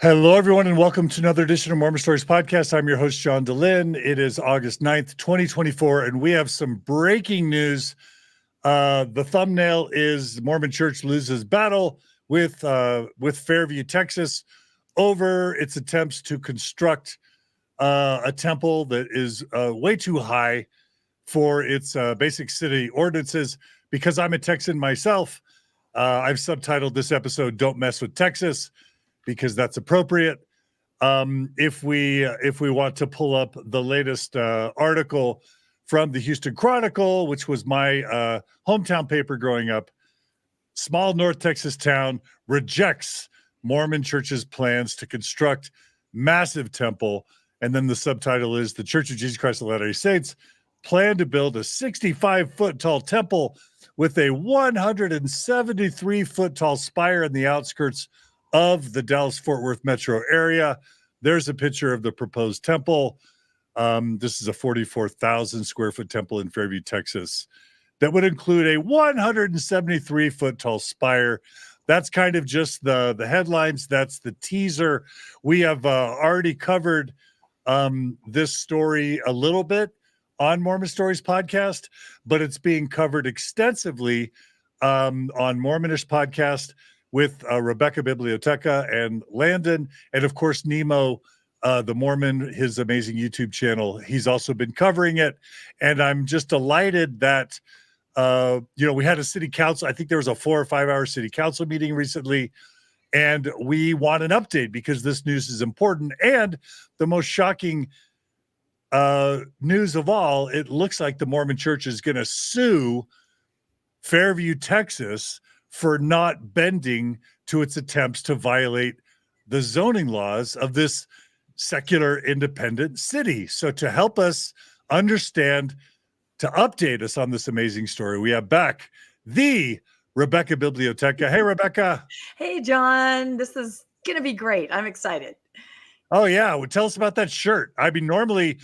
Hello, everyone, and welcome to another edition of Mormon Stories Podcast. I'm your host, John DeLynn. It is August 9th, 2024, and we have some breaking news. The thumbnail is the Mormon Church loses battle with Fairview, Texas, over its attempts to construct a temple that is way too high for its basic city ordinances. Because I'm a Texan myself, I've subtitled this episode, Don't Mess with Texas, because that's appropriate. If we want to pull up the latest article from the Houston Chronicle, which was my hometown paper growing up, small North Texas town rejects Mormon church's plans to construct massive temple. And then the subtitle is The Church of Jesus Christ of Latter-day Saints plan to build a 65-foot tall temple with a 173-foot tall spire in the outskirts of the Dallas-Fort Worth metro area. There's a picture of the proposed temple. This is a 44,000 square foot temple in Fairview, Texas, that would include a 173-foot tall spire. That's kind of just the headlines. That's the teaser. We have already covered this story a little bit on Mormon Stories Podcast, but it's being covered extensively on Mormonish Podcast with Rebecca Bibliotheca and Landon, and of course Nemo, the Mormon, his amazing YouTube channel. He's also been covering it, and I'm just delighted that we had a city council. I think there was a 4 or 5 hour city council meeting recently, and we want an update because this news is important. And the most shocking news of all, it looks like the Mormon Church is going to sue Fairview, Texas, for not bending to its attempts to violate the zoning laws of this secular independent city. So to help us understand, to update us on this amazing story, we have back the Rebecca Bibliotheca. Hey, Rebecca. Hey, John. This is going to be great. I'm excited. Oh, yeah. Well, tell us about that shirt. I mean, normally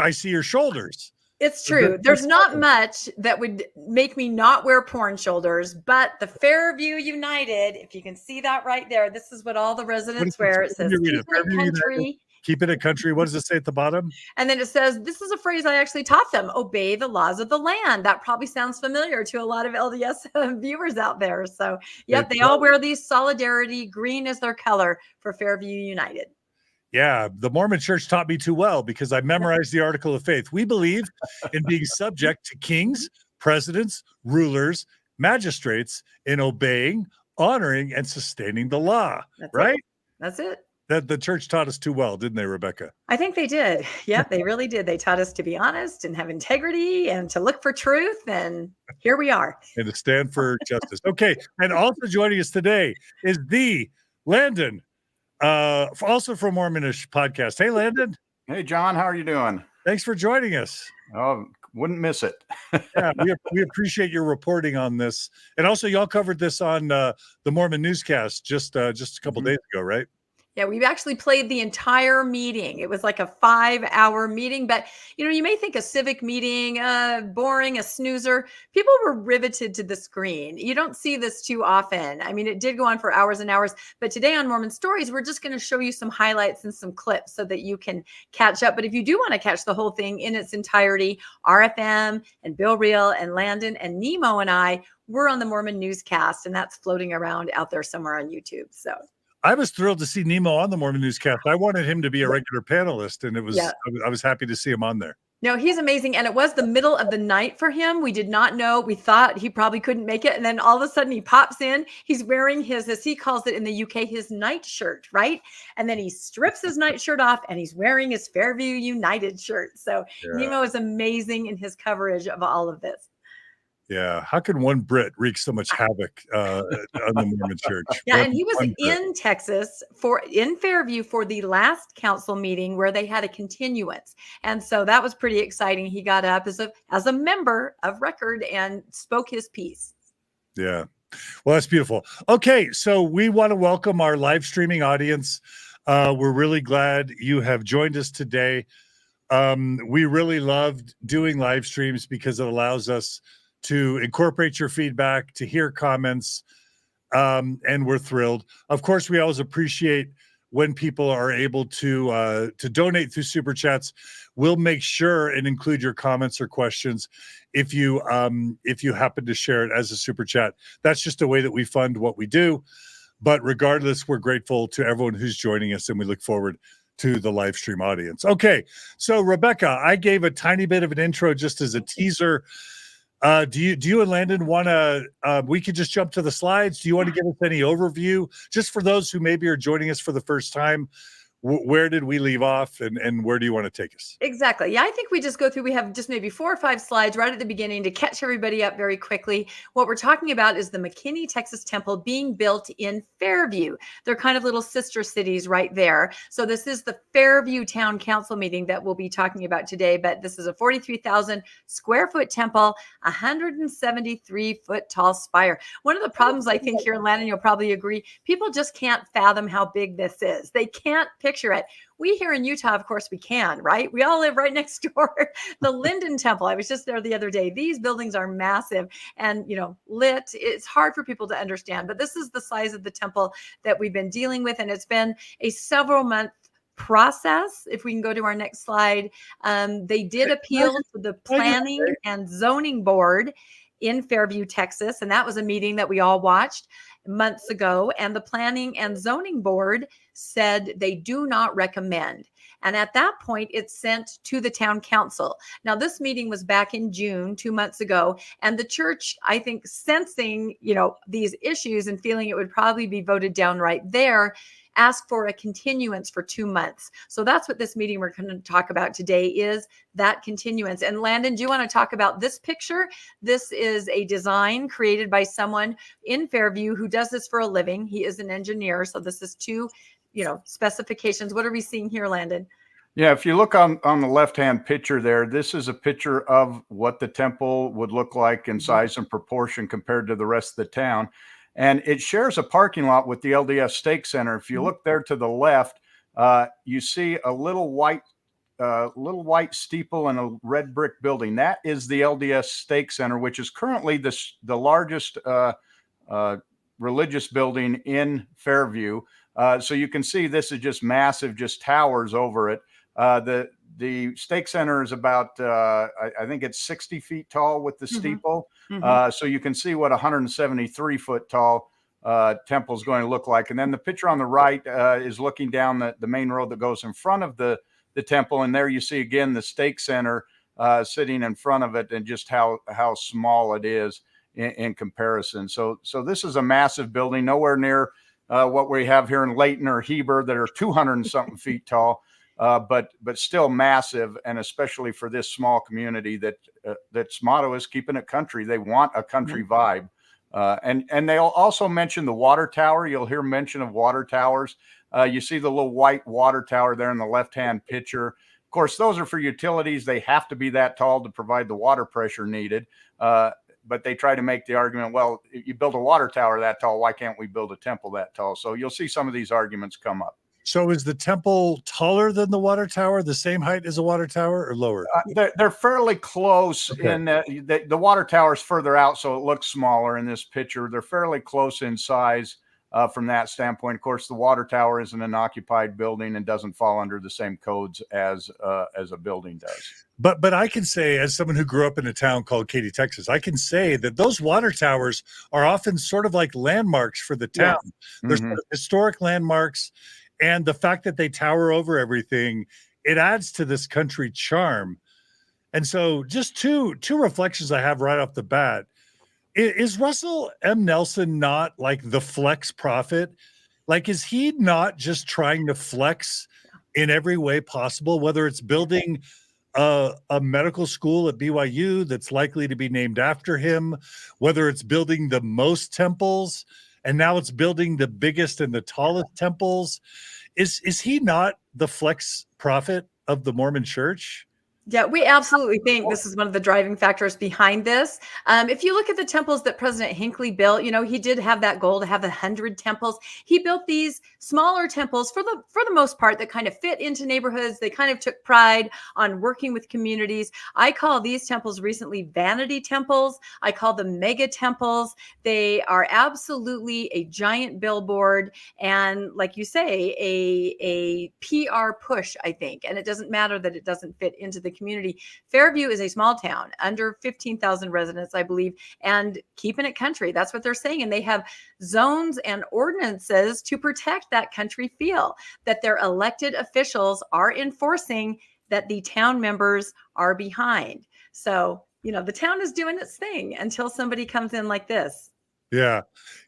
I see your shoulders. It's true. There's not much that would make me not wear porn shoulders, but the Fairview United, if you can see that right there, this is what all the residents wear. It says, keep it country. Keep it a country. What does it say at the bottom? And then it says, this is a phrase I actually taught them, obey the laws of the land. That probably sounds familiar to a lot of LDS viewers out there. So, yep, they all wear these solidarity. Green is their color for Fairview United. Yeah, the Mormon Church taught me too well because I memorized the Article of Faith. We believe in being subject to kings, presidents, rulers, magistrates, in obeying, honoring, and sustaining the law. Right? That's it. That the church taught us too well, didn't they, Rebecca? I think they did. Yep, they really did. They taught us to be honest and have integrity and to look for truth. And here we are. And to stand for justice. Okay. And also joining us today is the Landon, also from Mormonish Podcast. Hey, Landon. Hey, John. How are you doing? Thanks for joining us. Oh, wouldn't miss it. Yeah, we appreciate your reporting on this. And also, y'all covered this on the Mormon newscast just a couple days ago, right? Yeah, we've actually played the entire meeting. It was like a 5-hour meeting, but you may think a civic meeting, boring, a snoozer. People were riveted to the screen. You don't see this too often. I mean, it did go on for hours and hours, but today on Mormon Stories, we're just going to show you some highlights and some clips so that you can catch up. But if you do want to catch the whole thing in its entirety, RFM and Bill Reel and Landon and Nemo and I, we're on the Mormon newscast, and that's floating around out there somewhere on YouTube. So I was thrilled to see Nemo on the Mormon Newscast. I wanted him to be a regular panelist, and I was happy to see him on there. No, he's amazing. And it was the middle of the night for him. We did not know. We thought he probably couldn't make it. And then all of a sudden he pops in. He's wearing his, as he calls it in the UK, his night shirt, right? And then he strips his night shirt off and he's wearing his Fairview United shirt. So Nemo is amazing in his coverage of all of this. Yeah. How can one Brit wreak so much havoc on the Mormon Church? Yeah. And he was in Texas in Fairview for the last council meeting where they had a continuance. And so that was pretty exciting. He got up as a member of record and spoke his piece. Yeah. Well, that's beautiful. Okay. So we want to welcome our live streaming audience. We're really glad you have joined us today. We really loved doing live streams because it allows us to incorporate your feedback, to hear comments, and we're thrilled. Of course, we always appreciate when people are able to donate through super chats. We'll make sure and include your comments or questions if you happen to share it as a super chat. That's just a way that we fund what we do. But regardless, we're grateful to everyone who's joining us, and we look forward to the live stream audience. Okay, so Rebecca, I gave a tiny bit of an intro just as a teaser. Do you and Landon want to, we could just jump to the slides. Do you want to give us any overview? Just for those who maybe are joining us for the first time, where did we leave off, and where do you want to take us? Exactly. Yeah, I think we just go through, we have just maybe 4 or 5 slides right at the beginning to catch everybody up very quickly. What we're talking about is the McKinney, Texas temple being built in Fairview. They're kind of little sister cities right there. So this is the Fairview Town Council meeting that we'll be talking about today, but this is a 43,000 square foot temple, 173 foot tall spire. One of the problems I think here in Landon, you'll probably agree, people just can't fathom how big this is. They can't picture it. We here in Utah, of course, we can, right? We all live right next door. The Linden Temple, I was just there the other day. These buildings are massive and, lit. It's hard for people to understand, but this is the size of the temple that we've been dealing with. And it's been a several month process. If we can go to our next slide, they did appeal to the Planning and Zoning Board in Fairview, Texas. And that was a meeting that we all watched months ago. And the Planning and Zoning Board said they do not recommend. And at that point, it's sent to the town council. Now, this meeting was back in June, 2 months ago. And the church, I think, sensing, these issues and feeling it would probably be voted down right there, asked for a continuance for 2 months. So that's what this meeting we're going to talk about today is, that continuance. And Landon, do you want to talk about this picture? This is a design created by someone in Fairview who does this for a living. He is an engineer. So this is 2, specifications. What are we seeing here, Landon? Yeah, if you look on the left-hand picture there, this is a picture of what the temple would look like in size and proportion compared to the rest of the town. And it shares a parking lot with the LDS Stake Center. If you look there to the left, you see a little white steeple and a red brick building. That is the LDS Stake Center, which is currently the largest religious building in Fairview. So you can see this is just massive, just towers over it. The Stake Center is about, I think it's 60 feet tall with the steeple. So you can see what 173 foot tall temple is going to look like. And then the picture on the right is looking down the main road that goes in front of the temple. And there you see again the Stake Center sitting in front of it, and just how small it is in comparison. So this is a massive building, nowhere near what we have here in Layton or Heber that are 200 and something feet tall. But still massive, and especially for this small community that's motto is keeping it country. They want a country vibe. And they'll also mention the water tower. You'll hear mention of water towers. You see the little white water tower there in the left-hand picture. Of course, those are for utilities. They have to be that tall to provide the water pressure needed. But they try to make the argument, well, if you build a water tower that tall, why can't we build a temple that tall? So you'll see some of these arguments come up. So is the temple taller than the water tower, the same height as a water tower, or lower? They're fairly close. Okay. In the water tower is further out, so it looks smaller in this picture. They're fairly close in size from that standpoint. Of course, the water tower isn't an occupied building and doesn't fall under the same codes as a building does. But I can say, as someone who grew up in a town called Katy, Texas, I can say that those water towers are often sort of like landmarks for the town. Yeah. They're sort of historic landmarks. And the fact that they tower over everything, it adds to this country charm. And so just two reflections I have right off the bat. Is Russell M. Nelson not like the flex prophet? Like, is he not just trying to flex in every way possible, whether it's building a medical school at BYU that's likely to be named after him, whether it's building the most temples, and now it's building the biggest and the tallest temples? Is he not the flex prophet of the Mormon Church? Yeah, we absolutely think this is one of the driving factors behind this. If you look at the temples that President Hinckley built, he did have that goal to have 100 temples. He built these smaller temples for the most part that kind of fit into neighborhoods. They kind of took pride on working with communities. I call these temples recently vanity temples. I call them mega temples. They are absolutely a giant billboard and, like you say, a PR push, I think. And it doesn't matter that it doesn't fit into the community. Fairview is a small town, under 15,000 residents, I believe, and keeping it country. That's what they're saying. And they have zones and ordinances to protect that country feel, that their elected officials are enforcing, that the town members are behind. So, the town is doing its thing until somebody comes in like this. Yeah.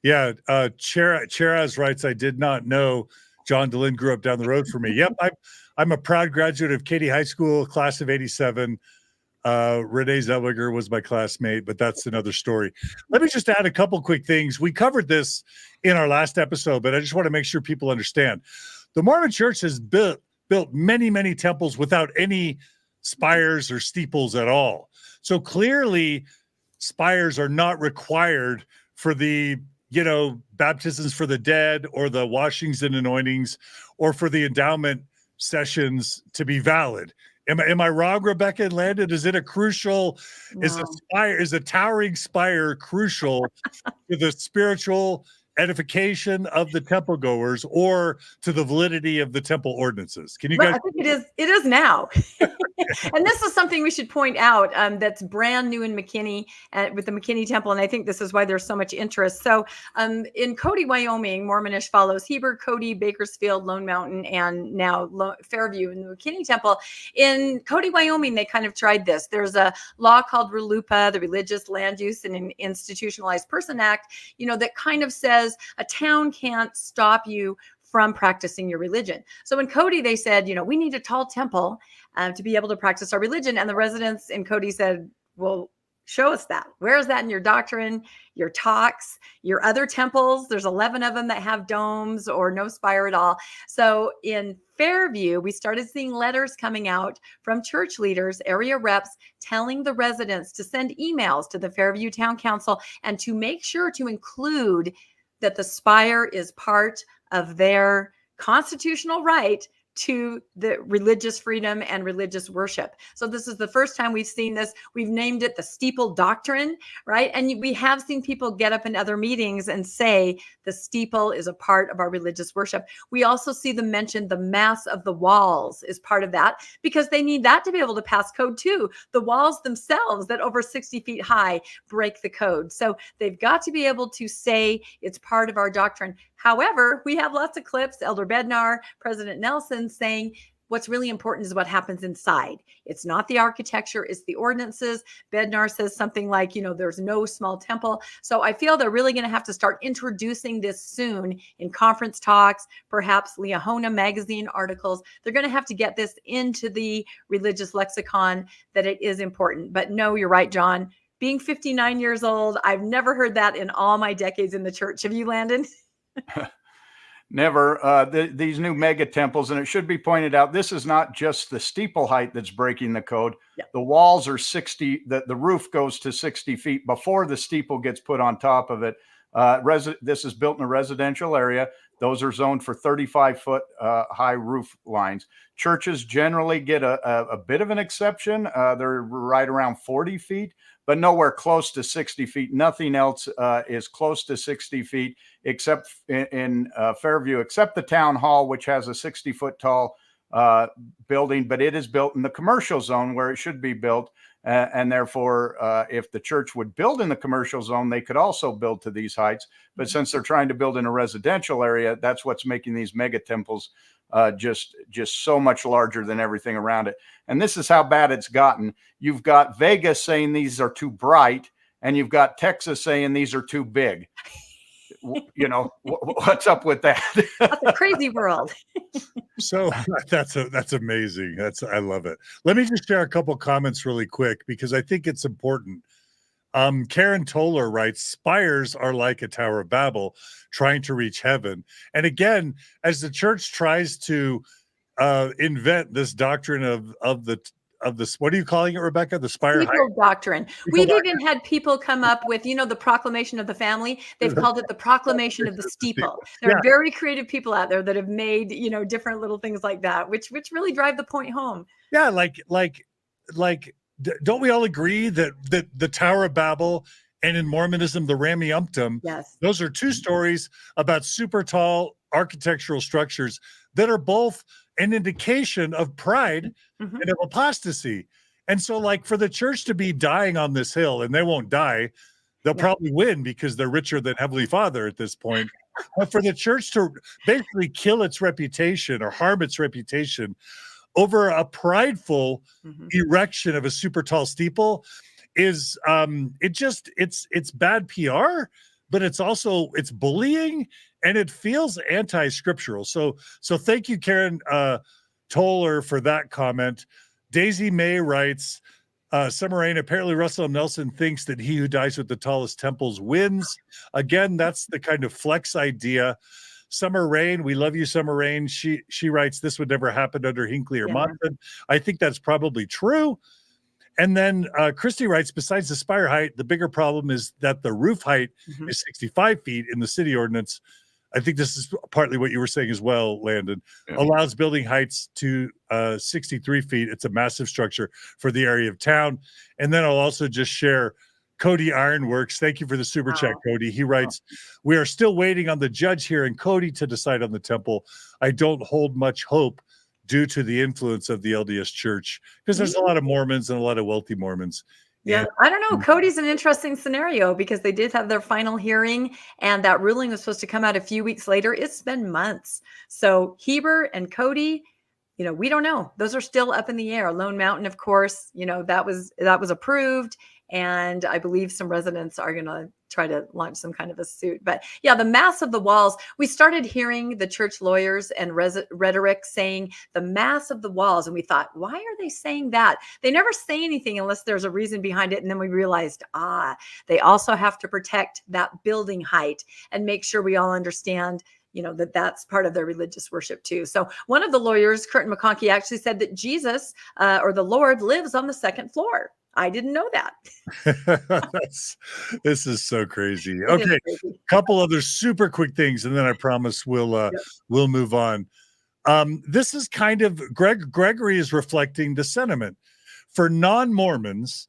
Cheraz writes, I did not know John DeLynn grew up down the road from me. Yep. I'm a proud graduate of Katy High School, class of 87. Renee Zellweger was my classmate, but that's another story. Let me just add a couple quick things. We covered this in our last episode, but I just want to make sure people understand. The Mormon Church has built many, many temples without any spires or steeples at all. So clearly, spires are not required for the baptisms for the dead or the washings and anointings or for the endowment sessions to be valid. Am I wrong, Rebecca and Landon? Is it a crucial? No. Is a towering spire crucial to the spiritual edification of the temple goers or to the validity of the temple ordinances? Can you guys? I think it is now. And this is something we should point out that's brand new in McKinney with the McKinney Temple. And I think this is why there's so much interest. So in Cody, Wyoming, Mormonish follows Heber, Cody, Bakersfield, Lone Mountain, and now Fairview in the McKinney Temple. In Cody, Wyoming, they kind of tried this. There's a law called RLUIPA, the Religious Land Use and Institutionalized Person Act, that kind of says a town can't stop you from practicing your religion. So in Cody, they said, we need a tall temple to be able to practice our religion. And the residents in Cody said, well, show us that. Where is that in your doctrine, your talks, your other temples? There's 11 of them that have domes or no spire at all. So in Fairview, we started seeing letters coming out from church leaders, area reps, telling the residents to send emails to the Fairview Town Council and to make sure to include that the spire is part of their constitutional right to the religious freedom and religious worship. So this is the first time we've seen this. We've named it the steeple doctrine, right? And we have seen people get up in other meetings and say the steeple is a part of our religious worship. We also see them mention the mass of the walls is part of that because they need that to be able to pass code too. The walls themselves that over 60 feet high break the code. So they've got to be able to say it's part of our doctrine. However, we have lots of clips, Elder Bednar, President Nelson saying what's really important is what happens inside. It's not the architecture, it's the ordinances. Bednar says something like, there's no small temple. So I feel they're really going to have to start introducing this soon in conference talks, perhaps Liahona magazine articles. They're going to have to get this into the religious lexicon that it is important. But no, you're right, John. Being 59 years old, I've never heard that in all my decades in the church. Have you, Landon? Never. These new mega temples, and it should be pointed out, this is not just the steeple height that's breaking the code. Yeah. The walls are 60, the roof goes to 60 feet before the steeple gets put on top of it. This is built in a residential area. Those are zoned for 35-foot high roof lines. Churches generally get a bit of an exception. They're right around 40 feet, but nowhere close to 60 feet. Nothing else is close to 60 feet except in Fairview, except the town hall, which has a 60-foot tall building, but it is built in the commercial zone where it should be built. And therefore, if the church would build in the commercial zone, they could also build to these heights. But since they're trying to build in a residential area, that's what's making these mega temples just so much larger than everything around it. And this is how bad it's gotten. You've got Vegas saying these are too bright, and you've got Texas saying these are too big. What's up with that? That's a crazy world. So that's amazing. I love it. Let me just share a couple comments really quick because I think it's important. Karen Toller writes, spires are like a Tower of Babel trying to reach heaven. And again, as the church tries to invent this doctrine of this. What are you calling it, Rebecca? The Spire Height Steeple doctrine. We've doctrine? even had people come up with, the proclamation of the family. They've called it the proclamation of the steeple. There are very creative people out there that have made, different little things like that, which really drive the point home. Yeah, don't we all agree that the Tower of Babel and in Mormonism the Rameumptom, yes, those are two stories about super tall architectural structures that are both an indication of pride and of apostasy. And so, for the church to be dying on this hill, and they won't die, they'll probably win because they're richer than Heavenly Father at this point. But for the church to basically kill its reputation or harm its reputation over a prideful erection of a super tall steeple is it's bad PR, but it's bullying and it feels anti-scriptural. So thank you, Karen Toller, for that comment. Daisy May writes, Summer Rain, apparently Russell M. Nelson thinks that he who dies with the tallest temples wins. Again, that's the kind of flex idea. Summer Rain, we love you, Summer Rain. She writes, this would never happen under Hinckley or Monson. I think that's probably true. And then Christy writes, besides the spire height, the bigger problem is that the roof height is 65 feet in the city ordinance. I think this is partly what you were saying as well, Landon. Allows building heights to 63 feet. It's a massive structure for the area of town. And then I'll also just share Cody Ironworks. Thank you for the super chat, Cody. He writes, we are still waiting on the judge here in Cody to decide on the temple. I don't hold much hope due to the influence of the LDS Church, because there's a lot of Mormons and a lot of wealthy Mormons. Yeah, I don't know. Cody's an interesting scenario because they did have their final hearing and that ruling was supposed to come out a few weeks later. It's been months. So Heber and Cody, we don't know. Those are still up in the air. Lone Mountain, of course, that was approved. And I believe some residents are going to try to launch some kind of a suit. But yeah, the mass of the walls, we started hearing the church lawyers and rhetoric saying the mass of the walls. And we thought, why are they saying that? They never say anything unless there's a reason behind it. And then we realized, they also have to protect that building height and make sure we all understand that's part of their religious worship too. So one of the lawyers, Curtin McConkie, actually said that Jesus or the Lord lives on the second floor. I didn't know that. This is so crazy. Okay, couple other super quick things, and then I promise we'll move on. This is kind of Gregory is reflecting the sentiment for non-Mormons.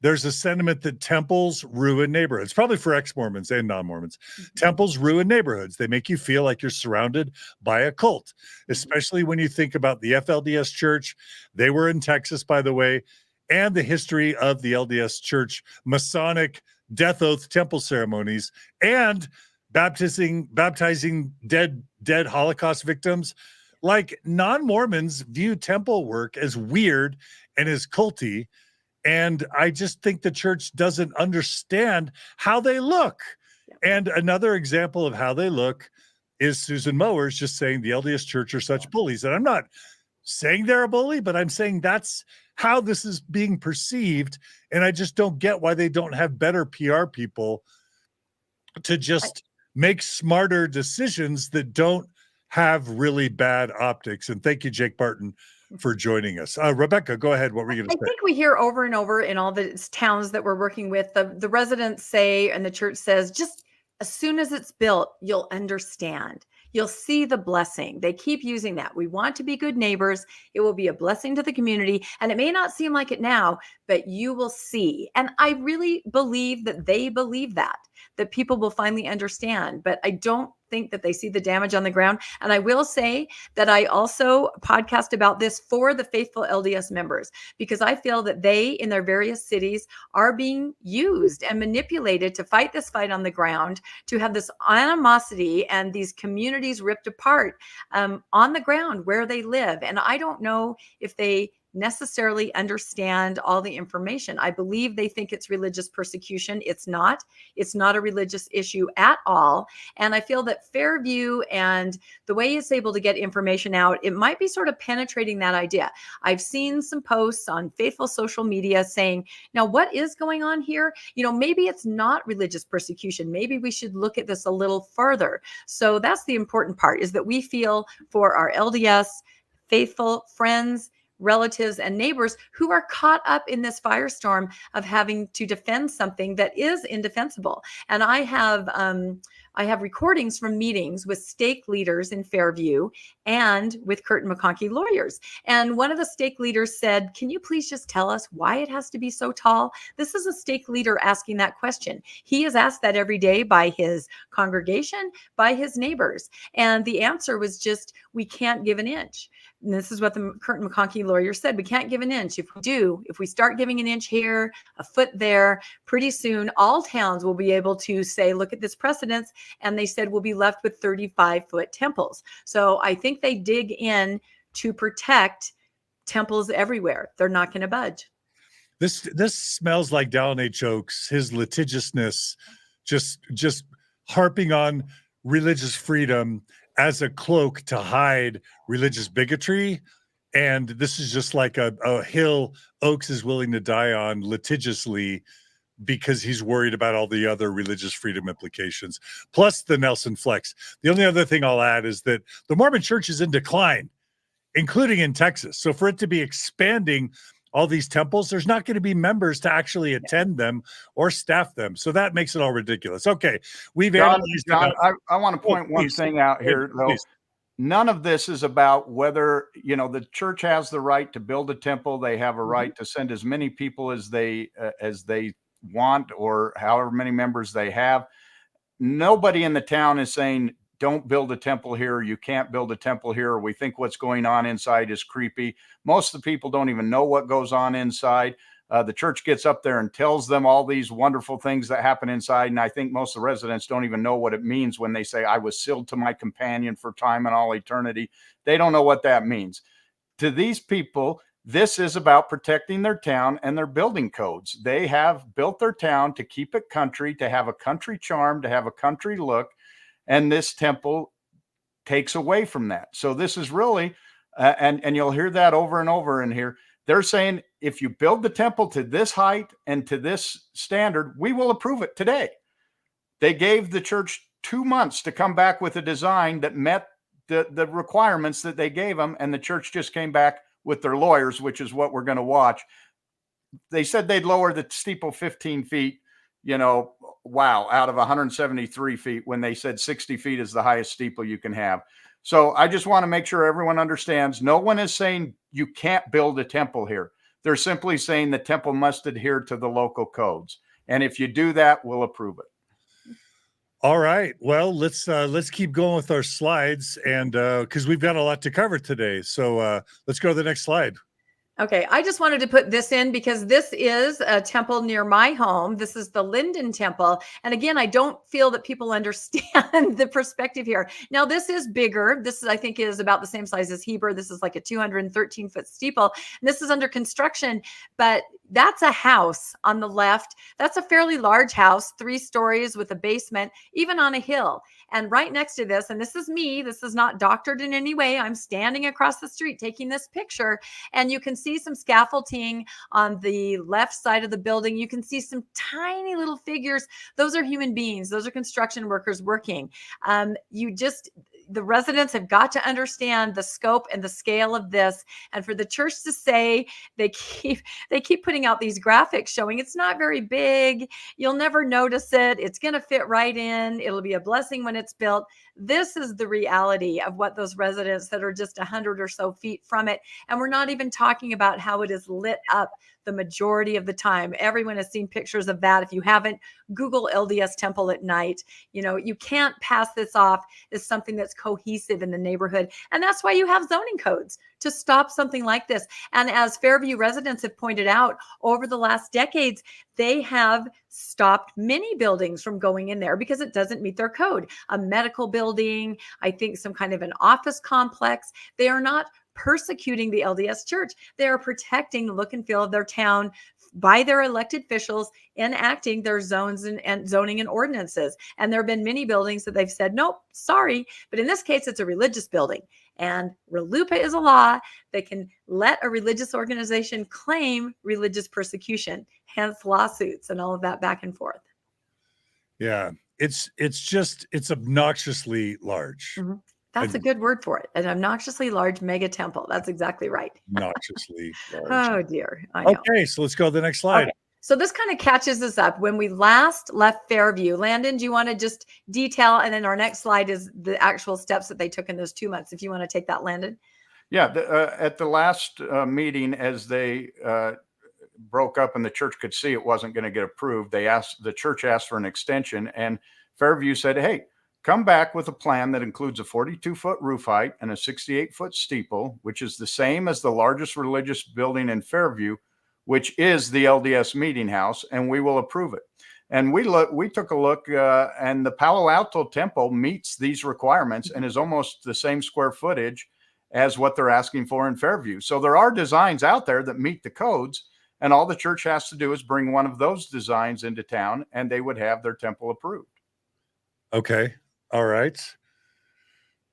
There's a sentiment that temples ruin neighborhoods, probably for ex-Mormons and non-Mormons. Temples ruin neighborhoods. They make you feel like you're surrounded by a cult, especially when you think about the FLDS Church. They were in Texas, by the way, and the history of the LDS Church, Masonic death oath temple ceremonies, and baptizing dead Holocaust victims. Like, non-Mormons view temple work as weird and as culty. And I just think the church doesn't understand how they look. And another example of how they look is Susan Mowers just saying the LDS Church are such bullies. And I'm not saying they're a bully, but I'm saying that's how this is being perceived. And I just don't get why they don't have better PR people to just make smarter decisions that don't have really bad optics. And thank you, Jake Barton, for joining us. Rebecca, go ahead. What were you going to say? I think we hear over and over in all the towns that we're working with, the residents say, and the church says, just as soon as it's built, you'll understand. You'll see the blessing. They keep using that. We want to be good neighbors. It will be a blessing to the community. And it may not seem like it now, but you will see. And I really believe that they believe that people will finally understand. But I don't think that they see the damage on the ground. And I will say that I also podcast about this for the faithful LDS members, because I feel that they in their various cities are being used and manipulated to fight this fight on the ground, to have this animosity and these communities ripped apart on the ground where they live. And I don't know if they necessarily understand all the information. I believe they think it's religious persecution. It's not a religious issue at all. And I feel that Fairview and the way it's able to get information out, it might be sort of penetrating that idea. I've seen some posts on faithful social media saying, now what is going on here? Maybe it's not religious persecution. Maybe we should look at this a little further. So that's the important part, is that we feel for our LDS faithful friends, relatives and neighbors who are caught up in this firestorm of having to defend something that is indefensible. And I have recordings from meetings with stake leaders in Fairview and with Curtin McConkie lawyers. And one of the stake leaders said, "Can you please just tell us why it has to be so tall?" This is a stake leader asking that question. He is asked that every day by his congregation, by his neighbors. And the answer was just, "We can't give an inch." And this is what the Curtin McConkie lawyer said: "We can't give an inch. If we start giving an inch here, a foot there, pretty soon all towns will be able to say, look at this precedence." And they said we'll be left with 35-foot temples. So I think they dig in to protect temples everywhere. They're not going to budge. This smells like Dallin H. Oaks, his litigiousness, just harping on religious freedom as a cloak to hide religious bigotry. And this is just like a hill Oaks is willing to die on litigiously because he's worried about all the other religious freedom implications, plus the Nelson Flex. The only other thing I'll add is that the Mormon church is in decline, including in Texas. So for it to be expanding all these temples, there's not going to be members to actually attend them or staff them. So that makes it all ridiculous. Okay. We've analyzed John, I want to point one thing out here, though. Please. None of this is about whether, the church has the right to build a temple. They have a right to send as many people as they want, or however many members they have. Nobody in the town is saying, don't build a temple here. You can't build a temple here. We think what's going on inside is creepy. Most of the people don't even know what goes on inside. The church gets up there and tells them all these wonderful things that happen inside. And I think most of the residents don't even know what it means when they say, "I was sealed to my companion for time and all eternity." They don't know what that means. To these people, this is about protecting their town and their building codes. They have built their town to keep it country, to have a country charm, to have a country look. And this temple takes away from that. So this is really, and you'll hear that over and over in here. They're saying, if you build the temple to this height and to this standard, we will approve it today. They gave the church 2 months to come back with a design that met the requirements that they gave them. And the church just came back with their lawyers, which is what we're going to watch. They said they'd lower the steeple 15 feet, out of 173 feet, when they said 60 feet is the highest steeple you can have. So I just want to make sure everyone understands, no one is saying you can't build a temple here. They're simply saying the temple must adhere to the local codes. And if you do that, we'll approve it. All right. Well, let's keep going with our slides, and because we've got a lot to cover today. So let's go to the next slide. Okay, I just wanted to put this in because this is a temple near my home. This is the Landon Temple. And again, I don't feel that people understand the perspective here. Now, this is bigger. This is, I think, is about the same size as Heber. This is like a 213-foot steeple. And this is under construction, but that's a house on the left. That's a fairly large house, 3 stories with a basement, even on a hill. And right next to this, and this is me, this is not doctored in any way. I'm standing across the street taking this picture, and you can see some scaffolding on the left side of the building. You can see some tiny little figures. Those are human beings. Those are construction workers working. The residents have got to understand the scope and the scale of this. And for the church to say they keep putting out these graphics showing it's not very big, you'll never notice it, it's going to fit right in, it'll be a blessing when it's built. This is the reality of what those residents that are just 100 or so feet from it. And we're not even talking about how it is lit up the majority of the time. Everyone has seen pictures of that. If you haven't, Google LDS Temple at night. You can't pass this off as something that's cohesive in the neighborhood. And that's why you have zoning codes to stop something like this. And as Fairview residents have pointed out, over the last decades, they have stopped many buildings from going in there because it doesn't meet their code. A medical building, I think some kind of an office complex. They are not persecuting the LDS church. They are protecting the look and feel of their town by their elected officials enacting their zones and zoning and ordinances. And there have been many buildings that they've said, nope, sorry. But in this case, it's a religious building. And RLUIPA is a law that can let a religious organization claim religious persecution, hence lawsuits and all of that back and forth. Yeah, it's obnoxiously large. Mm-hmm. That's a good word for it. An obnoxiously large mega temple. That's exactly right. Obnoxiously large. Oh dear. I know. Okay, so let's go to the next slide. Okay. So this kind of catches us up. When we last left Fairview, Landon, do you want to just detail? And then our next slide is the actual steps that they took in those 2 months. If you want to take that, Landon. Yeah, at the last meeting, as they broke up and the church could see it wasn't going to get approved, the church asked for an extension, and Fairview said, hey, come back with a plan that includes a 42-foot roof height and a 68-foot steeple, which is the same as the largest religious building in Fairview, which is the LDS Meeting House, and we will approve it. And we took a look, and the Palo Alto Temple meets these requirements and is almost the same square footage as what they're asking for in Fairview. So there are designs out there that meet the codes, and all the church has to do is bring one of those designs into town, and they would have their temple approved. Okay. All right.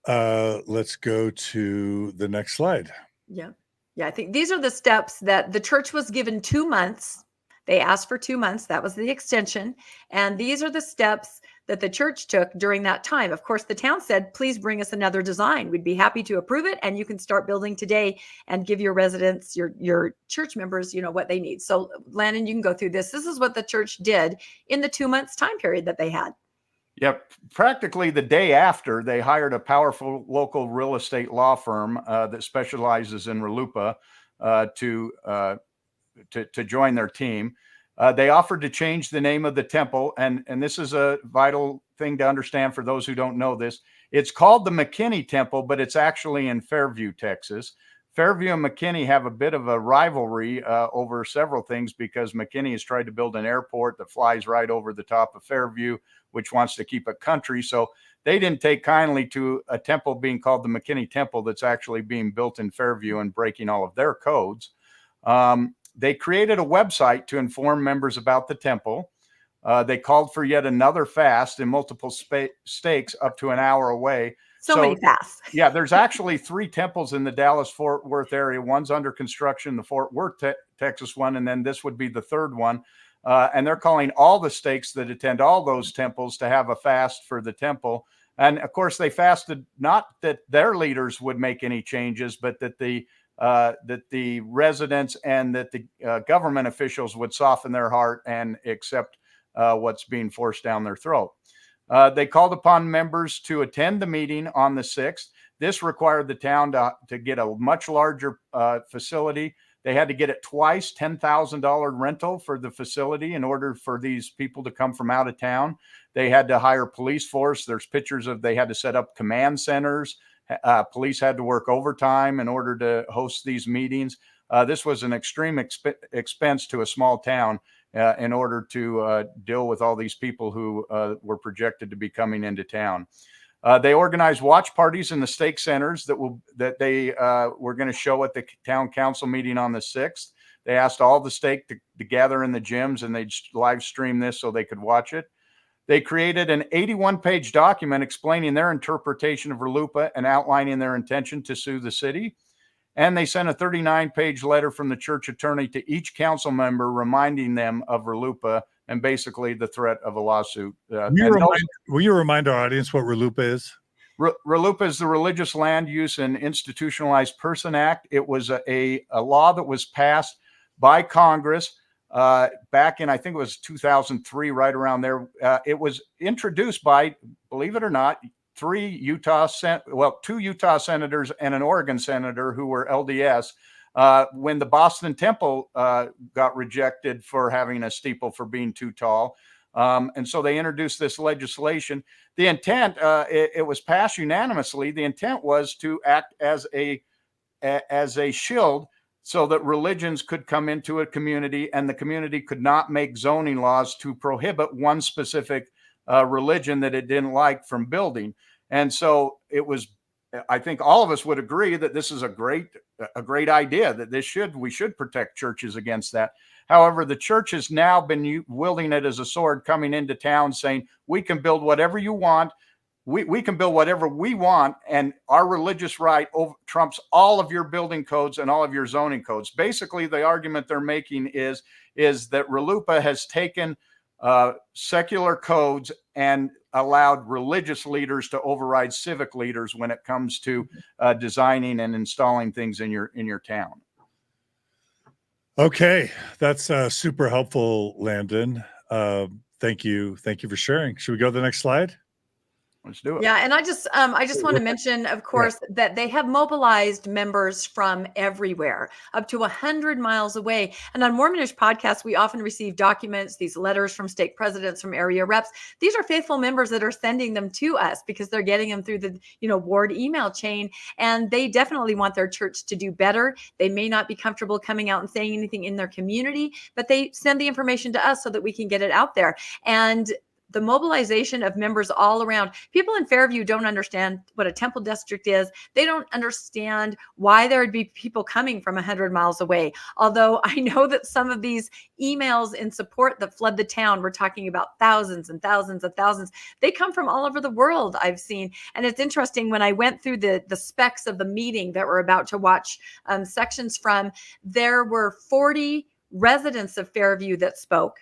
Let's go to the next slide. Yeah. Yeah. I think these are the steps that the church was given 2 months. They asked for 2 months. That was the extension. And these are the steps that the church took during that time. Of course, the town said, please bring us another design. We'd be happy to approve it. And you can start building today and give your residents, your church members, what they need. So Landon, you can go through this. This is what the church did in the 2 months time period that they had. Yep. Practically the day after, they hired a powerful local real estate law firm that specializes in RLUIPA to join their team. They offered to change the name of the temple, and this is a vital thing to understand for those who don't know this. It's called the McKinney Temple, but it's actually in Fairview, Texas. Fairview and McKinney have a bit of a rivalry over several things, because McKinney has tried to build an airport that flies right over the top of Fairview, which wants to keep it country. So they didn't take kindly to a temple being called the McKinney Temple that's actually being built in Fairview and breaking all of their codes. They created a website to inform members about the temple. They called for yet another fast in multiple stakes up to an hour away. So many fasts. Yeah, there's actually 3 temples in the Dallas-Fort Worth area. One's under construction, the Fort Worth, Texas one, and then this would be the third one. And they're calling all the stakes that attend all those temples to have a fast for the temple. And of course, they fasted not that their leaders would make any changes, but that the residents and that the government officials would soften their heart and accept what's being forced down their throat. They called upon members to attend the meeting on the 6th. This required the town to get a much larger facility. They had to get it twice, $10,000 rental for the facility in order for these people to come from out of town. They had to hire police force. There's pictures of they had to set up command centers. Police had to work overtime in order to host these meetings. This was an extreme expense to a small town in order to deal with all these people who were projected to be coming into town. They organized watch parties in the stake centers that they were going to show at the town council meeting on the 6th. They asked all the stake to gather in the gyms, and they'd live stream this so they could watch it. They created an 81-page document explaining their interpretation of RLUIPA and outlining their intention to sue the city. And they sent a 39-page letter from the church attorney to each council member reminding them of RLUIPA and basically the threat of a lawsuit. Will you remind our audience what RLUIPA is? RLUIPA is the Religious Land Use and Institutionalized Person Act. It was a law that was passed by Congress back in, I think it was 2003, right around there. It was introduced by, believe it or not, 2 Utah senators and an Oregon senator who were LDS when the Boston Temple got rejected for having a steeple for being too tall. And so they introduced this legislation. The intent, it was passed unanimously. The intent was to act as a shield so that religions could come into a community and the community could not make zoning laws to prohibit one specific religion that it didn't like from building. And so it was, I think all of us would agree that this is a great idea, that we should protect churches against that. However, the church has now been wielding it as a sword, coming into town saying, we can build whatever you want. We can build whatever we want, and our religious right trumps all of your building codes and all of your zoning codes. Basically, the argument they're making is that RLUIPA has taken secular codes and allowed religious leaders to override civic leaders when it comes to designing and installing things in your town. Okay, that's super helpful, Landon. Thank you for sharing. Should we go to the next slide? Let's do it. Yeah, and I just want to mention, of course, that they have mobilized members from everywhere, up to 100 miles away. And on Mormonish Podcast, we often receive documents, these letters from stake presidents, from area reps. These are faithful members that are sending them to us because they're getting them through the ward email chain, and they definitely want their church to do better. They may not be comfortable coming out and saying anything in their community, but they send the information to us so that we can get it out there. And the mobilization of members all around. People in Fairview don't understand what a temple district is. They don't understand why there would be people coming from 100 miles away. Although I know that some of these emails in support that flood the town, we're talking about thousands and thousands of thousands. They come from all over the world, I've seen. And it's interesting, when I went through the specs of the meeting that we're about to watch sections from, there were 40 residents of Fairview that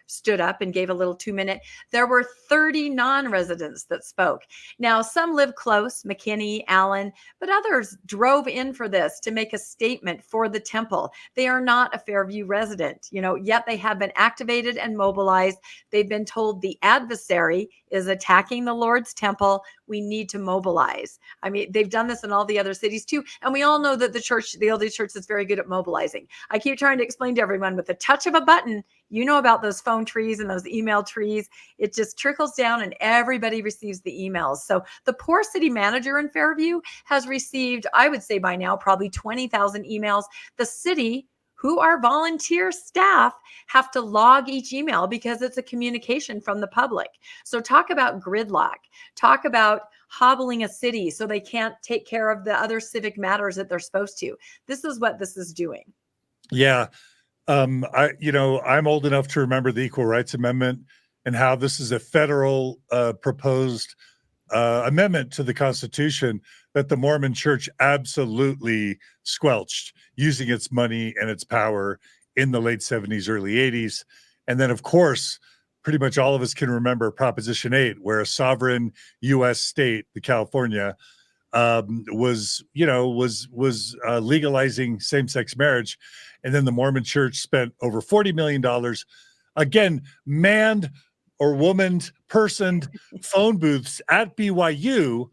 stood up and gave a little 2-minute. There were 30 non-residents that spoke. Now, some live close, McKinney, Allen, but others drove in for this to make a statement for the temple. They are not a Fairview resident, yet they have been activated and mobilized. They've been told the adversary is attacking the Lord's temple. We need to mobilize. I mean, they've done this in all the other cities too. And we all know that the LDS church is very good at mobilizing. I keep trying to explain to everyone, with the touch of a button, about those phone trees and those email trees, it just trickles down and everybody receives the emails. So the poor city manager in Fairview has received, I would say by now, probably 20,000 emails. The city, who are volunteer staff, have to log each email because it's a communication from the public. So talk about gridlock. Talk about hobbling a city so they can't take care of the other civic matters that they're supposed to. This is what this is doing. Yeah. I'm old enough to remember the Equal Rights Amendment and how this is a federal proposed amendment to the Constitution that the Mormon Church absolutely squelched, using its money and its power in the late 70s, early 80s. And then, of course, pretty much all of us can remember Proposition 8, where a sovereign U.S. state, the California, was legalizing same-sex marriage. And then the Mormon Church spent over $40 million, again, manned or womaned, personed phone booths at BYU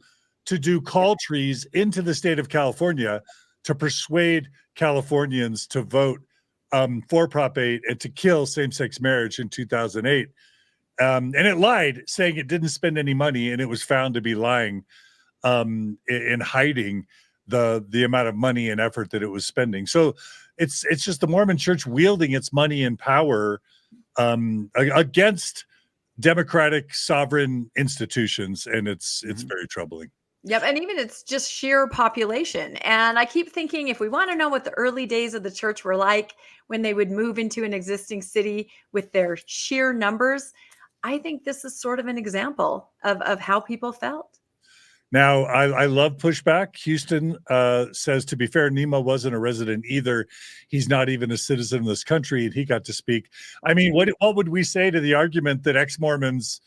to do call trees into the state of California to persuade Californians to vote for Prop 8 and to kill same-sex marriage in 2008. And it lied, saying it didn't spend any money, and it was found to be lying in hiding the amount of money and effort that it was spending. So it's just the Mormon Church wielding its money and power against democratic sovereign institutions, and it's very troubling. Yep. And even it's just sheer population. And I keep thinking, if we want to know what the early days of the church were like when they would move into an existing city with their sheer numbers, I think this is sort of an example of how people felt. Now, I love pushback. Houston says, to be fair, Nima wasn't a resident either. He's not even a citizen of this country, and he got to speak. I mean, what would we say to the argument that ex-Mormons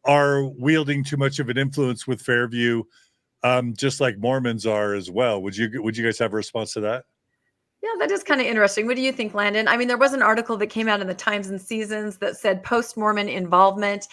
are wielding too much of an influence with Fairview, just like Mormons are as well? Would you guys have a response to that? Yeah, that is kind of interesting. What do you think, Landon? I mean, there was an article that came out in the Times and Seasons that said post-Mormon involvement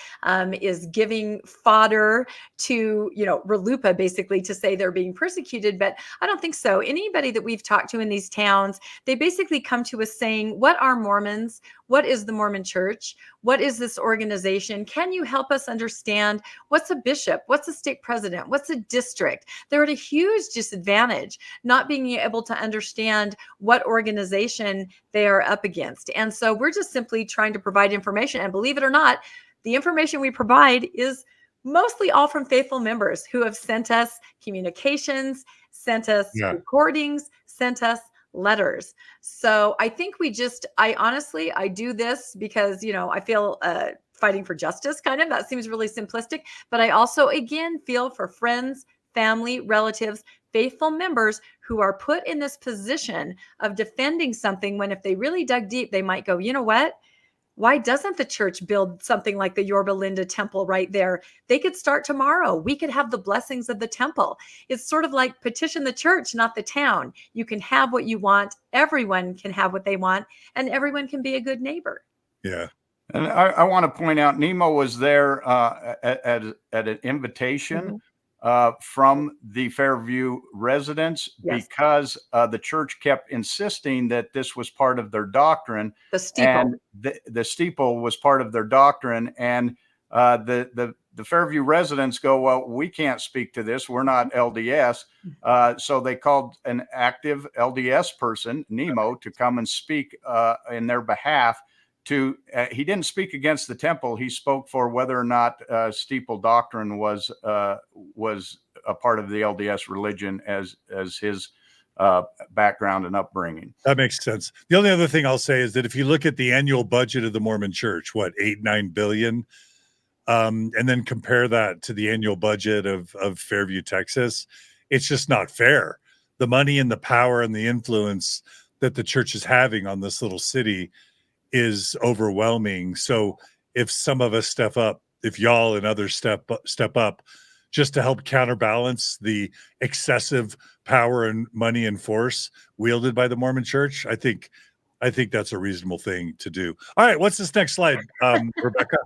is giving fodder to, RLUIPA, basically, to say they're being persecuted. But I don't think so. Anybody that we've talked to in these towns, they basically come to us saying, what are Mormons? What is the Mormon Church? What is this organization? Can you help us understand what's a bishop? What's a stake president? What's a district? They're at a huge disadvantage, not being able to understand what organization they are up against. And so we're just simply trying to provide information. And believe it or not, the information we provide is mostly all from faithful members who have sent us communications, sent us recordings, sent us letters. So I think I do this because, I feel fighting for justice, kind of. That seems really simplistic. But I also, again, feel for friends, family, relatives, faithful members who are put in this position of defending something when, if they really dug deep, they might go, you know what? Why doesn't the church build something like the Yorba Linda Temple right there? They could start tomorrow. We could have the blessings of the temple. It's sort of like petition the church, not the town. You can have what you want. Everyone can have what they want, and everyone can be a good neighbor. Yeah. And I want to point out, Nemo was there at an invitation from the Fairview residents, because the church kept insisting that this was part of their doctrine. The steeple. And the steeple was part of their doctrine. And the Fairview residents go, well, we can't speak to this. We're not LDS. So they called an active LDS person, Nemo, to come and speak in their behalf. He didn't speak against the temple. He spoke for whether or not steeple doctrine was a part of the LDS religion as his background and upbringing. That makes sense. The only other thing I'll say is that if you look at the annual budget of the Mormon Church, what, 8-9 billion, and then compare that to the annual budget of Fairview, Texas, it's just not fair. The money and the power and the influence that the church is having on this little city is overwhelming. So if some of us step up, if y'all and others step up just to help counterbalance the excessive power and money and force wielded by the Mormon Church, I think that's a reasonable thing to do. All right, what's this next slide, Rebecca?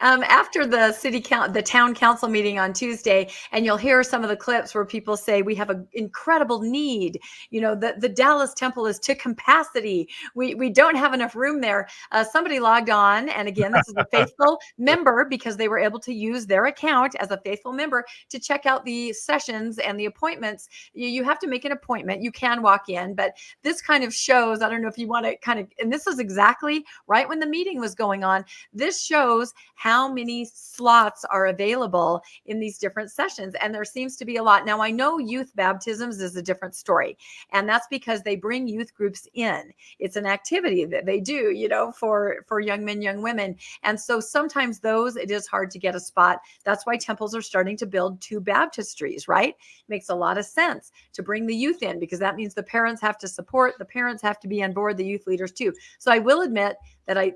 After the town council meeting on Tuesday, and you'll hear some of the clips where people say we have an incredible need. You know, the Dallas temple is to capacity. We don't have enough room there. Somebody logged on, and again, this is a faithful member, because they were able to use their account as a faithful member to check out the sessions and the appointments. You have to make an appointment. You can walk in, but this kind of shows, I don't know if you want to kind of, and this is exactly right when the meeting was going on. This shows how many slots are available in these different sessions. And there seems to be a lot. Now, I know youth baptisms is a different story, and that's because they bring youth groups in. It's an activity that they do, you know, for young men, young women. And so sometimes it is hard to get a spot. That's why temples are starting to build 2 baptistries, right? Makes a lot of sense to bring the youth in, because that means the parents have to support, the parents have to be on board, the youth leaders too. So I will admit that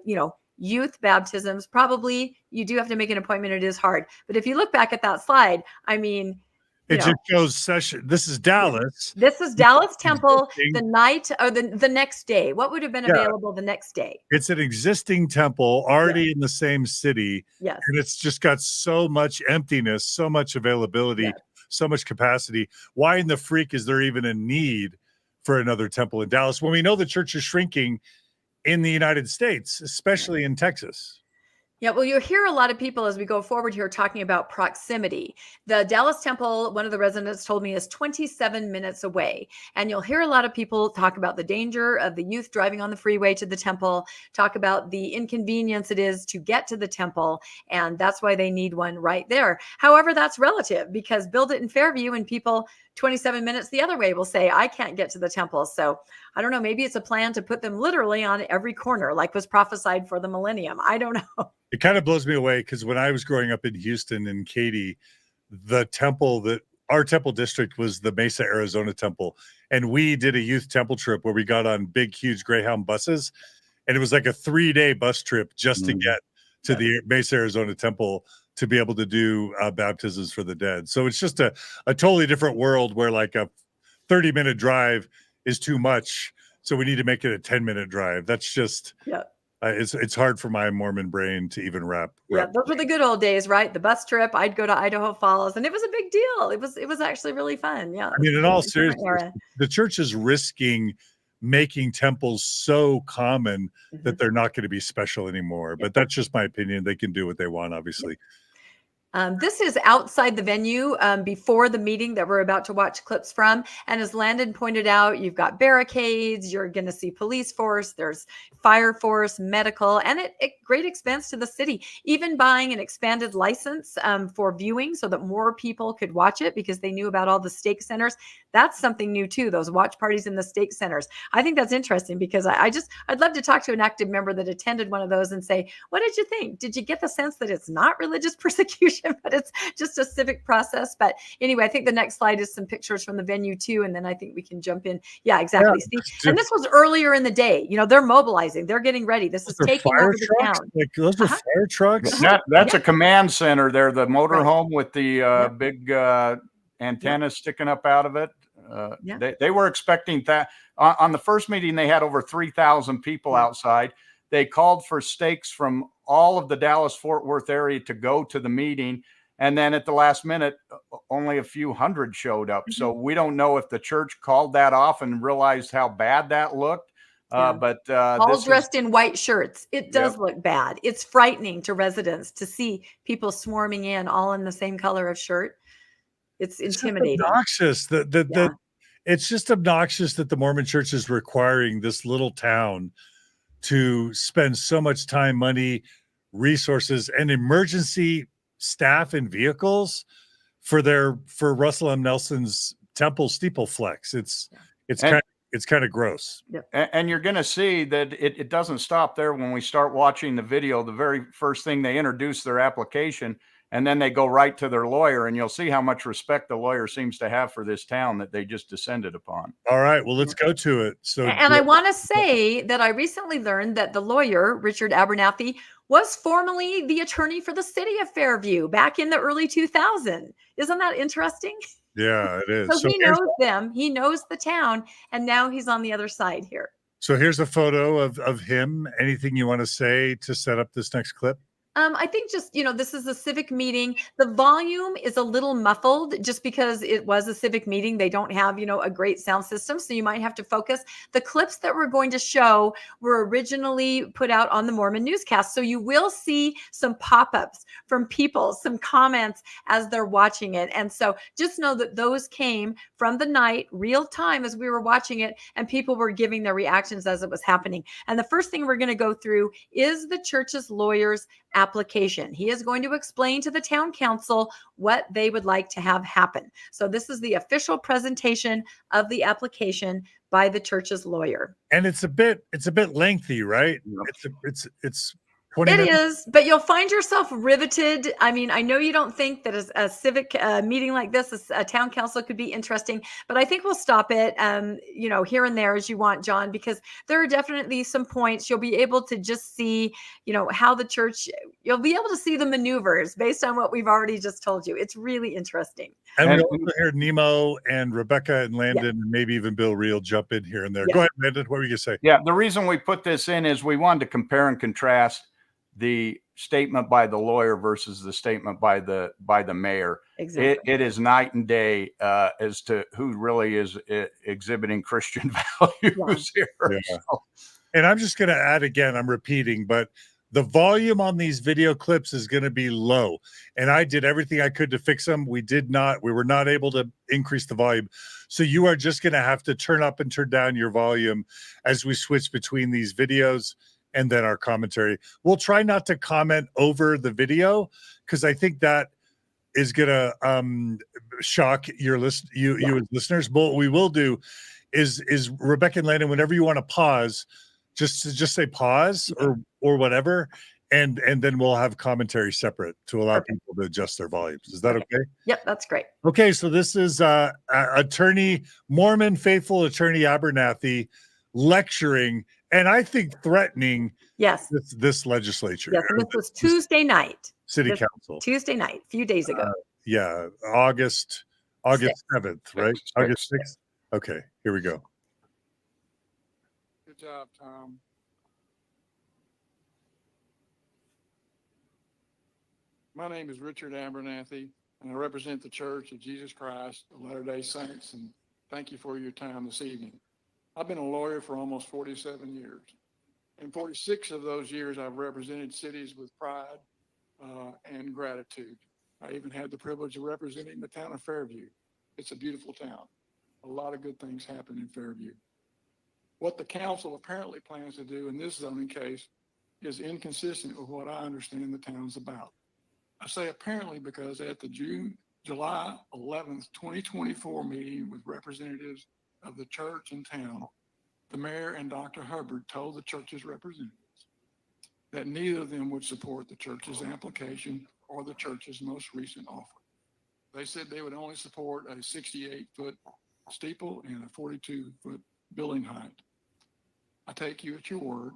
youth baptisms, probably you do have to make an appointment. It is hard. But if you look back at that slide, I mean, it just shows session. This is Dallas. This is Dallas Temple the night or the next day. What would have been available the next day? It's an existing temple already in the same city. Yes. And it's just got so much emptiness, so much availability, so much capacity. Why in the freak is there even a need for another temple in Dallas when we know the church is shrinking in the United States, especially in Texas? Yeah, well, you'll hear a lot of people as we go forward here talking about proximity. The Dallas Temple, one of the residents told me, is 27 minutes away. And you'll hear a lot of people talk about the danger of the youth driving on the freeway to the temple, talk about the inconvenience it is to get to the temple. And that's why they need one right there. However, that's relative, because build it in Fairview and people 27 minutes the other way will say, I can't get to the temple. So I don't know, maybe it's a plan to put them literally on every corner, like was prophesied for the millennium. I don't know. It kind of blows me away, because when I was growing up in Houston and Katy, the temple that our temple district was the Mesa, Arizona temple. And we did a youth temple trip where we got on big, huge Greyhound buses. And it was like a 3-day bus trip just to get to the Mesa, Arizona temple to be able to do baptisms for the dead. So it's just a totally different world where like a 30-minute drive is too much. So we need to make it a 10-minute drive. That's just, it's hard for my Mormon brain to even wrap. Yeah, those were the good old days, right? The bus trip, I'd go to Idaho Falls, and it was a big deal. It was actually really fun. Yeah. I mean, in all seriousness, the church is risking making temples so common that they're not going to be special anymore. But that's just my opinion. They can do what they want, obviously. This is outside the venue before the meeting that we're about to watch clips from. And as Landon pointed out, you've got barricades, you're going to see police force, there's fire force, medical, and at great expense to the city. Even buying an expanded license for viewing so that more people could watch it because they knew about all the stake centers. That's something new too, those watch parties in the stake centers. I think that's interesting because I'd love to talk to an active member that attended one of those and say, what did you think? Did you get the sense that it's not religious persecution? application, but it's just a civic process. But anyway, I think the next slide is some pictures from the venue too. And then I think we can jump in. Yeah, exactly. Yeah. See, and this was earlier in the day. They're mobilizing. They're getting ready. This is taking over the town. Like those are fire trucks. That's a command center there. The motorhome with the big antennas sticking up out of it. They were expecting that. On the first meeting, they had over 3,000 people outside. They called for stakes from all of the Dallas-Fort Worth area to go to the meeting. And then at the last minute, only a few hundred showed up. So we don't know if the church called that off and realized how bad that looked. But all dressed in white shirts. It does look bad. It's frightening to residents to see people swarming in all in the same color of shirt. It's intimidating. Obnoxious. It's just obnoxious that the Mormon Church is requiring this little town to spend so much time, money, resources, and emergency staff and vehicles for Russell M. Nelson's temple steeple flex. It's kind of gross. And you're going to see that it doesn't stop there. When we start watching the video, the very first thing they introduce their application, and then they go right to their lawyer, and you'll see how much respect the lawyer seems to have for this town that they just descended upon. All right, well, let's go to it. And I want to say that I recently learned that the lawyer, Richard Abernathy, was formerly the attorney for the city of Fairview back in the early 2000s. Isn't that interesting? Yeah, it is. So he knows them. He knows the town, and now he's on the other side here. So here's a photo of him. Anything you want to say to set up this next clip? I think just, this is a civic meeting. The volume is a little muffled just because it was a civic meeting. They don't have, a great sound system. So you might have to focus. The clips that we're going to show were originally put out on the Mormon newscast. So you will see some pop-ups from people, some comments as they're watching it. And so just know that those came from the night, real time as we were watching it, and people were giving their reactions as it was happening. And the first thing we're going to go through is the church's lawyer's application. He is going to explain to the town council what they would like to have happen. So this is the official presentation of the application by the church's lawyer. And it's a bit lengthy, right? Yep. It's 20 minutes. It is, but you'll find yourself riveted. I mean, I know you don't think that a civic meeting like this, a town council could be interesting, but I think we'll stop it, here and there as you want, John, because there are definitely some points you'll be able to just see, how the church, you'll be able to see the maneuvers based on what we've already just told you. It's really interesting. And we also hear Nemo and Rebecca and Landon and maybe even Bill Reel jump in here and there. Go ahead, Landon. What were you going to say? Yeah, the reason we put this in is we wanted to compare and contrast the statement by the lawyer versus the statement by the mayor. Exactly. It is night and day as to who really is exhibiting Christian values here. Yeah. So. And I'm just going to add again, I'm repeating, but the volume on these video clips is going to be low. And I did everything I could to fix them. We were not able to increase the volume. So you are just going to have to turn up and turn down your volume as we switch between these videos and then our commentary. We'll try not to comment over the video because I think that is gonna shock you as listeners. But what we will do is Rebecca and Landon, whenever you want to pause, just say pause or whatever, and then we'll have commentary separate to allow people to adjust their volumes. Is that okay? Yep, that's great. Okay, so this is Mormon faithful attorney Abernathy lecturing, and I think threatening this legislature. Yes, and this was Tuesday night. City council. Tuesday night, a few days ago. August 7th, right? August 6th. Okay, here we go. Good job, Tom. My name is Richard Abernathy, and I represent the Church of Jesus Christ of Latter-day Saints, and thank you for your time this evening. I've been a lawyer for almost 47 years. In 46 of those years, I've represented cities with pride and gratitude. I even had the privilege of representing the town of Fairview. It's a beautiful town. A lot of good things happen in Fairview. What the council apparently plans to do in this zoning case is inconsistent with what I understand the town's about. I say apparently because at the July 11th, 2024 meeting with representatives of the church in town, the mayor and Dr. Hubbard told the church's representatives that neither of them would support the church's application or the church's most recent offer. They said they would only support a 68-foot steeple and a 42-foot building height. I take you at your word.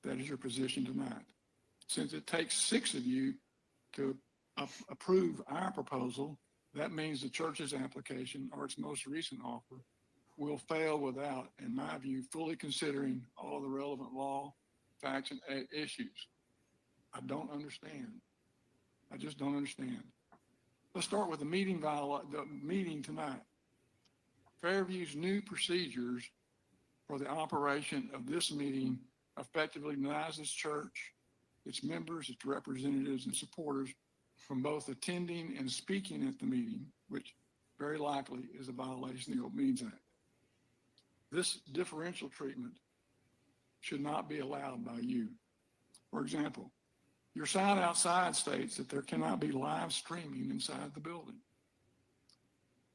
That is your position tonight. Since it takes 6 of you to approve our proposal, that means the church's application or its most recent offer will fail without, in my view, fully considering all the relevant law, facts, and issues. I don't understand. I just don't understand. Let's start with the meeting tonight. Fairview's new procedures for the operation of this meeting effectively denies this church, its members, its representatives, and supporters from both attending and speaking at the meeting, which very likely is a violation of the Open Meetings Act. This differential treatment should not be allowed by you. For example, your sign outside states that there cannot be live streaming inside the building.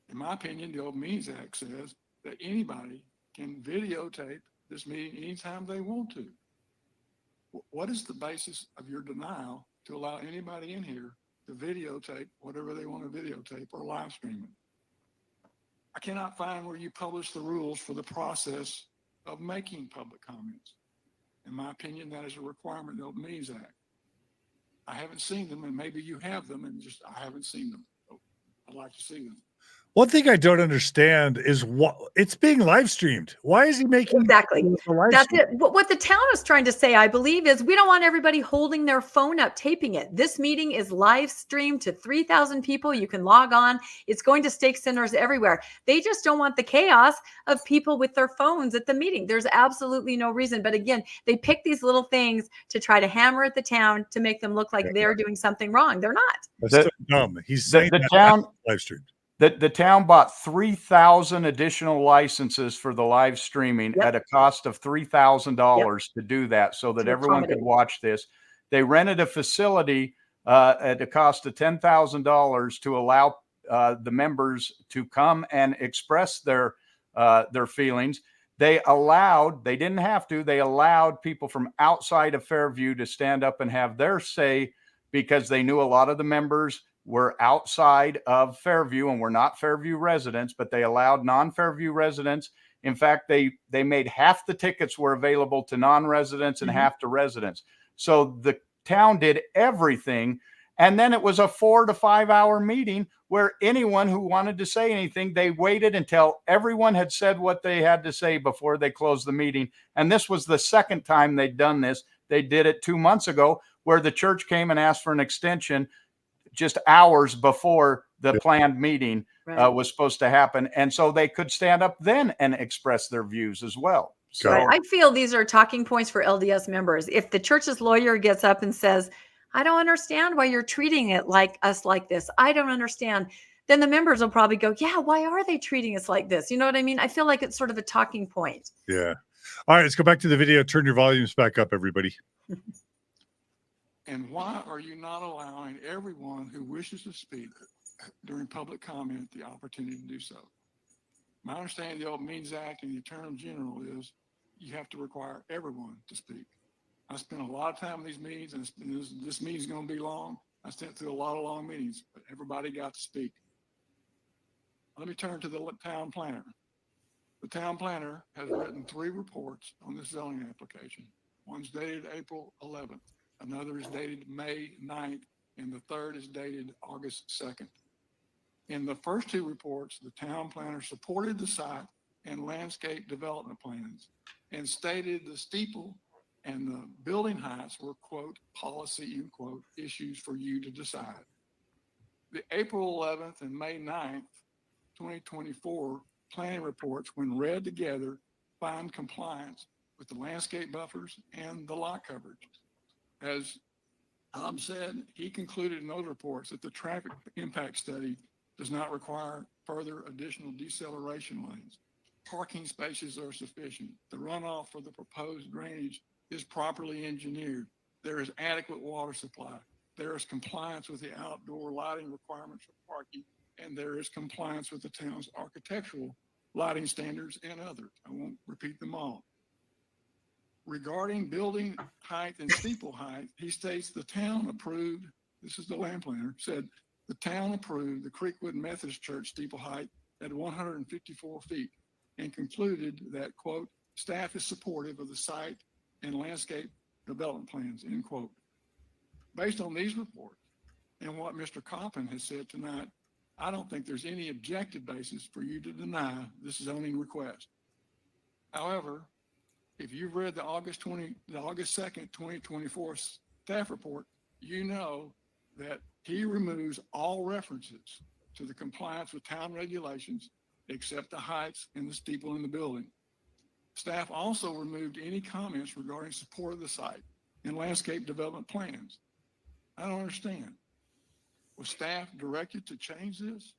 In my opinion, the Open Meetings Act says that anybody can videotape this meeting anytime they want to. What is the basis of your denial to allow anybody in here to videotape whatever they want to videotape or live stream it? I cannot find where you publish the rules for the process of making public comments. In my opinion, that is a requirement of the Open Meetings Act. I haven't seen them, and maybe you have them, and just I haven't seen them. So I'd like to see them. One thing I don't understand is what it's being live streamed. Why is he making Exactly. a live That's stream? it. What the town is trying to say, I believe, is we don't want everybody holding their phone up, taping it. This meeting is live streamed to 3,000 people. You can log on. It's going to stake centers everywhere. They just don't want the chaos of people with their phones at the meeting. There's absolutely no reason. But again, they pick these little things to try to hammer at the town to make them look like they're doing something wrong. They're not. That's so dumb. He's saying the that town live streamed. The town bought 3,000 additional licenses for the live streaming at a cost of $3,000 to do that so that everyone could watch this. They rented a facility at a cost of $10,000 to allow the members to come and express their feelings. They didn't have to, they allowed people from outside of Fairview to stand up and have their say because they knew a lot of the members were outside of Fairview and were not Fairview residents, but they allowed non-Fairview residents. In fact, they made half the tickets were available to non-residents and half to residents. So the town did everything. And then it was a 4 to 5 hour meeting where anyone who wanted to say anything, they waited until everyone had said what they had to say before they closed the meeting. And this was the second time they'd done this. They did it 2 months ago where the church came and asked for an extension just hours before the planned meeting was supposed to happen. And so they could stand up then and express their views as well. So I feel these are talking points for LDS members. If the church's lawyer gets up and says, I don't understand why you're treating it like us like this. I don't understand. Then the members will probably go, yeah, why are they treating us like this? You know what I mean? I feel like it's sort of a talking point. Yeah. All right, let's go back to the video. Turn your volumes back up, everybody. And why are you not allowing everyone who wishes to speak during public comment the opportunity to do so? My understanding of the Open Meetings Act and the Attorney General is you have to require everyone to speak. I spent a lot of time in these meetings, and this meeting's going to be long. I sat through a lot of long meetings, but everybody got to speak. Let me turn to the town planner. The town planner has written 3 reports on this zoning application. One's dated April 11th. Another is dated May 9th, and the third is dated August 2nd. In the first 2 reports, the town planner supported the site and landscape development plans and stated the steeple and the building heights were, quote, policy, end quote, issues for you to decide. The April 11th and May 9th, 2024 planning reports, when read together, find compliance with the landscape buffers and the lot coverage. As Tom said, he concluded in those reports that the traffic impact study does not require further additional deceleration lanes. Parking spaces are sufficient. The runoff for the proposed drainage is properly engineered. There is adequate water supply. There is compliance with the outdoor lighting requirements for parking, and there is compliance with the town's architectural lighting standards and others. I won't repeat them all. Regarding building height and steeple height, he states the town approved this is the land planner, said the town approved the Creekwood Methodist Church steeple height at 154 feet and concluded that, quote, staff is supportive of the site and landscape development plans, end quote. Based on these reports and what Mr. Coppin has said tonight, I don't think there's any objective basis for you to deny this zoning request. However, if you've read the August 2nd, 2024 staff report, you know that he removes all references to the compliance with town regulations except the heights and the steeple in the building. Staff also removed any comments regarding support of the site and landscape development plans. I don't understand. Was staff directed to change this?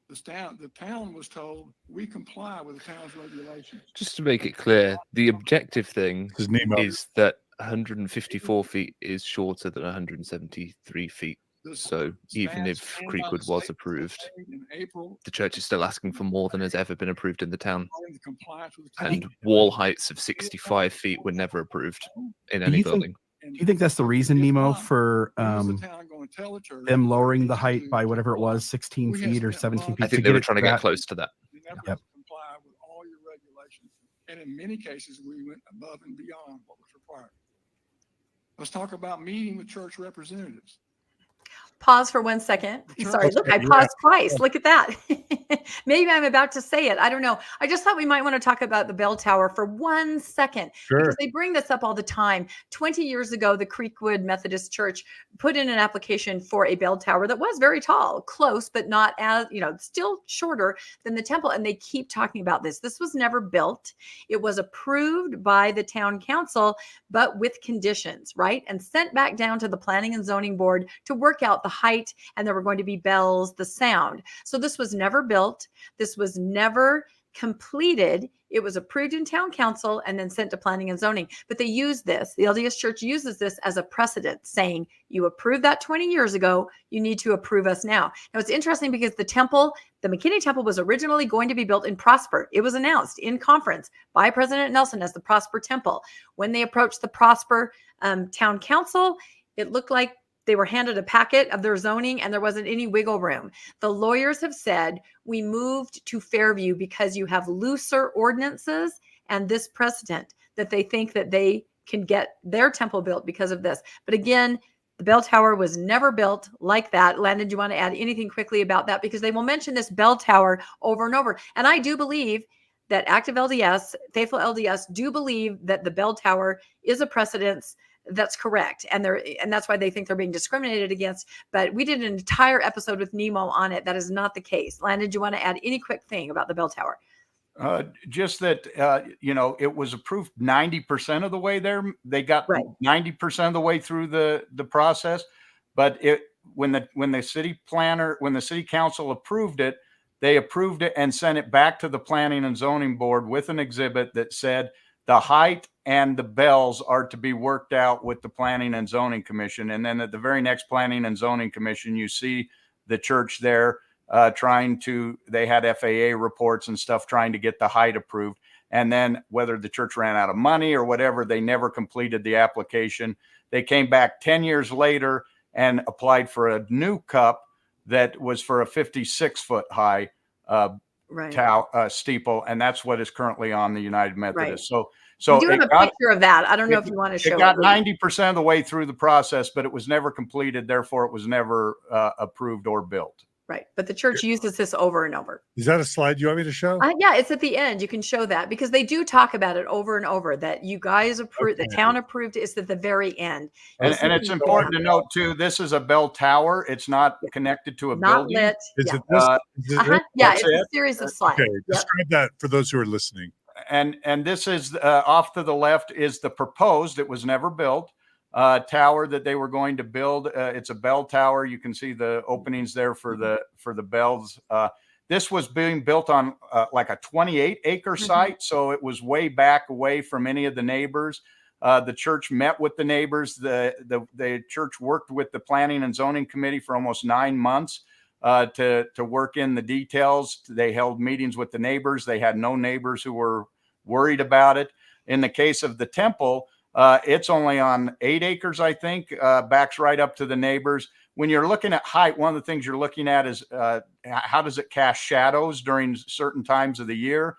The town was told we comply with the town's regulations. Just to make it clear, the objective thing This is Nemo. is that 154 feet is shorter than 173 feet. So even if Creekwood was approved, the church is still asking for more than has ever been approved in the town. And wall heights of 65 feet were never approved in any building. Do you think that's the reason, Nemo, for them lowering the height by whatever it was, 16 feet or 17 feet? I think they were trying to get close to that. Yep. Comply with all your regulations. And in many cases, we went above and beyond what was required. Let's talk about meeting with church representatives. Pause for 1 second. Sorry, look, I paused twice. Look at that. Maybe I'm about to say it. I don't know. I just thought we might want to talk about the bell tower for 1 second. Sure. Because they bring this up all the time. 20 years ago, the Creekwood Methodist Church put in an application for a bell tower that was very tall, close, but not as, still shorter than the temple. And they keep talking about this. This was never built. It was approved by the town council, but with conditions, right? And sent back down to the planning and zoning board to work out the height, and there were going to be bells, the sound. So this was never built. This was never completed. It was approved in town council and then sent to planning and zoning. But they use this, the LDS Church uses this as a precedent, saying you approved that 20 years ago, you need to approve us now. Now it's interesting because the McKinney Temple was originally going to be built in Prosper. It was announced in conference by President Nelson as the Prosper Temple. When they approached the Prosper town council, it looked like they were handed a packet of their zoning and there wasn't any wiggle room. The lawyers have said, we moved to Fairview because you have looser ordinances and this precedent that they think that they can get their temple built because of this. But again, the bell tower was never built like that. Landon, do you want to add anything quickly about that? Because they will mention this bell tower over and over. And I do believe that active LDS, faithful LDS do believe that the bell tower is a precedence. That's correct. And that's why they think they're being discriminated against. But we did an entire episode with Nemo on it. That is not the case. Landon, do you want to add any quick thing about the bell tower? Just that, it was approved 90% of the way there. They got 90% of the way through the process. But when the city council approved it, they approved it and sent it back to the planning and zoning board with an exhibit that said the height and the bells are to be worked out with the Planning and Zoning Commission. And then at the very next Planning and Zoning Commission, you see the church there they had FAA reports and stuff trying to get the height approved. And then whether the church ran out of money or whatever, they never completed the application. They came back 10 years later and applied for a new cup that was for a 56-foot high steeple, and that's what is currently on the United Methodist. Right. So we do have a picture of that. I don't know if you want to show it. It got 90% of the way through the process, but it was never completed. Therefore, it was never approved or built. Right. But the church uses this over and over. Is that a slide you want me to show? Yeah, it's at the end. You can show that because they do talk about it over and over that you guys approved, the town approved is at the very end. And it's important to note too, this is a bell tower. It's not connected to a building. Lit. Is it Yeah, it's a series of slides. Okay, describe that for those who are listening. And this is off to the left is the proposed, it was never built, tower that they were going to build. It's a bell tower. You can see the openings there for the bells. This was being built on like a 28-acre site, so it was way back away from any of the neighbors. The church met with the neighbors. The church worked with the Planning and Zoning Committee for almost 9 months to work in the details. They held meetings with the neighbors. They had no neighbors who were worried about it. In the case of the temple, It's only on 8 acres, I think, backs right up to the neighbors. When you're looking at height, one of the things you're looking at is how does it cast shadows during certain times of the year?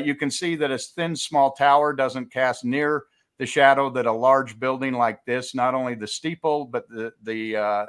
You can see that a thin, small tower doesn't cast near the shadow that a large building like this, not only the steeple, but the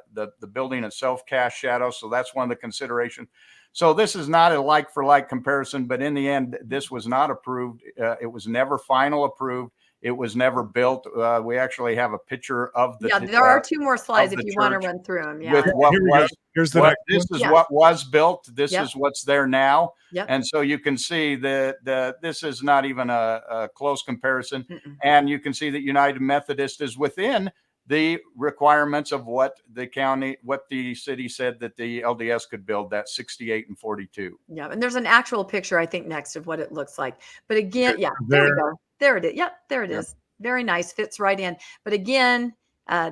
building itself casts shadow. So that's one of the considerations. So this is not a like for like comparison, but in the end, this was not approved. It was never final approved. It was never built. We actually have a picture of the. Yeah, there are 2 more slides if you want to run through them. Yeah. With what Here we was, go. Here's the what, next this one. is what was built. This Yep. is what's there now. Yep. And so you can see that this is not even a close comparison. Mm-mm. And you can see that United Methodist is within the requirements of what the city said that the LDS could build, that 68 and 42. Yeah, and there's an actual picture, I think, next of what it looks like. But again, yeah, there we go. There it is. Yep, there it is. Very nice. Fits right in. But again,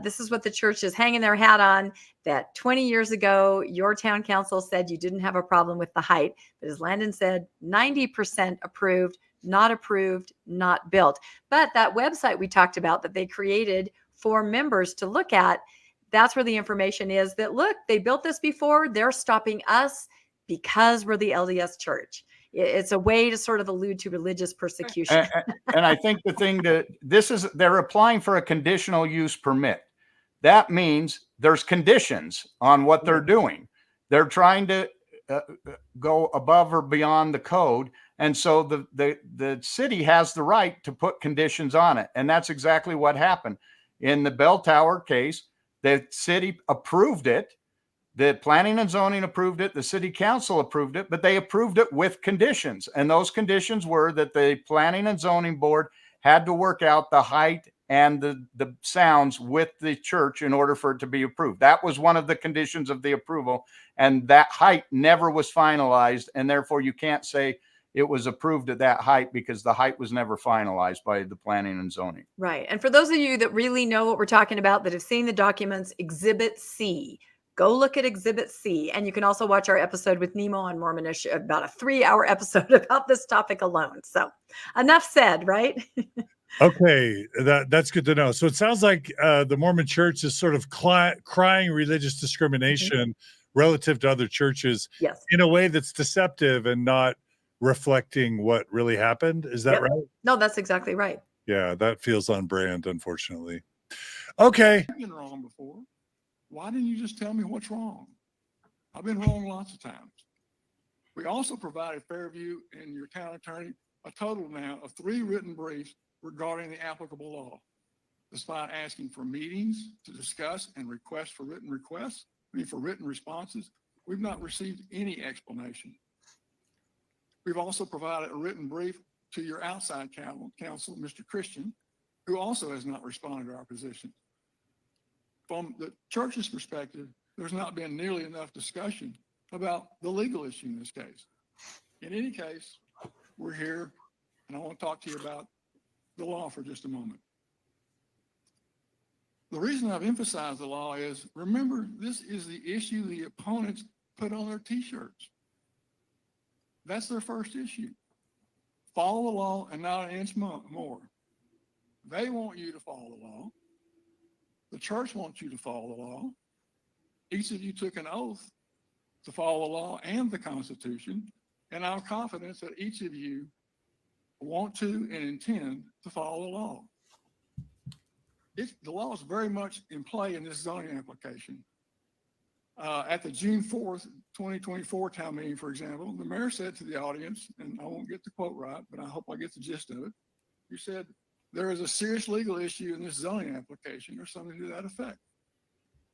this is what the church is hanging their hat on, that 20 years ago, your town council said you didn't have a problem with the height. But as Landon said, 90% approved, not built. But that website we talked about that they created for members to look at, that's where the information is that, look, they built this before. They're stopping us because we're the LDS church. It's a way to sort of allude to religious persecution. And I think the thing they're applying for a conditional use permit. That means there's conditions on what they're doing. They're trying to go above or beyond the code. And so the city has the right to put conditions on it. And that's exactly what happened. In the bell tower case, the city approved it. The planning and zoning approved it. The city council approved it, but they approved it with conditions. And those conditions were that the planning and zoning board had to work out the height and the sounds with the church in order for it to be approved. That was one of the conditions of the approval. And that height never was finalized. And therefore you can't say it was approved at that height because the height was never finalized by the planning and zoning. Right. And for those of you that really know what we're talking about, that have seen the documents, Exhibit C, go look at Exhibit C. And you can also watch our episode with Nemo on Mormonish, about a 3-hour episode about this topic alone. So enough said, right? Okay, that's good to know. So it sounds like the Mormon church is sort of crying religious discrimination relative to other churches in a way that's deceptive and not reflecting what really happened. Is that right? No, that's exactly right. Yeah, that feels on brand, unfortunately. Okay. I've been wrong before. Why didn't you just tell me what's wrong? I've been wrong lots of times. We also provided Fairview and your town attorney a total now of 3 written briefs regarding the applicable law, despite asking for meetings to discuss and request for written requests, for written responses. We've not received any explanation. We've also provided a written brief to your outside counsel, Mr. Christian, who also has not responded to our position. From the church's perspective, there's not been nearly enough discussion about the legal issue in this case. In any case, we're here, and I want to talk to you about the law for just a moment. The reason I've emphasized the law is, remember, this is the issue the opponents put on their t-shirts. That's their first issue. Follow the law and not an inch more. They want you to follow the law. The church wants you to follow the law. Each of you took an oath to follow the law and the Constitution, and I'm confident that each of you want to and intend to follow the law. The law is very much in play in this zoning application. At the June 4th, 2024 town meeting, for example, the mayor said to the audience, and I won't get the quote right, but I hope I get the gist of it. He said, there is a serious legal issue in this zoning application or something to that effect.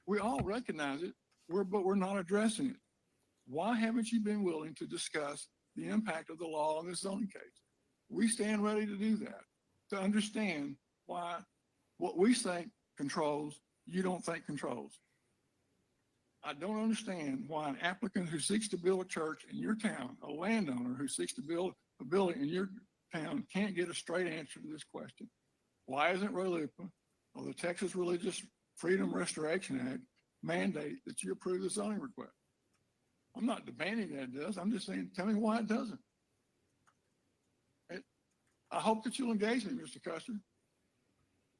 We all recognize it, but we're not addressing it. Why haven't you been willing to discuss the impact of the law on this zoning case? We stand ready to do that, to understand why what we think controls, you don't think controls. I don't understand why an applicant who seeks to build a church in your town, a landowner who seeks to build a building in your town, can't get a straight answer to this question. Why isn't RLUIPA or the Texas Religious Freedom Restoration Act mandate that you approve the zoning request? I'm not demanding that it does. I'm just saying, tell me why it doesn't. I hope that you'll engage me, Mr. Custer.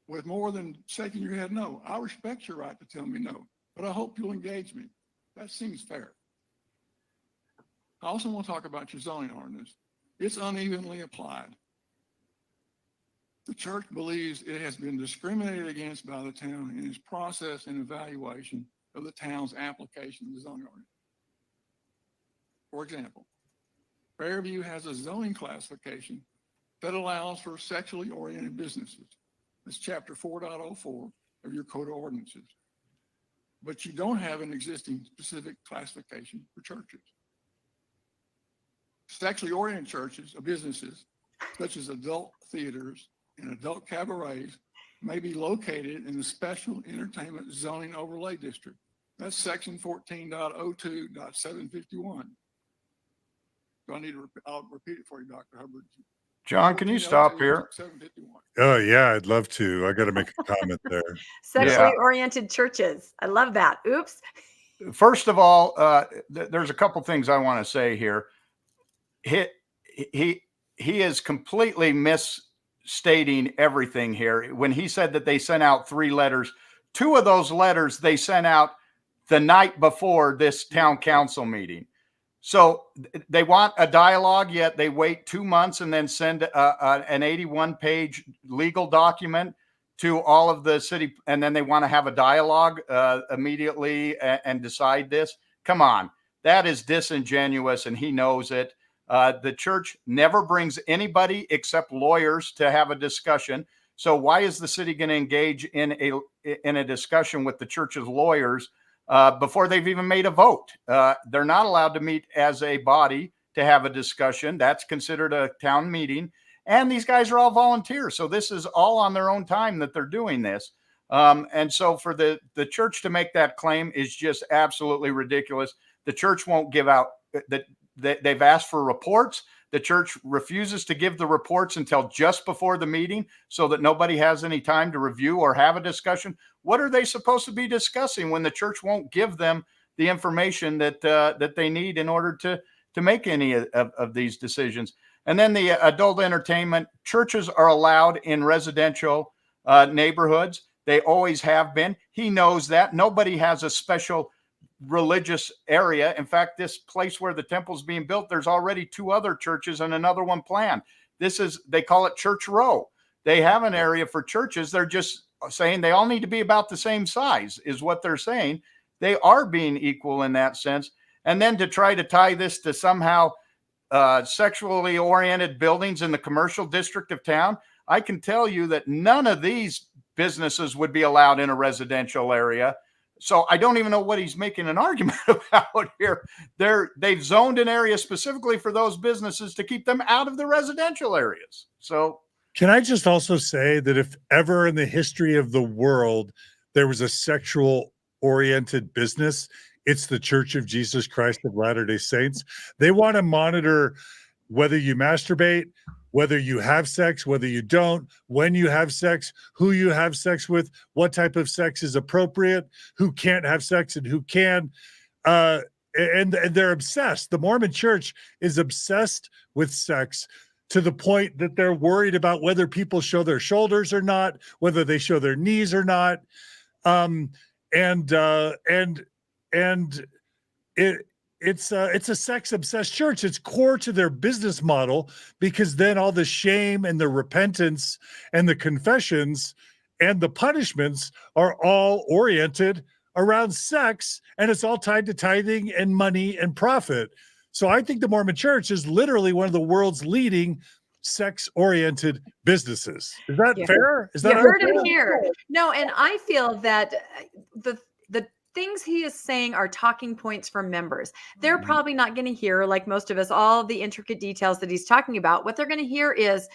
with more than shaking your head no. I respect your right to tell me no, but I hope you'll engage me. That seems fair. I also want to talk about your zoning ordinance. It's unevenly applied. The church believes it has been discriminated against by the town in its process and evaluation of the town's application of the zoning ordinance. For example, Fairview has a zoning classification that allows for sexually oriented businesses. That's chapter 4.04 of your code of ordinances. But you don't have an existing specific classification for churches. Sexually oriented churches or businesses, such as adult theaters and adult cabarets, may be located in the special entertainment zoning overlay district. That's section 14.02.751. Do I need to I'll repeat it for you, Dr. Hubbard. John, can you stop here? 751. Oh yeah, I'd love to. I got to make a comment there. Sexually oriented churches. I love that. Oops. First of all, there's a couple things I want to say here. He is completely misstating everything here. When he said that they sent out 3 letters, 2 of those letters they sent out the night before this town council meeting. So they want a dialogue, yet they wait 2 months and then send an 81-page legal document to all of the city, and then they want to have a dialogue immediately and decide this. Come on, that is disingenuous, and he knows it. The church never brings anybody except lawyers to have a discussion. So why is the city going to engage in a discussion with the church's lawyers before they've even made a vote? They're not allowed to meet as a body to have a discussion. That's considered a town meeting. And these guys are all volunteers. So this is all on their own time that they're doing this. And so for the church to make that claim is just absolutely ridiculous. The church won't give out that. They've asked for reports. The church refuses to give the reports until just before the meeting so that nobody has any time to review or have a discussion. What are they supposed to be discussing when the church won't give them the information that they need in order to make any of these decisions? And then the adult entertainment, churches are allowed in residential neighborhoods. They always have been. He knows that. Nobody has a special religious area. In fact, this place where the temple's being built, there's already 2 other churches and another one planned. They call it Church Row. They have an area for churches. They're just saying they all need to be about the same size is what they're saying. They are being equal in that sense. And then to try to tie this to somehow sexually oriented buildings in the commercial district of town, I can tell you that none of these businesses would be allowed in a residential area. So I don't even know what he's making an argument about here. They've zoned an area specifically for those businesses to keep them out of the residential areas. So can I just also say that if ever in the history of the world there was a sexual oriented business, it's the Church of Jesus Christ of Latter-day Saints. They want to monitor whether you masturbate, whether you have sex, whether you don't, when you have sex, who you have sex with, what type of sex is appropriate, who can't have sex and who can. And they're obsessed. The Mormon Church is obsessed with sex to the point that they're worried about whether people show their shoulders or not, whether they show their knees or not. It's a sex obsessed church. It's core to their business model because then all the shame and the repentance and the confessions and the punishments are all oriented around sex, and it's all tied to tithing and money and profit. So I think the Mormon Church is literally one of the world's leading sex-oriented businesses. Is that fair? Is that you heard it here? No, and I feel that the things he is saying are talking points for members. They're probably not going to hear, like most of us, all the intricate details that he's talking about. What they're going to hear is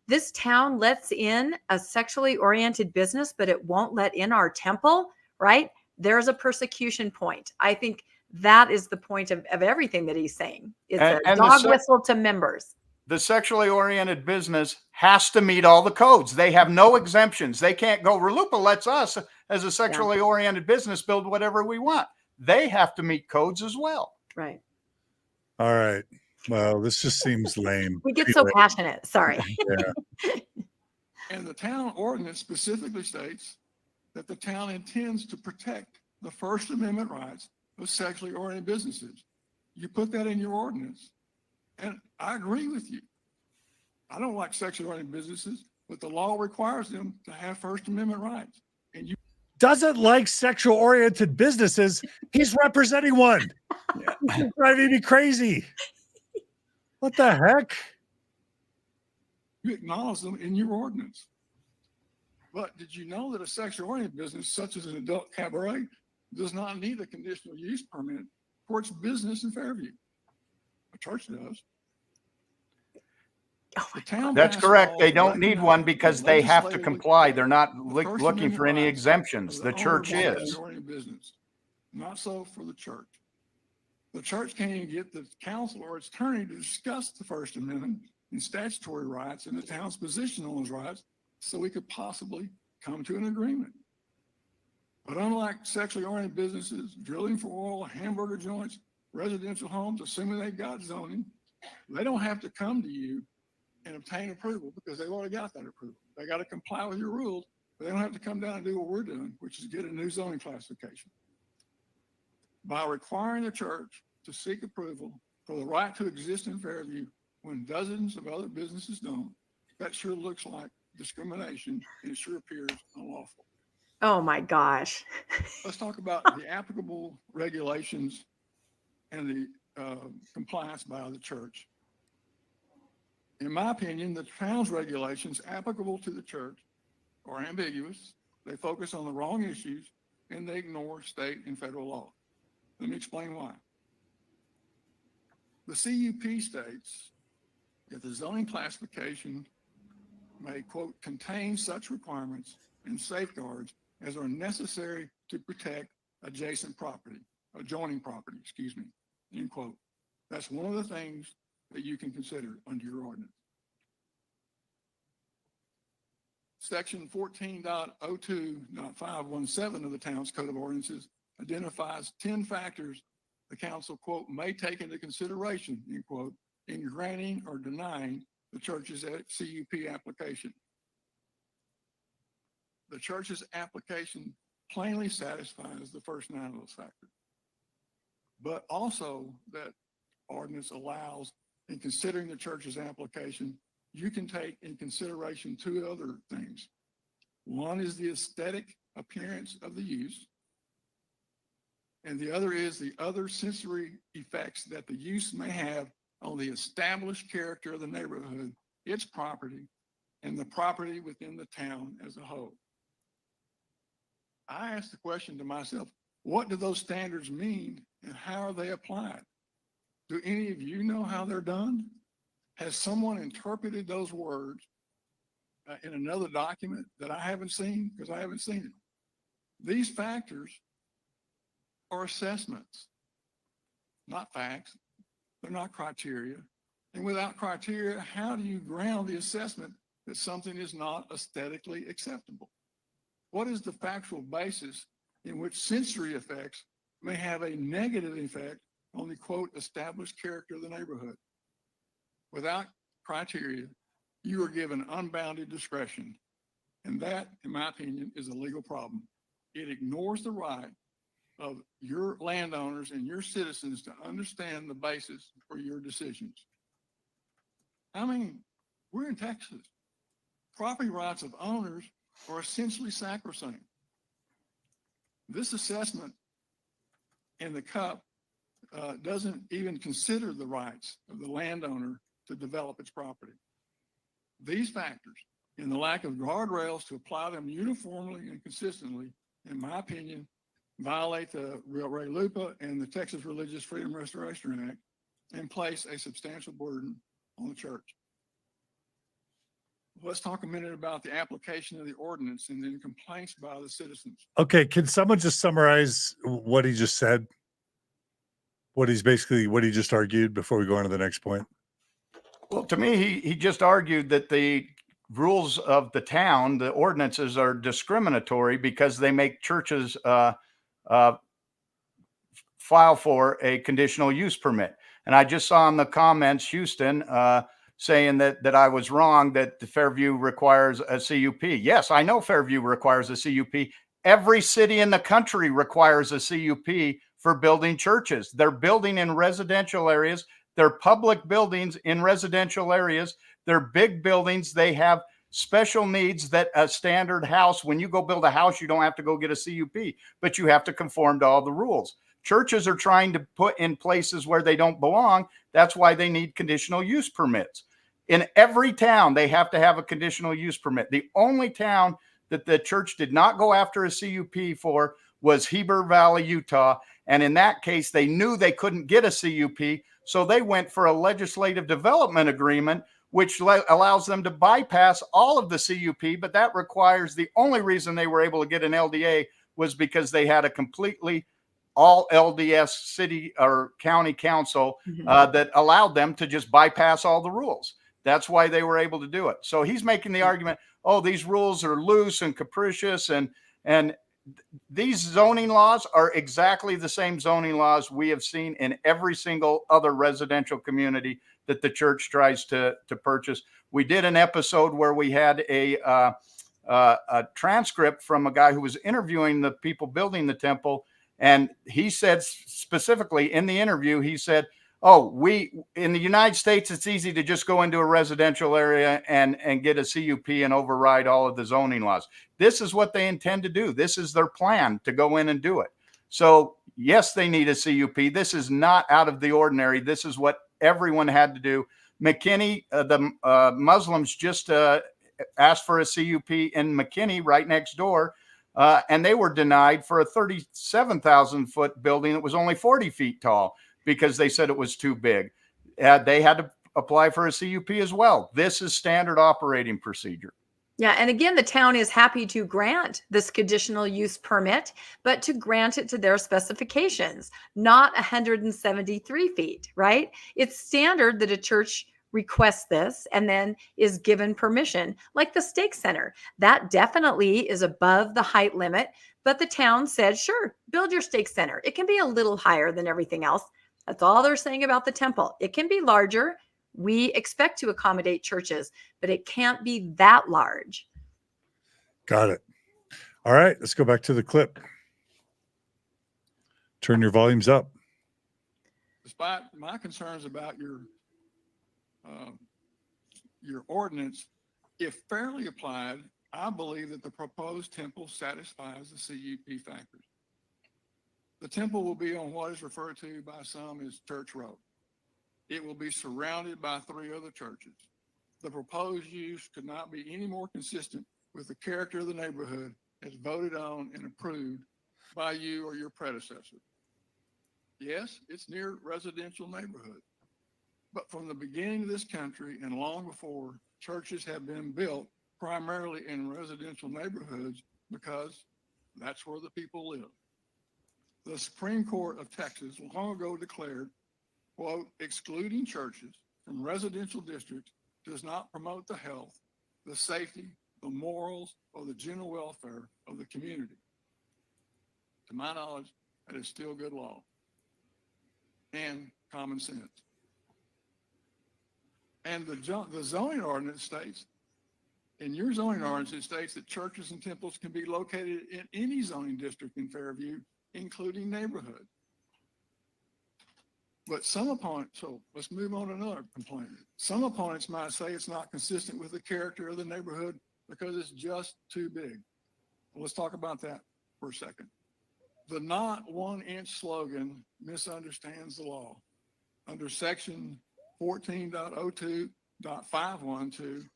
this town lets in a sexually oriented business, but it won't let in our temple, right? There's a persecution point. I think that is the point of everything that he's saying. It's a dog whistle to members. The sexually oriented business has to meet all the codes. They have no exemptions. They can't go, RLUIPA lets us, as a sexually oriented business, build whatever we want. They have to meet codes as well. Right. All right. Well, this just seems lame. We get so passionate. Sorry. And the town ordinance specifically states that the town intends to protect the First Amendment rights of sexually oriented businesses. You put that in your ordinance, and I agree with you. I don't like sexually oriented businesses, but the law requires them to have First Amendment rights. And you doesn't like sexual oriented businesses. He's representing one. This is driving me crazy. What the heck? You acknowledge them in your ordinance. But did you know that a sexual oriented business, such as an adult cabaret, does not need a conditional use permit for its business in Fairview? A church does. The town That's passed correct. laws They don't that need recognize one because they have to legislatively comply. They're not the First looking Amendment for any rights exemptions. of The owner church of a is. sexually-oriented business. Not so for the church. The church can't even get the council or its attorney to discuss the First Amendment and statutory rights and the town's position on those rights so we could possibly come to an agreement. But unlike sexually oriented businesses, drilling for oil, hamburger joints, residential homes, assuming they've got zoning, they don't have to come to you and obtain approval because they've already got that approval. They got to comply with your rules, but they don't have to come down and do what we're doing, which is get a new zoning classification. By requiring the church to seek approval for the right to exist in Fairview when dozens of other businesses don't, that sure looks like discrimination and it sure appears unlawful. Oh my gosh. Let's talk about the applicable regulations and the compliance by the church. In my opinion, the town's regulations applicable to the church are ambiguous. They focus on the wrong issues and they ignore state and federal law. Let me explain why. The CUP states that the zoning classification may, quote, contain such requirements and safeguards as are necessary to protect adjacent property, adjoining property, end quote. That's one of the things that you can consider under your ordinance. Section 14.02.517 of the town's code of ordinances identifies 10 factors the council, quote, may take into consideration, end quote, in granting or denying the church's CUP application. The church's application plainly satisfies the first 9 of those factors, but also that ordinance allows, in considering the church's application, you can take in consideration 2 other things. One is the aesthetic appearance of the use, and the other is the other sensory effects that the use may have on the established character of the neighborhood, its property, and the property within the town as a whole. I asked the question to myself, what do those standards mean and how are they applied? Do any of you know how they're done? Has someone interpreted those words in another document that I haven't seen? Because I haven't seen it. These factors are assessments, not facts. They're not criteria. And without criteria, how do you ground the assessment that something is not aesthetically acceptable? What is the factual basis in which sensory effects may have a negative effect on the, quote, established character of the neighborhood? Without criteria, you are given unbounded discretion. And that, in my opinion, is a legal problem. It ignores the right of your landowners and your citizens to understand the basis for your decisions. I mean, we're in Texas. Property rights of owners are essentially sacrosanct. This assessment in the CUP doesn't even consider the rights of the landowner to develop its property. These factors and the lack of guardrails to apply them uniformly and consistently, in my opinion, violate the Ray Lupa and the Texas Religious Freedom Restoration Act and place a substantial burden on the church. Let's talk a minute about the application of the ordinance and then complaints by the citizens. Okay, can someone just summarize what he just said? What he just argued before we go on to the next point? Well, to me, he just argued that the rules of the town, the ordinances, are discriminatory because they make churches file for a conditional use permit. And I just saw in the comments, Houston, saying that I was wrong, that the Fairview requires a CUP. Yes, I know Fairview requires a CUP. Every city in the country requires a CUP for building churches. They're building in residential areas. They're public buildings in residential areas. They're big buildings. They have special needs that a standard house, when you go build a house, you don't have to go get a CUP, but you have to conform to all the rules. Churches are trying to put in places where they don't belong. That's why they need conditional use permits. In every town, they have to have a conditional use permit. The only town that the church did not go after a CUP for was Heber Valley, Utah. And in that case, they knew they couldn't get a CUP. So they went for a legislative development agreement, which allows them to bypass all of the CUP. But that requires, the only reason they were able to get an LDA was because they had a completely all LDS city or county council that allowed them to just bypass all the rules. That's why they were able to do it. So he's making the argument, oh, these rules are loose and capricious, and these zoning laws are exactly the same zoning laws we have seen in every single other residential community that the church tries to purchase. We did an episode where we had a transcript from a guy who was interviewing the people building the temple, and he said specifically in the interview, he said, oh, in the United States, it's easy to just go into a residential area and get a CUP and override all of the zoning laws. This is what they intend to do. This is their plan, to go in and do it. So yes, they need a CUP. This is not out of the ordinary. This is what everyone had to do. McKinney, the Muslims just asked for a CUP in McKinney right next door. And they were denied for a 37,000 foot building that was only 40 feet tall, because they said it was too big. They had to apply for a CUP as well. This is standard operating procedure. Yeah. And again, the town is happy to grant this conditional use permit, but to grant it to their specifications, not 173 feet, right? It's standard that a church requests this and then is given permission, like the stake center. That definitely is above the height limit, but the town said, sure, build your stake center. It can be a little higher than everything else. That's all they're saying about the temple. It can be larger. We expect to accommodate churches, but it can't be that large. Got it. All right, let's go back to the clip. Turn your volumes up. Despite my concerns about your ordinance, if fairly applied, I believe that the proposed temple satisfies the CUP factors. The temple will be on what is referred to by some as Church Road. It will be surrounded by 3 other churches. The proposed use could not be any more consistent with the character of the neighborhood as voted on and approved by you or your predecessor. Yes, it's near residential neighborhood, but from the beginning of this country and long before, churches have been built primarily in residential neighborhoods because that's where the people live. The Supreme Court of Texas long ago declared, quote, excluding churches from residential districts does not promote the health, the safety, the morals, or the general welfare of the community. To my knowledge, that is still good law and common sense. And the zoning ordinance states, in your zoning ordinance, it states that churches and temples can be located in any zoning district in Fairview, including neighborhood. But some opponents, so let's move on to another complaint. Some opponents might say it's not consistent with the character of the neighborhood because it's just too big. Well, let's talk about that for a second. The not 1 inch slogan misunderstands the law. Under section 14.02.512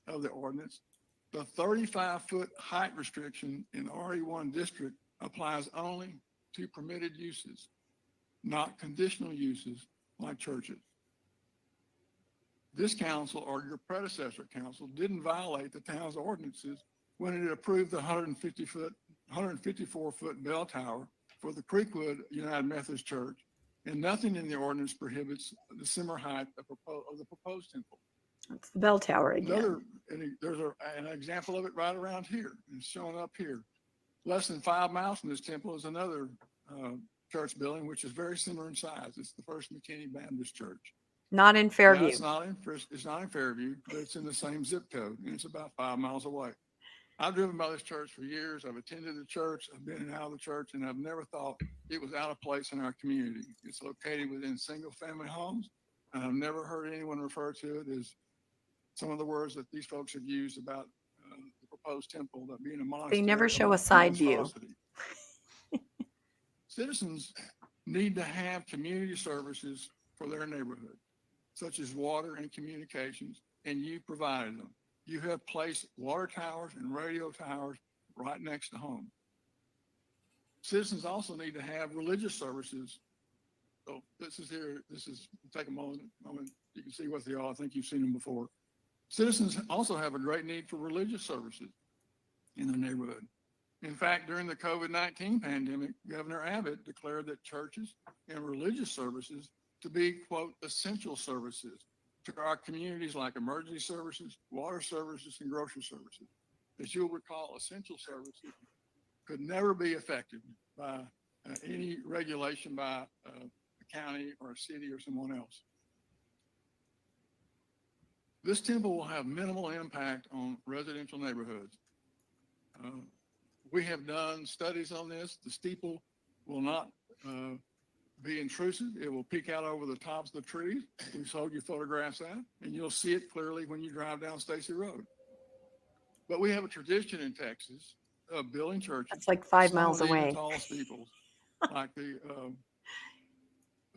of the ordinance, the 35-foot height restriction in RE1 district applies only to permitted uses, not conditional uses like churches. This council or your predecessor council didn't violate the town's ordinances when it approved the 154-foot bell tower for the Creekwood United Methodist Church, and nothing in the ordinance prohibits the similar height of the proposed temple. That's the bell tower again. There's an example of it right around here. It's shown up here. Less than 5 miles from this temple is another church building, which is very similar in size. It's the First McKinney Baptist Church. Not in Yeah, Fairview. it's not in Fairview, but it's in the same zip code, and it's about 5 miles away. I've driven by this church for years. I've attended the church. I've been in and out of the church, and I've never thought it was out of place in our community. It's located within single-family homes, and I've never heard anyone refer to it as some of the words that these folks have used about the proposed temple, that being a monastery. They never show a side view. Citizens need to have community services for their neighborhood, such as water and communications, and you provided them. You have placed water towers and radio towers right next to home. Citizens also need to have religious services. So take a moment. You can see what they are. I think you've seen them before. Citizens also have a great need for religious services in their neighborhood. In fact, during the COVID-19 pandemic, Governor Abbott declared that churches and religious services to be, quote, essential services to our communities, like emergency services, water services, and grocery services. As you'll recall, essential services could never be affected by any regulation by a county or a city or someone else. This temple will have minimal impact on residential neighborhoods. We have done studies on this. The steeple will not be intrusive. It will peek out over the tops of the trees. We showed you photographs of that, and you'll see it clearly when you drive down Stacy Road. But we have a tradition in Texas of building churches. That's like 5 miles away. Tall steeples, like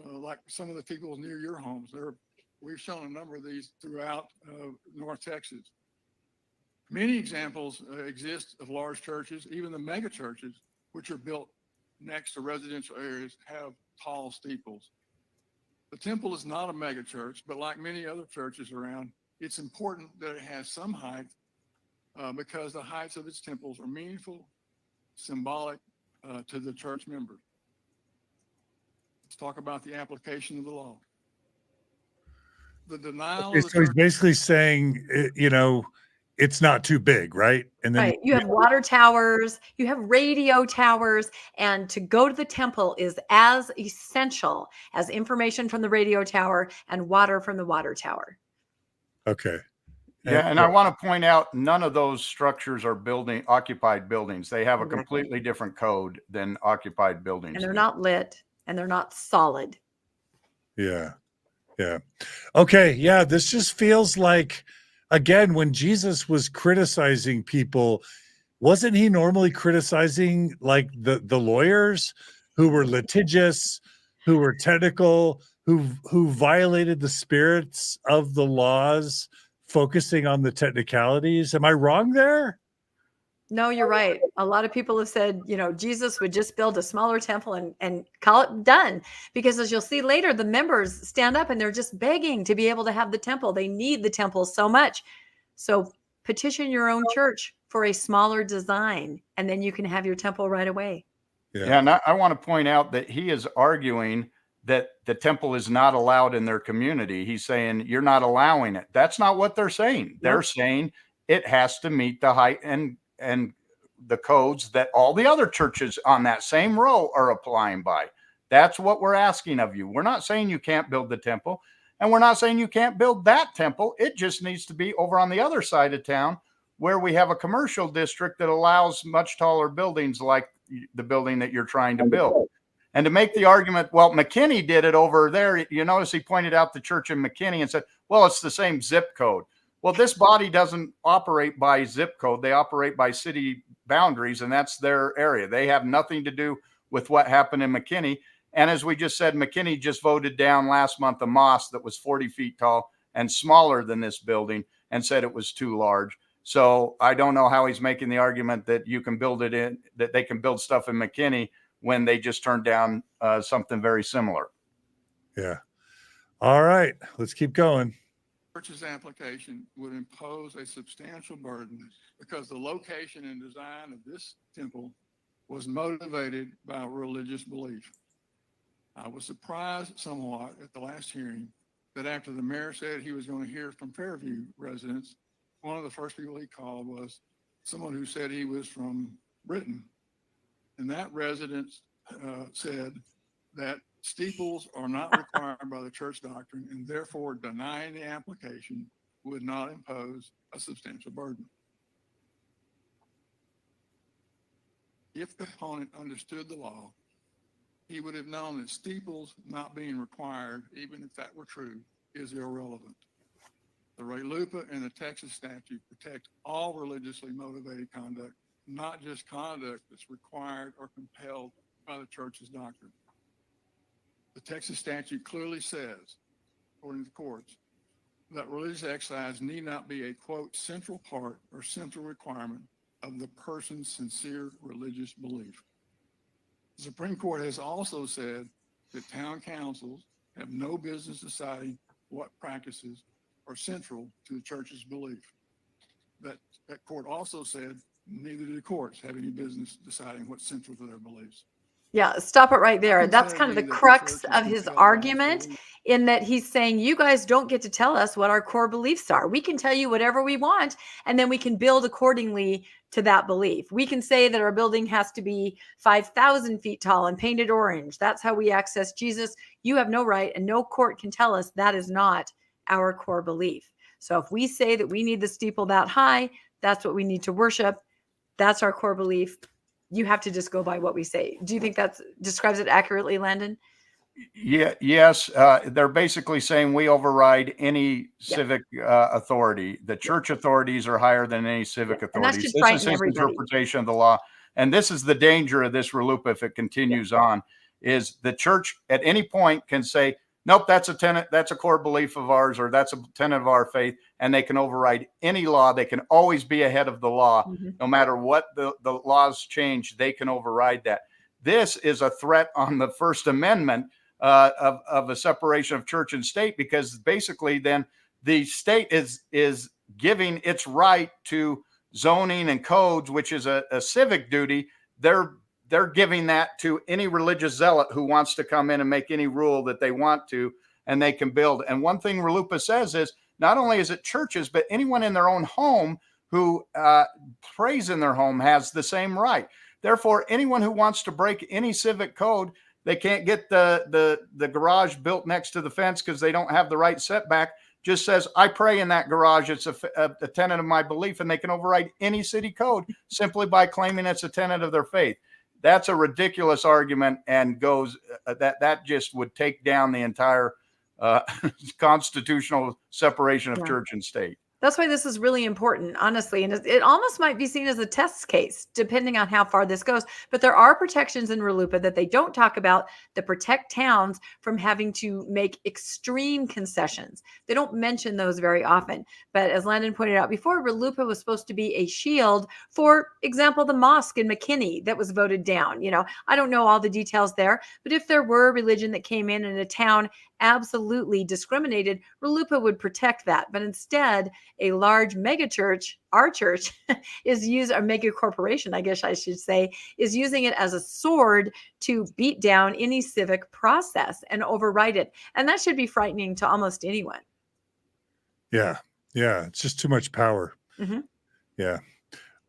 like some of the steeples near your homes. We've shown a number of these throughout North Texas. Many examples exist of large churches, even the mega churches, which are built next to residential areas, have tall steeples. The temple is not a mega church, but like many other churches around, it's important that it has some height because the heights of its temples are meaningful, symbolic to the church members. Let's talk about the application of the law. The denial of the so he's basically saying, it's not too big, right? And then right. You have water towers, you have radio towers, and to go to the temple is as essential as information from the radio tower and water from the water tower. Okay. Yeah, and I want to point out, none of those structures are occupied buildings. They have a completely different code than occupied buildings. And they're not lit, and they're not solid. Yeah. Yeah. Okay. Yeah. This just feels like, again, when Jesus was criticizing people, wasn't he normally criticizing like the lawyers who were litigious, who were technical, who violated the spirits of the laws, focusing on the technicalities? Am I wrong there? No, you're right. A lot of people have said, Jesus would just build a smaller temple and call it done. Because as you'll see later, the members stand up and they're just begging to be able to have the temple. They need the temple so much. So petition your own church for a smaller design, and then you can have your temple right away. Yeah, and I want to point out that he is arguing that the temple is not allowed in their community. He's saying you're not allowing it. That's not what they're saying. They're saying it has to meet the height and the codes that all the other churches on that same row are applying by. That's what we're asking of you. We're not saying you can't build the temple, and we're not saying you can't build that temple. It just needs to be over on the other side of town where we have a commercial district that allows much taller buildings like the building that you're trying to build. And to make the argument, well, McKinney did it over there. You notice he pointed out the church in McKinney and said, well, it's the same zip code. Well, this body doesn't operate by zip code. They operate by city boundaries, and that's their area. They have nothing to do with what happened in McKinney. And as we just said, McKinney just voted down last month a mosque that was 40 feet tall and smaller than this building and said it was too large. So I don't know how he's making the argument that you can build it in, that they can build stuff in McKinney when they just turned down something very similar. Yeah. All right, let's keep going. Church's application would impose a substantial burden because the location and design of this temple was motivated by religious belief. I was surprised somewhat at the last hearing that after the mayor said he was going to hear from Fairview residents, one of the first people he called was someone who said he was from Britain. And that resident said that Steeples are not required by the church doctrine, and therefore denying the application would not impose a substantial burden. If the opponent understood the law, he would have known that steeples not being required, even if that were true, is irrelevant. The RLUIPA and the Texas statute protect all religiously motivated conduct, not just conduct that's required or compelled by the church's doctrine. The Texas statute clearly says, according to the courts, that religious exercise need not be a, quote, central part or central requirement of the person's sincere religious belief. The Supreme Court has also said that town councils have no business deciding what practices are central to the church's belief. That court also said neither do the courts have any business deciding what's central to their beliefs. Yeah, stop it right there. That's kind of the crux of his argument, in that he's saying you guys don't get to tell us what our core beliefs are. We can tell you whatever we want, and then we can build accordingly to that belief. We can say that our building has to be 5,000 feet tall and painted orange. That's how we access Jesus. You have no right, and no court can tell us that is not our core belief. So if we say that we need the steeple that high, that's what we need to worship. That's our core belief. You have to just go by what we say. Do you think that describes it accurately, Landon? Yeah. Yes. They're basically saying we override any civic authority. The church authorities are higher than any civic authorities. This is his interpretation of the law. And this is the danger of this RLUIPA if it continues on, is the church at any point can say, nope, that's a tenet, that's a core belief of ours, or that's a tenet of our faith, and they can override any law. They can always be ahead of the law. No matter what the laws change, they can override that. This is a threat on the First Amendment of a separation of church and state, because basically then the state is giving its right to zoning and codes, which is a civic duty. They're giving that to any religious zealot who wants to come in and make any rule that they want to, and they can build. And one thing RLUIPA says is not only is it churches, but anyone in their own home who prays in their home has the same right. Therefore, anyone who wants to break any civic code, they can't get the garage built next to the fence because they don't have the right setback. Just says, I pray in that garage. It's a tenet of my belief, and they can override any city code simply by claiming it's a tenet of their faith. That's a ridiculous argument, and goes that just would take down the entire constitutional separation of church and state. That's why this is really important, honestly. And it almost might be seen as a test case, depending on how far this goes. But there are protections in RLUIPA that they don't talk about that protect towns from having to make extreme concessions. They don't mention those very often. But as Landon pointed out before, RLUIPA was supposed to be a shield. For example, the mosque in McKinney that was voted down. You know, I don't know all the details there, but if there were a religion that came in a town absolutely discriminated, RLUIPA would protect that. But instead, a large mega church, our church, is used, a mega corporation, I guess I should say, is using it as a sword to beat down any civic process and override it. And that should be frightening to almost anyone. Yeah. Yeah. It's just too much power. Yeah.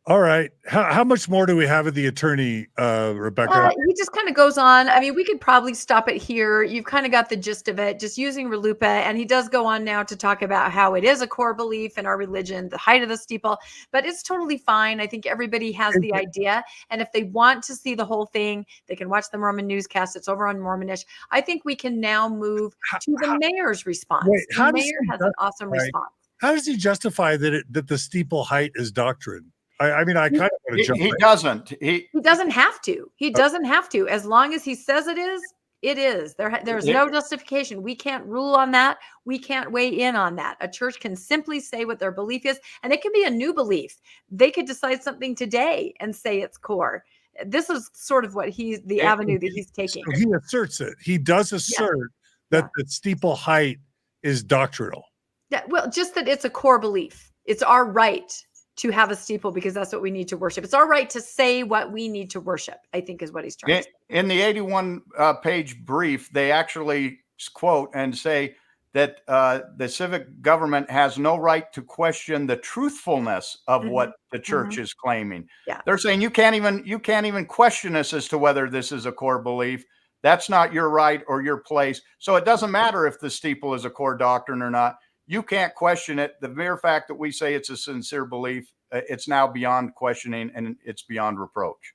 All right. How much more do we have of the attorney, Rebecca? He just kind of goes on. I mean, we could probably stop it here. You've kind of got the gist of it, just using RLUIPA. And he does go on now to talk about how it is a core belief in our religion, the height of the steeple, but it's totally fine. I think everybody has the idea. And if they want to see the whole thing, they can watch the Mormon newscast. It's over on Mormonish. I think we can now move to the mayor's response. The mayor has an awesome response. How does he justify that the steeple height is doctrine? I mean, I kind of want to jump. He doesn't. He doesn't have to. He doesn't have to. As long as he says it is, it is. There's no justification. We can't rule on that. We can't weigh in on that. A church can simply say what their belief is, and it can be a new belief. They could decide something today and say it's core. This is sort of what the avenue that he's taking. So he asserts it. He does assert that the steeple height is doctrinal. Yeah, well, just that it's a core belief. It's our right to have a steeple because that's what we need to worship. It's our right to say what we need to worship, I think is what he's trying to say. In the 81 page brief, they actually quote and say that the civic government has no right to question the truthfulness of what the church is claiming. They're saying you can't even question us as to whether this is a core belief. That's not your right or your place. So it doesn't matter if the steeple is a core doctrine or not. You can't question it. The mere fact that we say it's a sincere belief, it's now beyond questioning and it's beyond reproach.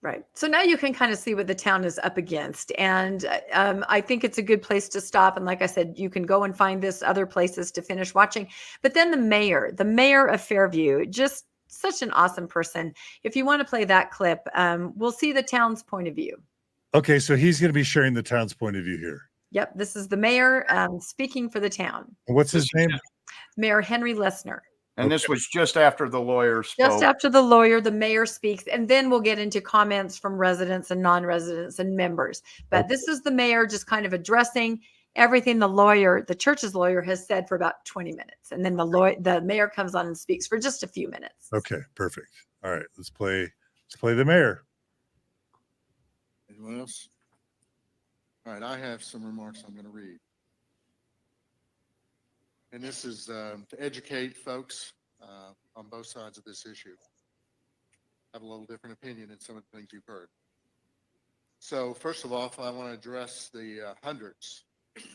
Right. So now you can kind of see what the town is up against. And I think it's a good place to stop. And like I said, you can go and find this other places to finish watching. But then the mayor of Fairview, just such an awesome person. If you want to play that clip, we'll see the town's point of view. Okay, so he's going to be sharing the town's point of view here. Yep. This is the mayor speaking for the town. What's his name? Mayor Henry Lessner. And this was just after the lawyer spoke. Just after the lawyer, the mayor speaks, and then we'll get into comments from residents and non-residents and members. But this is the mayor just kind of addressing everything the church's lawyer has said for about 20 minutes. And then the mayor comes on and speaks for just a few minutes. Okay, perfect. All right, let's play the mayor. Anyone else? All right, I have some remarks I'm going to read. And this is to educate folks on both sides of this issue. I have a little different opinion in some of the things you've heard. So first of all, I want to address the hundreds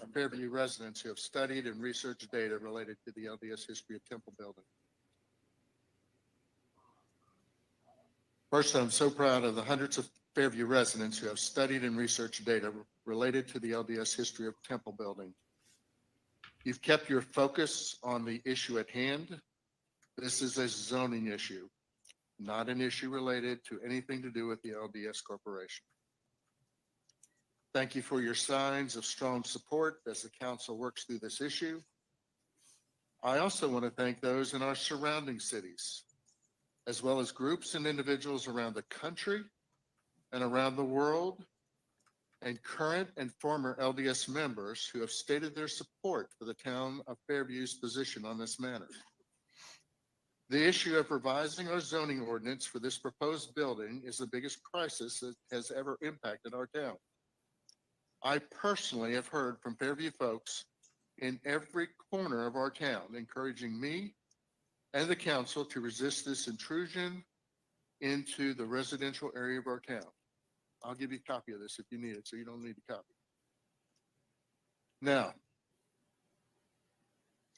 of Fairview residents who have studied and researched data related to the LDS history of temple building. First, I'm so proud of the hundreds of Fairview residents who have studied and researched data related to the LDS history of temple building. You've kept your focus on the issue at hand. This is a zoning issue, not an issue related to anything to do with the LDS Corporation. Thank you for your signs of strong support as the council works through this issue. I also want to thank those in our surrounding cities, as well as groups and individuals around the country and around the world, and current and former LDS members who have stated their support for the town of Fairview's position on this matter. The issue of revising our zoning ordinance for this proposed building is the biggest crisis that has ever impacted our town. I personally have heard from Fairview folks in every corner of our town, encouraging me and the council to resist this intrusion into the residential area of our town. I'll give you a copy of this if you need it, so you don't need a copy. Now,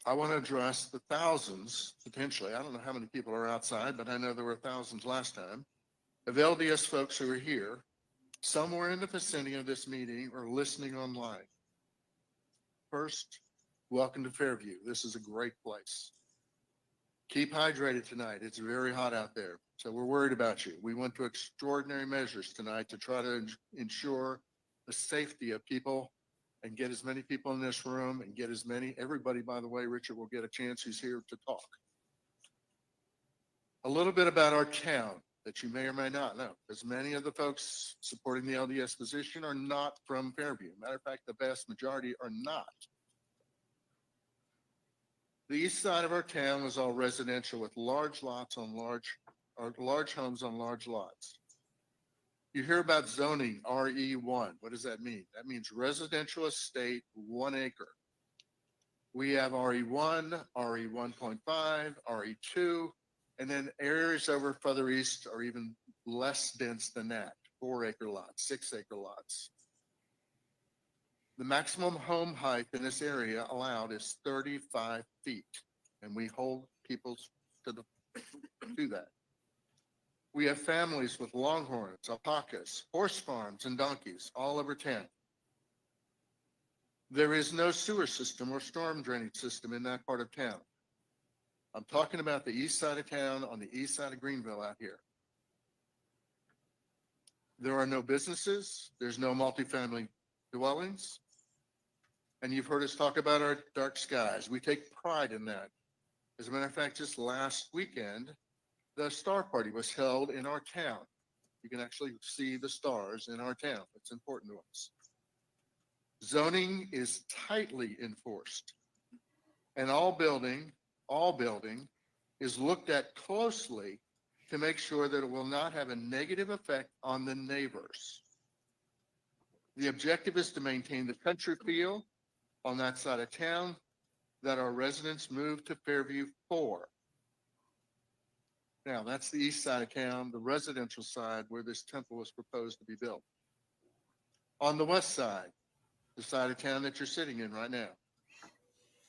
I want to address the thousands, potentially, I don't know how many people are outside, but I know there were thousands last time, of LDS folks who are here, somewhere in the vicinity of this meeting or listening online. First, welcome to Fairview. This is a great place. Keep hydrated tonight. It's very hot out there. So we're worried about you. We went to extraordinary measures tonight to try to ensure the safety of people and get as many people in this room and get everybody, by the way, Richard will get a chance who's here to talk. A little bit about our town that you may or may not know, because many of the folks supporting the LDS position are not from Fairview. Matter of fact, the vast majority are not. The east side of our town was all residential with large homes on large lots. You hear about zoning RE1. What does that mean? That means residential estate, 1 acre. We have RE1, RE1.5, RE2, and then areas over further east are even less dense than that, 4-acre lots, 6-acre lots. The maximum home height in this area allowed is 35 feet, and we hold people to that. We have families with longhorns, alpacas, horse farms, and donkeys all over town. There is no sewer system or storm drainage system in that part of town. I'm talking about the east side of town, on the east side of Greenville out here. There are no businesses. There's no multifamily dwellings. And you've heard us talk about our dark skies. We take pride in that. As a matter of fact, just last weekend, the star party was held in our town. You can actually see the stars in our town. It's important to us. Zoning is tightly enforced, and all building is looked at closely to make sure that it will not have a negative effect on the neighbors. The objective is to maintain the country feel on that side of town that our residents moved to Fairview for. Now, that's the east side of town, the residential side where this temple was proposed to be built. On the west side, the side of town that you're sitting in right now,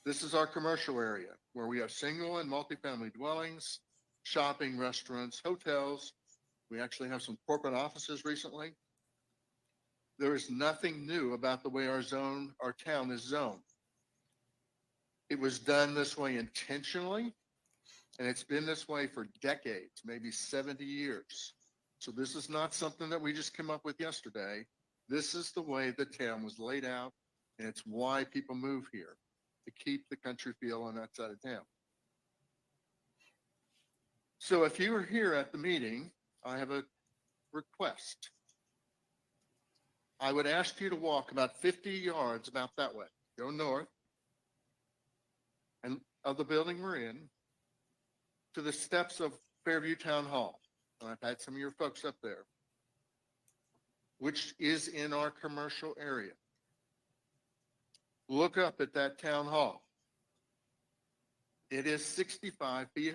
this is our commercial area where we have single and multifamily dwellings, shopping, restaurants, hotels. We actually have some corporate offices recently. There is nothing new about the way our town is zoned. It was done this way intentionally, and it's been this way for decades, maybe 70 years. So this is not something that we just came up with yesterday. This is the way the town was laid out, and it's why people move here, to keep the country feel on that side of town. So if you were here at the meeting, I have a request. I would ask you to walk about 50 yards about that way. Go north and of the building we're in to the steps of Fairview Town Hall. And I've had some of your folks up there, which is in our commercial area. Look up at that town hall. It is 65 feet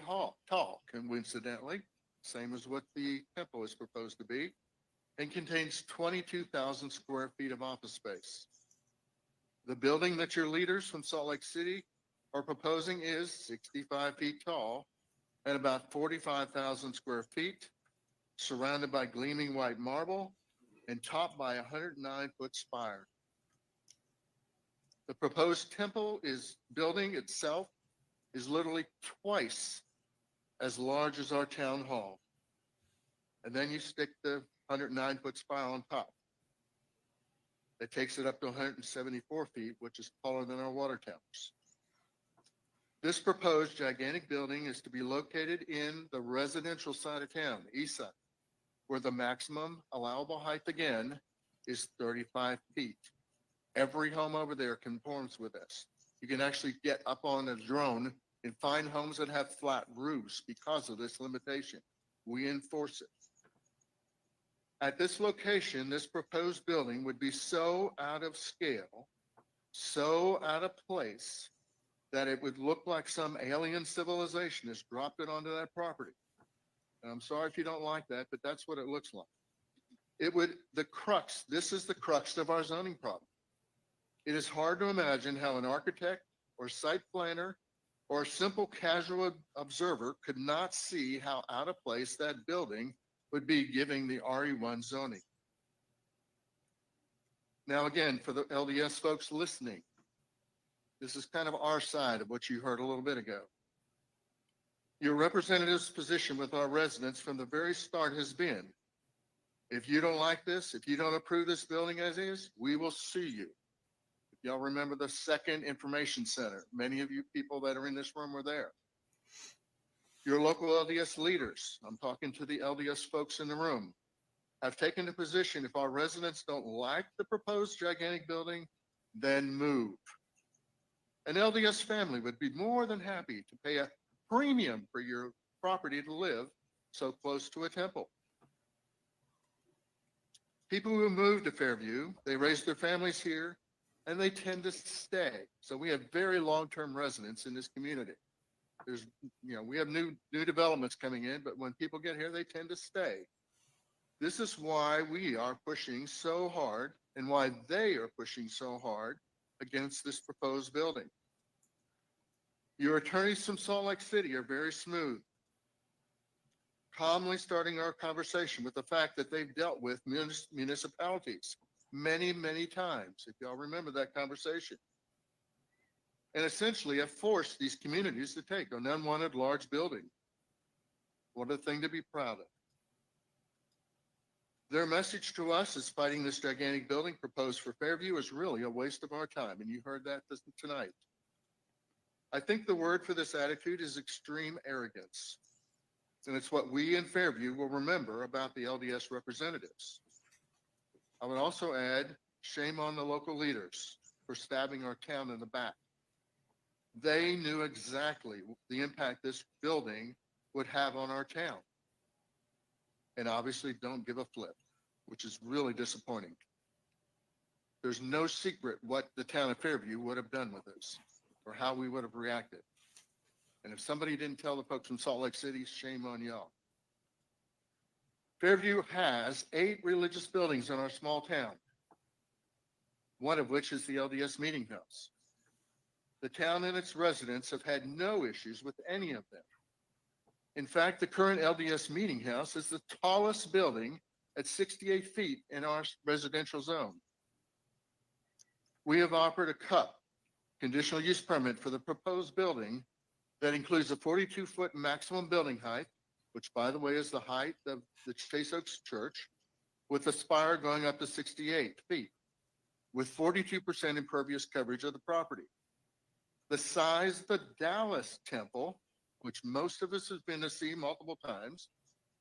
tall, coincidentally, same as what the temple is proposed to be, and contains 22,000 square feet of office space. The building that your leaders from Salt Lake City are proposing is 65 feet tall and about 45,000 square feet, surrounded by gleaming white marble and topped by a 109-foot spire. The proposed temple building itself is literally twice as large as our town hall. And then you stick the 109-foot spire on top. That takes it up to 174 feet, which is taller than our water towers. This proposed gigantic building is to be located in the residential side of town, the east side, where the maximum allowable height again is 35 feet. Every home over there conforms with this. You can actually get up on a drone and find homes that have flat roofs because of this limitation. We enforce it. At this location, this proposed building would be so out of scale, so out of place, that it would look like some alien civilization has dropped it onto that property. And I'm sorry if you don't like that, but that's what it looks like. This is the crux of our zoning problem. It is hard to imagine how an architect or site planner or a simple casual observer could not see how out of place that building would be giving the RE1 zoning. Now, again, for the LDS folks listening, this is kind of our side of what you heard a little bit ago. Your representative's position with our residents from the very start has been, if you don't like this, if you don't approve this building as is, we will sue you. If y'all remember the second information center, many of you people that are in this room were there. Your local LDS leaders, I'm talking to the LDS folks in the room, have taken the position if our residents don't like the proposed gigantic building, then move. An LDS family would be more than happy to pay a premium for your property to live so close to a temple. People who move to Fairview, they raise their families here and they tend to stay. So we have very long-term residents in this community. We have new developments coming in, but when people get here, they tend to stay. This is why we are pushing so hard and why they are pushing so hard against this proposed building. Your attorneys from Salt Lake City are very smooth, calmly starting our conversation with the fact that they've dealt with municipalities many, many times, if y'all remember that conversation, and essentially have forced these communities to take an unwanted large building. What a thing to be proud of. Their message to us is fighting this gigantic building proposed for Fairview is really a waste of our time, and you heard that tonight. I think the word for this attitude is extreme arrogance, and it's what we in Fairview will remember about the LDS representatives. I would also add, shame on the local leaders for stabbing our town in the back. They knew exactly the impact this building would have on our town, and obviously don't give a flip, which is really disappointing. There's no secret what the town of Fairview would have done with this or how we would have reacted. And if somebody didn't tell the folks from Salt Lake City, shame on y'all. Fairview has 8 religious buildings in our small town. one of which is the LDS Meeting House. The town and its residents have had no issues with any of them. In fact, the current LDS Meeting House is the tallest building at 68 feet in our residential zone. We have offered a CUP, conditional use permit, for the proposed building that includes a 42-foot maximum building height, which, by the way, is the height of the Chase Oaks Church, with the spire going up to 68 feet, with 42% impervious coverage of the property. The size of the Dallas Temple, which most of us have been to see multiple times,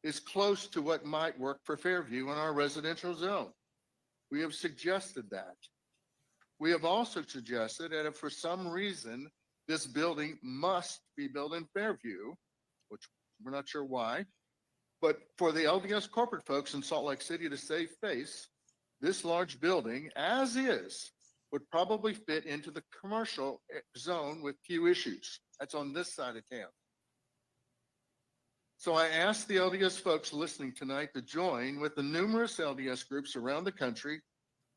is close to what might work for Fairview in our residential zone. We have suggested that. We have also suggested that if for some reason this building must be built in Fairview, which we're not sure why, but for the LDS corporate folks in Salt Lake City to save face, this large building, as is, would probably fit into the commercial zone with few issues. That's on this side of town. So I asked the LDS folks listening tonight to join with the numerous LDS groups around the country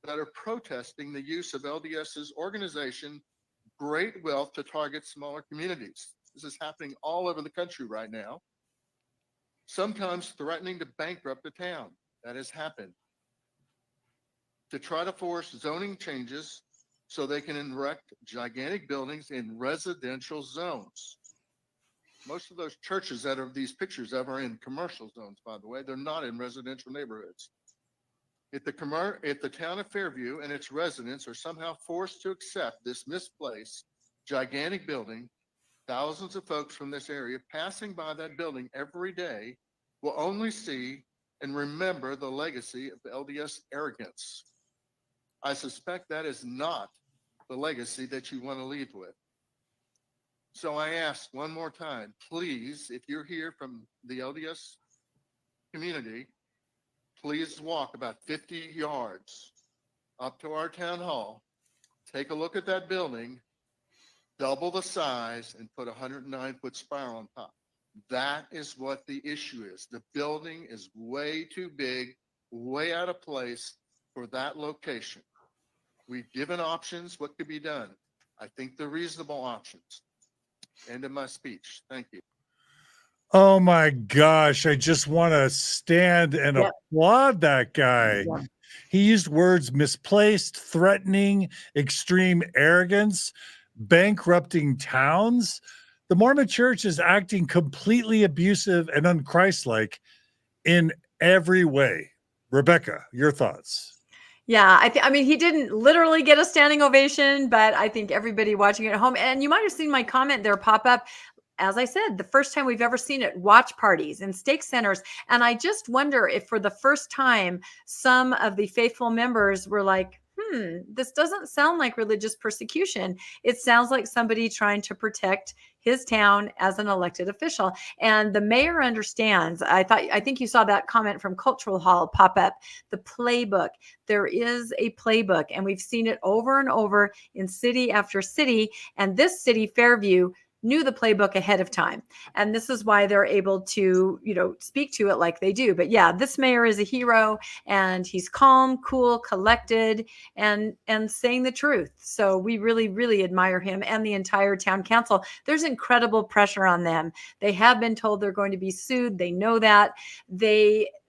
that are protesting the use of LDS's organization, Great Wealth, to target smaller communities. This is happening all over the country right now, sometimes threatening to bankrupt the town. That has happened. To try to force zoning changes so they can erect gigantic buildings in residential zones. Most of those churches that are these pictures of are in commercial zones, by the way. They're not in residential neighborhoods. If the town of Fairview and its residents are somehow forced to accept this misplaced, gigantic building, thousands of folks from this area passing by that building every day will only see and remember the legacy of the LDS arrogance. I suspect that is not the legacy that you want to leave with. So I ask one more time, please, if you're here from the LDS community, please walk about 50 yards up to our town hall, take a look at that building, double the size, and put a 109-foot spire on top. That is what the issue is. The building is way too big, way out of place for that location. We've given options, what could be done. I think they're reasonable options. End of my speech. Thank you. Oh my gosh. I just want to stand and applaud that guy. Yeah. He used words misplaced, threatening, extreme arrogance, bankrupting towns. The Mormon Church is acting completely abusive and unchristlike in every way. Rebecca, your thoughts? Yeah, I mean, he didn't literally get a standing ovation, but I think everybody watching at home, and you might have seen my comment there pop up. As I said, the first time we've ever seen it, watch parties and stake centers. And I just wonder if for the first time, some of the faithful members were like, this doesn't sound like religious persecution. It sounds like somebody trying to protect his town as an elected official. And the mayor understands. I think you saw that comment from Cultural Hall pop up. The playbook. There is a playbook, and we've seen it over and over in city after city. And this city, Fairview, knew the playbook ahead of time. And this is why they're able to, speak to it like they do. But yeah, this mayor is a hero, and he's calm, cool, collected, and saying the truth. So we really, really admire him and the entire town council. There's incredible pressure on them. They have been told they're going to be sued. They know that.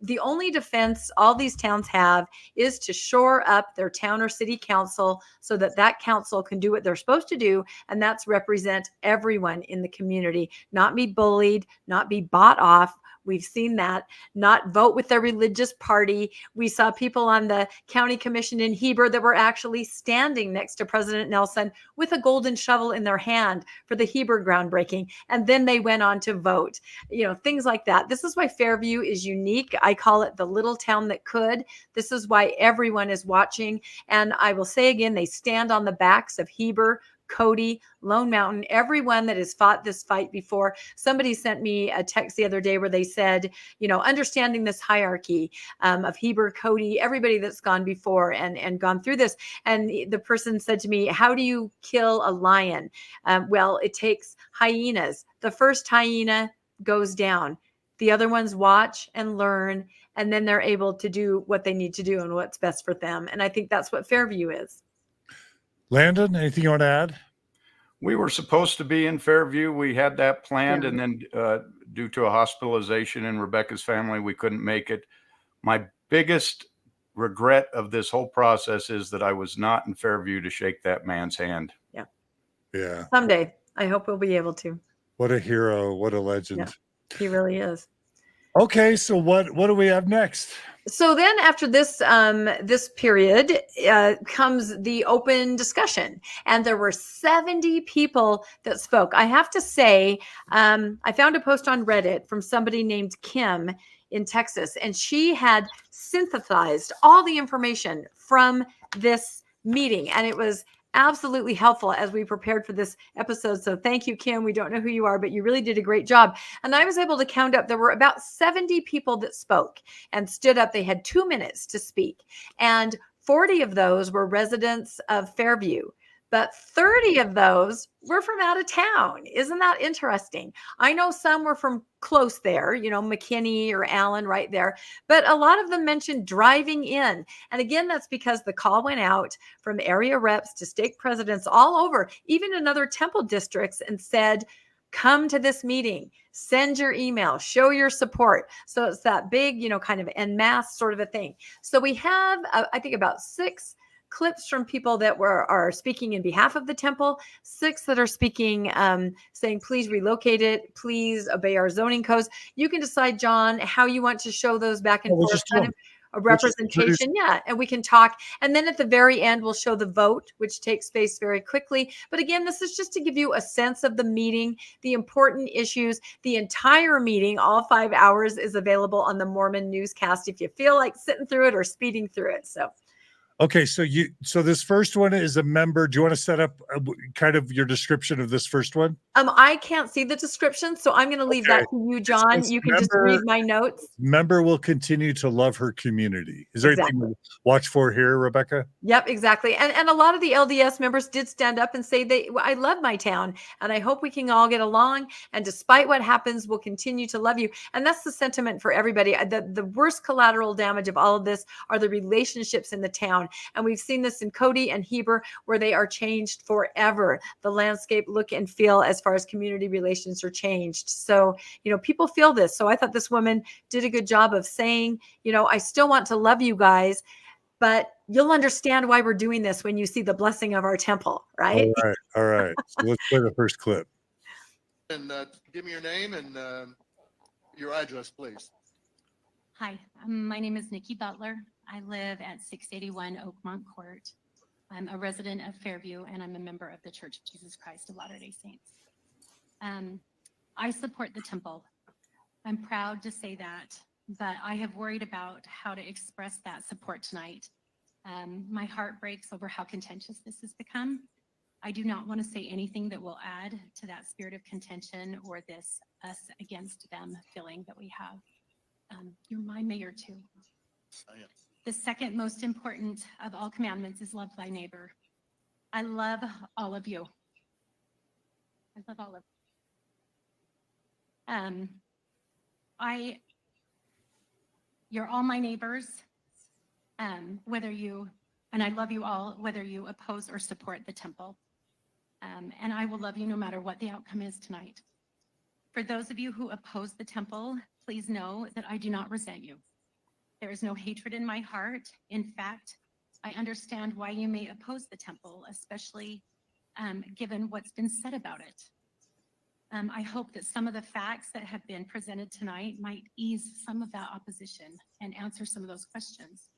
The only defense all these towns have is to shore up their town or city council so that council can do what they're supposed to do, and that's represent everyone in the community, not be bullied, not be bought off. We've seen that. Not vote with their religious party. We saw people on the county commission in Heber that were actually standing next to President Nelson with a golden shovel in their hand for the Heber groundbreaking. And then they went on to vote, things like that. This is why Fairview is unique. I call it the little town that could. This is why everyone is watching. And I will say again, they stand on the backs of Heber, Cody, Lone Mountain, everyone that has fought this fight before. Somebody sent me a text the other day where they said, understanding this hierarchy of Heber, Cody, everybody that's gone before and gone through this. And the person said to me, how do you kill a lion? Well, it takes hyenas. The first hyena goes down. The other ones watch and learn, and then they're able to do what they need to do and what's best for them. And I think that's what Fairview is. Landon, anything you want to add? We were supposed to be in Fairview. We had that planned, Yeah. and then due to a hospitalization in Rebecca's family, we couldn't make it. My biggest regret of this whole process is that I was not in Fairview to shake that man's hand. Yeah. Someday, I hope we'll be able to. What a hero. What a legend. Yeah, he really is. Okay. So what do we have next? So then after this this period comes the open discussion, and there were 70 people that spoke. I have to say, I found a post on Reddit from somebody named Kim in Texas, and she had synthesized all the information from this meeting, and it was absolutely helpful as we prepared for this episode. So thank you, Kim. We don't know who you are, but you really did a great job. And I was able to count up, there were about 70 people that spoke and stood up. They had 2 minutes to speak. And 40 of those were residents of Fairview, but 30 of those were from out of town. Isn't that interesting? I know some were from close there, McKinney or Allen right there, but a lot of them mentioned driving in. And again, that's because the call went out from area reps to stake presidents all over, even in other temple districts, and said, come to this meeting, send your email, show your support. So it's that big, kind of en masse sort of a thing. So we have, I think, about 6 clips from people that are speaking in behalf of the temple, 6 that are speaking, saying, please relocate it, please obey our zoning codes. You can decide, John, how you want to show those back and forth, kind of a representation. Yeah. And we can talk. And then at the very end, we'll show the vote, which takes place very quickly. But again, this is just to give you a sense of the meeting, the important issues. The entire meeting, all 5 hours, is available on the Mormon newscast if you feel like sitting through it or speeding through it. So Okay, so this first one is a member. Do you want to set up kind of your description of this first one? I can't see the description, so I'm going to leave that to you, John. You can just read my notes. Member will continue to love her community. Is there anything to watch for here, Rebecca? Yep, exactly. And a lot of the LDS members did stand up and say, I love my town, and I hope we can all get along. And despite what happens, we'll continue to love you. And that's the sentiment for everybody. The worst collateral damage of all of this are the relationships in the town. And we've seen this in Cody and Heber, where they are changed forever. The landscape, look and feel as far as community relations are changed. So, people feel this. So I thought this woman did a good job of saying, I still want to love you guys, but you'll understand why we're doing this when you see the blessing of our temple, right? All right. So let's play the first clip. And give me your name and your address, please. Hi, my name is Nickie Butler. I live at 681 Oakmont Court. I'm a resident of Fairview, and I'm a member of the Church of Jesus Christ of Latter-day Saints. I support the temple. I'm proud to say that, but I have worried about how to express that support tonight. My heart breaks over how contentious this has become. I do not want to say anything that will add to that spirit of contention or this us against them feeling that we have. You're my mayor too. I am. The second most important of all commandments is love thy neighbor. I love all of you. I love all of you. You're all my neighbors, and I love you all, whether you oppose or support the temple. And I will love you no matter what the outcome is tonight. For those of you who oppose the temple, please know that I do not resent you. There is no hatred in my heart. In fact, I understand why you may oppose the temple, especially given what's been said about it. I hope that some of the facts that have been presented tonight might ease some of that opposition and answer some of those questions.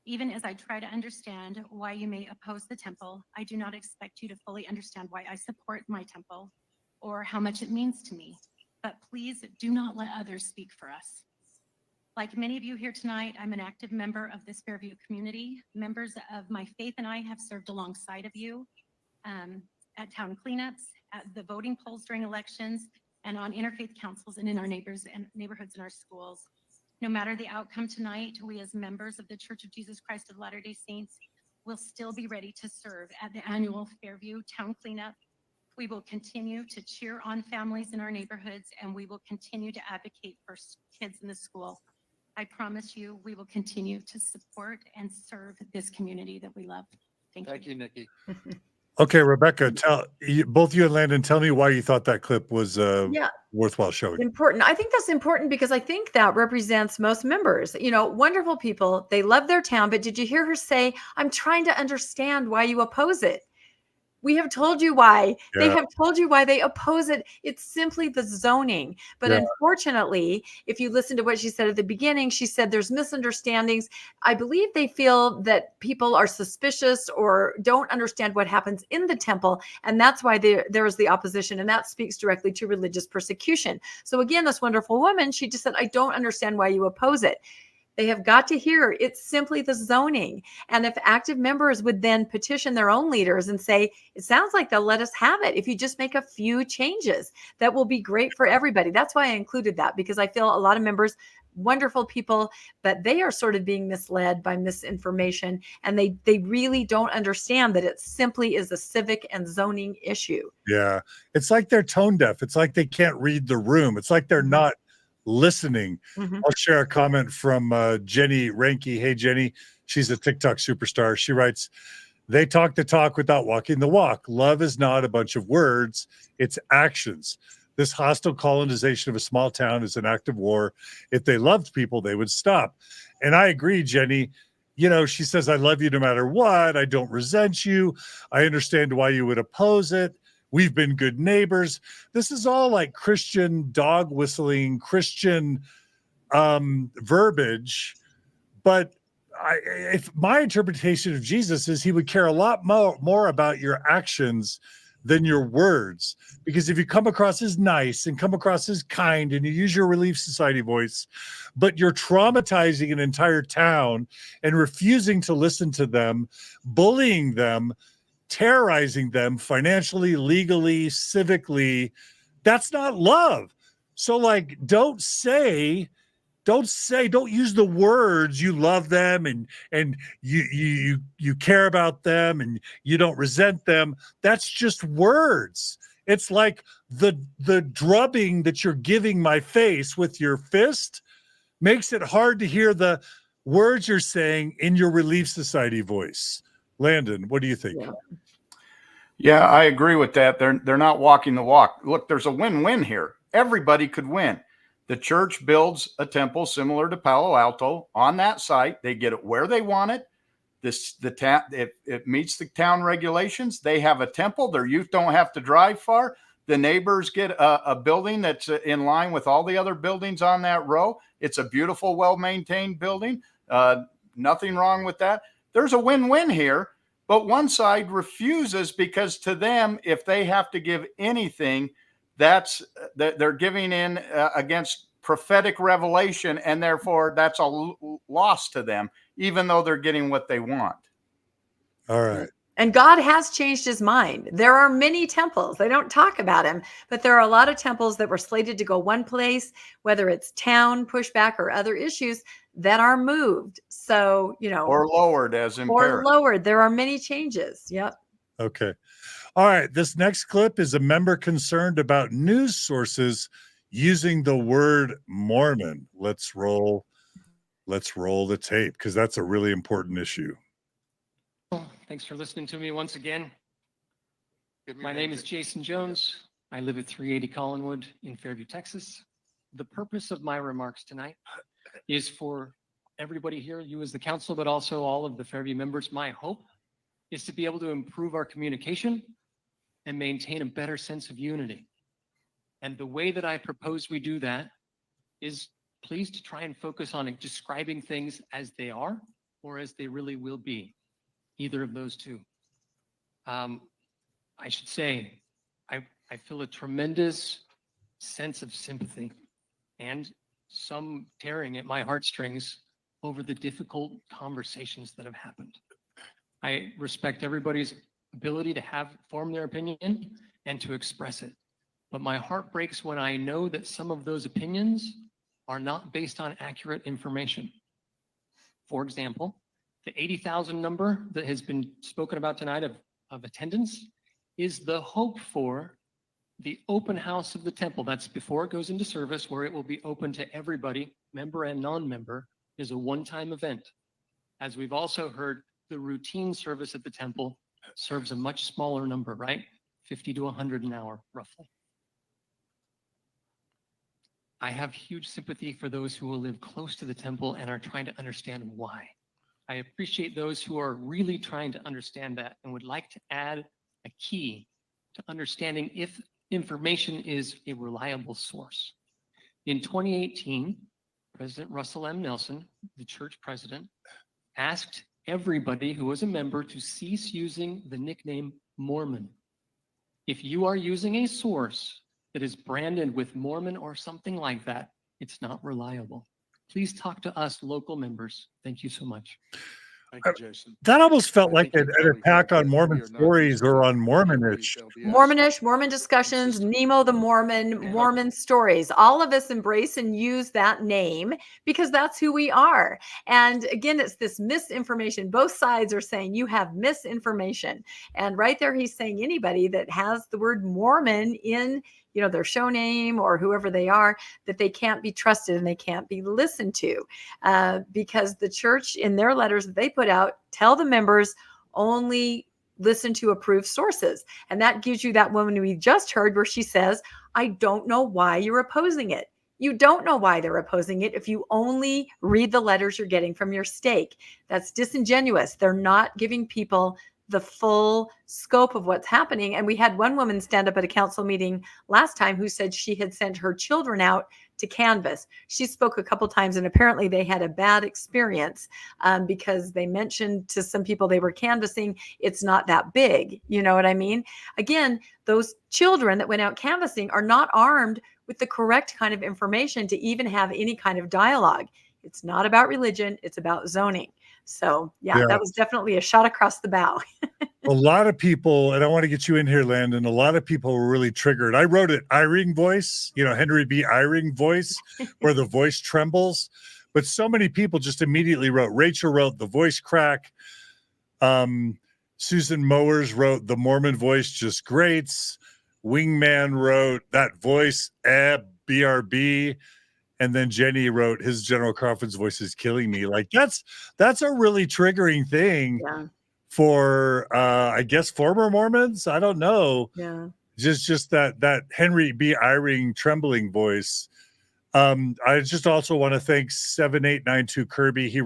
Even as I try to understand why you may oppose the temple, I do not expect you to fully understand why I support my temple or how much it means to me. But please do not let others speak for us. Like many of you here tonight, I'm an active member of this Fairview community. Members of my faith and I have served alongside of you at town cleanups, at the voting polls during elections, and on interfaith councils and in our neighborhoods and our schools. No matter the outcome tonight, we as members of the Church of Jesus Christ of Latter-day Saints will still be ready to serve at the annual Fairview town cleanup. We will continue to cheer on families in our neighborhoods, and we will continue to advocate for kids in the school. I promise you, we will continue to support and serve this community that we love. Thank you, Nickie. Okay, Rebecca, both you and Landon, tell me why you thought that clip was Yeah. worthwhile showing. Important. I think that's important because I think that represents most members. Wonderful people. They love their town. But did you hear her say, I'm trying to understand why you oppose it? We have told you why. They have told you why they oppose it. It's simply the zoning. But unfortunately, if you listen to what she said at the beginning, she said there's misunderstandings. I believe they feel that people are suspicious or don't understand what happens in the temple. And that's why there is the opposition. And that speaks directly to religious persecution. So again, this wonderful woman, she just said, I don't understand why you oppose it. They have got to hear it's simply the zoning. And if active members would then petition their own leaders and say, it sounds like they'll let us have it if you just make a few changes, that will be great for everybody. That's why I included that, because I feel a lot of members, wonderful people, but they are sort of being misled by misinformation. And they really don't understand that it simply is a civic and zoning issue. Yeah. It's like they're tone deaf. It's like they can't read the room. It's like they're not listening. I'll share a comment from Jenny Ranke. Hey, Jenny, she's a TikTok superstar. She writes, they talk the talk without walking the walk. Love is not a bunch of words, it's actions. This hostile colonization of a small town is an act of war. If they loved people, they would stop. And I agree, Jenny. She says, I love you no matter what. I don't resent you. I understand why you would oppose it. We've been good neighbors. This is all like Christian dog whistling, Christian verbiage. But if my interpretation of Jesus is he would care a lot more about your actions than your words. Because if you come across as nice and come across as kind and you use your Relief Society voice, but you're traumatizing an entire town and refusing to listen to them, bullying them, terrorizing them financially, legally, civically, that's not love. So don't use the words you love them and you care about them and you don't resent them. That's just words. It's like the drubbing that you're giving my face with your fist makes it hard to hear the words you're saying in your Relief Society voice. Landon, what do you think? Yeah, I agree with that. They're not walking the walk. Look, there's a win-win here. Everybody could win. The church builds a temple similar to Palo Alto on that site. They get it where they want it. It meets the town regulations. They have a temple. Their youth don't have to drive far. The neighbors get a building that's in line with all the other buildings on that row. It's a beautiful, well-maintained building. Nothing wrong with that. There's a win-win here. But one side refuses because to them, if they have to give anything, they're giving in against prophetic revelation, and therefore that's a loss to them, even though they're getting what they want. All right. And God has changed his mind. There are many temples. They don't talk about him, but there are a lot of temples that were slated to go one place, whether it's town pushback or other issues that are moved. So, or lowered as imperative. Or lowered. There are many changes. Yep. Okay. All right. This next clip is a member concerned about news sources using the word Mormon. Let's roll the tape because that's a really important issue. Thanks for listening to me once again. My name is Jason Jones. I live at 380 Collinwood in Fairview, Texas. The purpose of my remarks tonight is for everybody here, you as the council, but also all of the Fairview members. My hope is to be able to improve our communication and maintain a better sense of unity. And the way that I propose we do that is please to try and focus on describing things as they are or as they really will be. Either of those two. I should say, I feel a tremendous sense of sympathy and some tearing at my heartstrings over the difficult conversations that have happened. I respect everybody's ability to form their opinion and to express it. But my heart breaks when I know that some of those opinions are not based on accurate information. For example, the 80,000 number that has been spoken about tonight of attendance is the hope for the open house of the temple. That's before it goes into service, where it will be open to everybody, member and non-member, is a one-time event. As we've also heard, the routine service at the temple serves a much smaller number, right? 50 to 100 an hour, roughly. I have huge sympathy for those who will live close to the temple and are trying to understand why. I appreciate those who are really trying to understand that and would like to add a key to understanding if information is a reliable source. In 2018, President Russell M. Nelson, the church president, asked everybody who was a member to cease using the nickname Mormon. If you are using a source that is branded with Mormon or something like that, it's not reliable. Please talk to us local members. Thank you so much. Thank you, Jason. That almost felt I like think an you probably attack heard on that Mormon we are not stories using or the on Mormonish. LBS. Mormonish, Mormon discussions, Nemo the Mormon, Mormon stories. All of us embrace and use that name because that's who we are. And again, it's this misinformation. Both sides are saying you have misinformation. And right there, he's saying anybody that has the word Mormon in their show name or whoever they are, that they can't be trusted and they can't be listened to because the church in their letters that they put out tell the members only listen to approved sources. And that gives you that woman we just heard where she says, I don't know why you're opposing it. You don't know why they're opposing it if you only read the letters you're getting from your stake. That's disingenuous. They're not giving people the full scope of what's happening. And we had one woman stand up at a council meeting last time who said she had sent her children out to canvass. She spoke a couple times and apparently they had a bad experience because they mentioned to some people they were canvassing, it's not that big. You know what I mean? Again, those children that went out canvassing are not armed with the correct kind of information to even have any kind of dialogue. It's not about religion. It's about zoning. So yeah, that was definitely a shot across the bow. A lot of people, and I want to get you in here, Landon, a lot of people were really triggered. I wrote it, Eyring voice, Henry B. Eyring voice, where the voice trembles. But so many people just immediately wrote, Rachel wrote the voice crack. Susan Mowers wrote the Mormon voice just grates. Wingman wrote that voice, BRB. And then Jenny wrote his General Crawford's voice is killing me. Like that's a really triggering thing for I guess former Mormons. I don't know. Yeah. Just that Henry B. Eyring trembling voice. I just also want to thank 7892 Kirby. He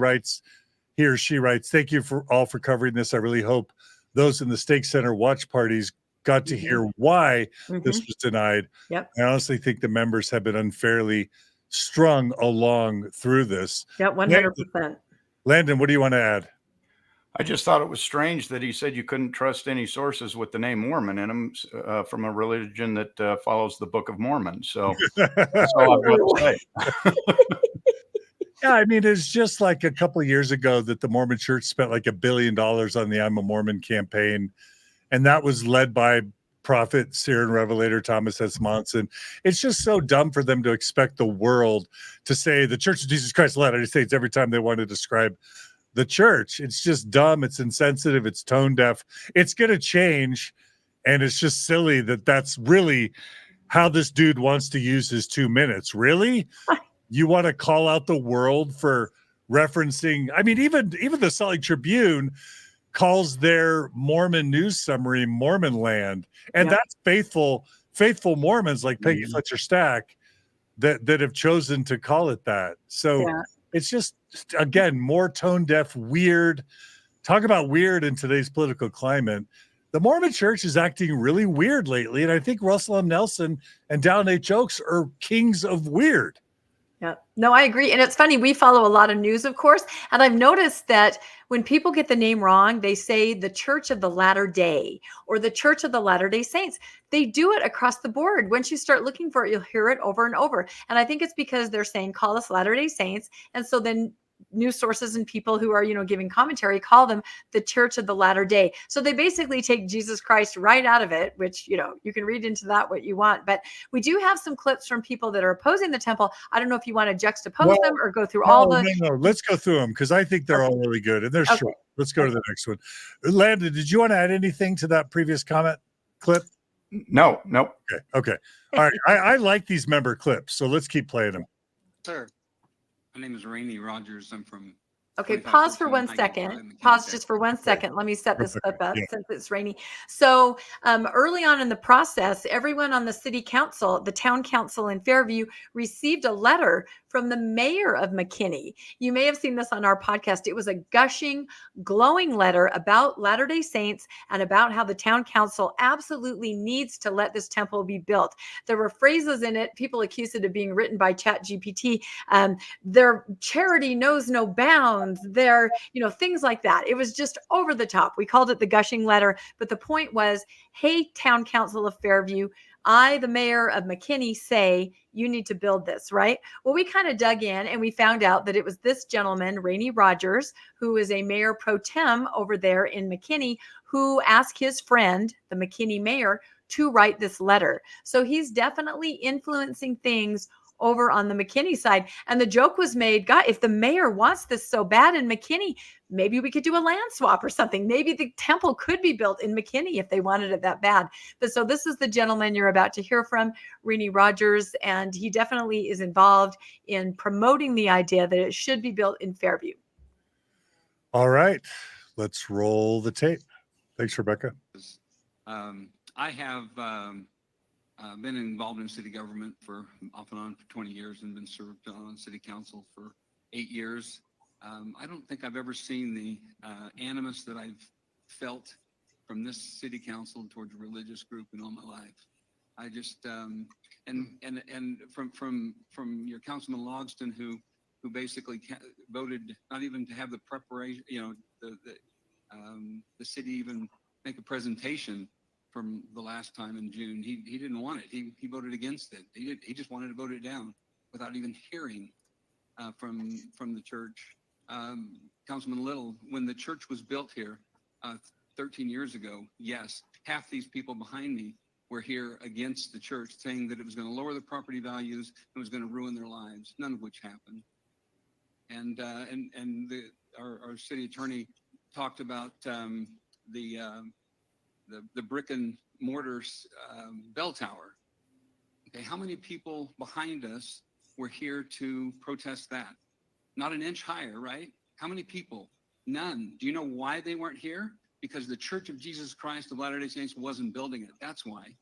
or she writes, thank you for covering this. I really hope those in the Stake Center watch parties got to hear why this was denied. Yep. I honestly think the members have been unfairly strung along through this. Yeah, 100%. Landon, what do you want to add? I just thought it was strange that he said you couldn't trust any sources with the name Mormon in them from a religion that follows the Book of Mormon. So that's all I've got to say. Yeah, I mean, it's just like a couple of years ago that the Mormon Church spent like $1 billion on the I'm a Mormon campaign, and that was led by prophet, seer, and revelator Thomas S. Monson. It's just so dumb for them to expect the world to say the Church of Jesus Christ of Latter-day Saints every time they want to describe the church. It's just dumb. It's insensitive. It's tone deaf. It's going to change. And it's just silly that that's really how this dude wants to use his 2 minutes. Really? You want to call out the world for referencing? I mean, even the Salt Lake Tribune calls their Mormon news summary Mormon land. And that's faithful Mormons like Peggy Fletcher Stack that have chosen to call it that. So it's just, again, more tone deaf, weird. Talk about weird in today's political climate. The Mormon Church is acting really weird lately. And I think Russell M. Nelson and Dallin H. Oaks are kings of weird. Yeah, no, I agree. And it's funny, we follow a lot of news, of course. And I've noticed that when people get the name wrong, they say the Church of the Latter Day or the Church of the Latter-day Saints. They do it across the board. Once you start looking for it, you'll hear it over and over. And I think it's because they're saying, call us Latter-day Saints. And so then news sources and people who are, giving commentary call them the Church of the Latter Day. So they basically take Jesus Christ right out of it, which, you can read into that what you want. But we do have some clips from people that are opposing the temple. I don't know if you want to juxtapose them or go through all the... No, let's go through them because I think they're all really good and they're short. Let's go to the next one. Landon, did you want to add anything to that previous comment clip? No. Okay. All right. I like these member clips, so let's keep playing them. Sir. My name is Rainey Rogers. I'm from Okay, 25 pause foot for tall 1 high second. McKinney Pause deck. just for 1 second. Let me set this up Yeah. since it's rainy. So early on in the process, everyone on the city council, the town council in Fairview, received a letter from the mayor of McKinney. You may have seen this on our podcast. It was a gushing, glowing letter about Latter-day Saints and about how the town council absolutely needs to let this temple be built. There were phrases in it. People accuse it of being written by ChatGPT. Their charity knows no bounds. Their, things like that. It was just over the top. We called it the gushing letter. But the point was, hey, town council of Fairview, I, the mayor of McKinney, say you need to build this, right? Well, we kind of dug in and we found out that it was this gentleman, Rainey Rogers, who is a mayor pro tem over there in McKinney, who asked his friend, the McKinney mayor, to write this letter. So he's definitely influencing things over on the McKinney side. And the joke was made, God, if the mayor wants this so bad in McKinney, maybe we could do a land swap or something. Maybe the temple could be built in McKinney if they wanted it that bad. But so this is the gentleman you're about to hear from, Rainey Rogers, and he definitely is involved in promoting the idea that it should be built in Fairview. All right, let's roll the tape. Thanks, Rebecca. I have been involved in city government for off and on for 20 years and been served on city council for 8 years. I don't think I've ever seen the animus that I've felt from this city council towards a religious group in all my life. I just and from your Councilman Logston, who basically voted not even to have the preparation, the city even make a presentation from the last time in June. He didn't want it. He voted against it. He just wanted to vote it down without even hearing from the church. Councilman Little, when the church was built here 13 years ago, yes, half these people behind me were here against the church, saying that it was going to lower the property values and was going to ruin their lives, none of which happened. And our city attorney talked about the brick and mortar bell tower. Okay, how many people behind us were here to protest that? Not an inch higher, right? How many people? None. Do you know why they weren't here? Because the Church of Jesus Christ of Latter-day Saints wasn't building it. That's why.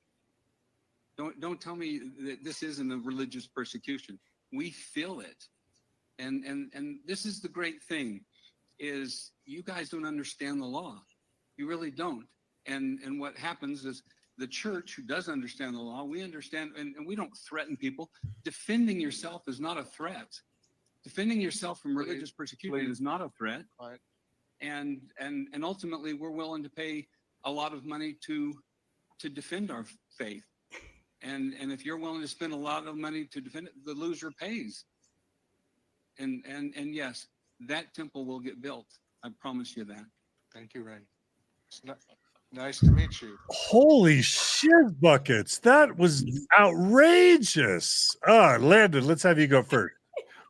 Don't tell me that this isn't a religious persecution. We feel it. And this is the great thing, is you guys don't understand the law. You really don't. And what happens is the church, who does understand the law, we understand, and we don't threaten people. Defending yourself is not a threat. Defending yourself from religious persecution is not a threat. Right. And ultimately, we're willing to pay a lot of money to defend our faith. And if you're willing to spend a lot of money to defend it, the loser pays. And yes, that temple will get built. I promise you that. Thank you, Ray. It's nice to meet you. Holy shit buckets. That was outrageous. Landon, let's have you go first.